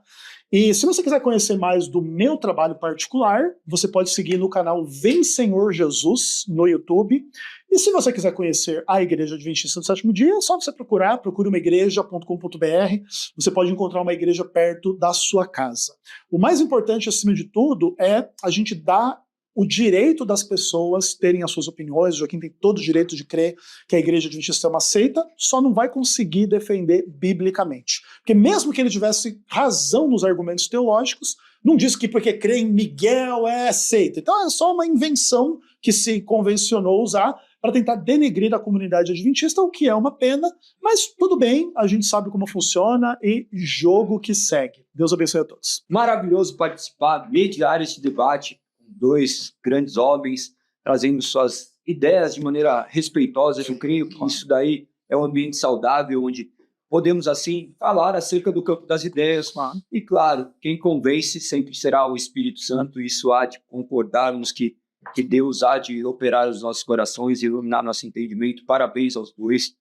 E se você quiser conhecer mais do meu trabalho particular, você pode seguir no canal Vem Senhor Jesus no YouTube. E se você quiser conhecer a Igreja Adventista do Sétimo Dia, é só você procure umaigreja.com.br. Você pode encontrar uma igreja perto da sua casa. O mais importante, acima de tudo, é a gente dar o direito das pessoas terem as suas opiniões. O Joaquim tem todo o direito de crer que a Igreja Adventista é uma seita, só não vai conseguir defender biblicamente. Porque mesmo que ele tivesse razão nos argumentos teológicos, não diz que porque crê em Miguel é seita. Então é só uma invenção que se convencionou usar para tentar denegrir a comunidade adventista, o que é uma pena, mas tudo bem, a gente sabe como funciona e jogo que segue. Deus abençoe a todos. Maravilhoso participar, mediar esse debate com dois grandes homens, trazendo suas ideias de maneira respeitosa. Eu creio que isso daí é um ambiente saudável, onde podemos, assim, falar acerca do campo das ideias. E, claro, quem convence sempre será o Espírito Santo. Isso há de concordarmos que Deus há de operar os nossos corações e iluminar nosso entendimento. Parabéns aos dois.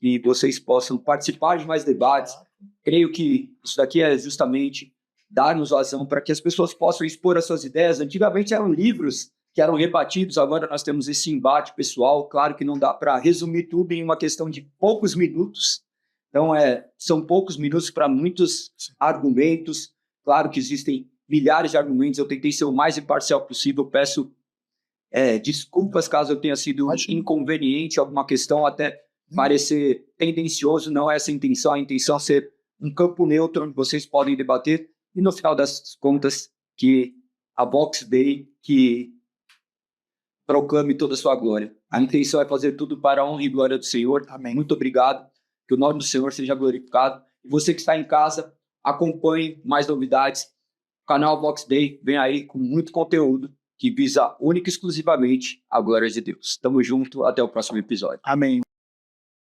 E vocês possam participar de mais debates. Creio que isso daqui é justamente dar-nos razão para que as pessoas possam expor as suas ideias. Antigamente eram livros que eram rebatidos, agora nós temos esse embate pessoal. Claro que não dá para resumir tudo em uma questão de poucos minutos. Então, são poucos minutos para muitos argumentos. Claro que existem milhares de argumentos. Eu tentei ser o mais imparcial possível. Peço desculpas caso eu tenha sido inconveniente, alguma questão até parecer tendencioso. Não é essa a intenção. A intenção é ser um campo neutro onde vocês podem debater. E no final das contas, que a Vox Day que proclame toda a sua glória. A intenção é fazer tudo para a honra e glória do Senhor. Amém. Muito obrigado. Que o nome do Senhor seja glorificado. E você que está em casa, acompanhe mais novidades. O canal Vox Day vem aí com muito conteúdo que visa única e exclusivamente a glória de Deus. Tamo junto, até o próximo episódio. Amém.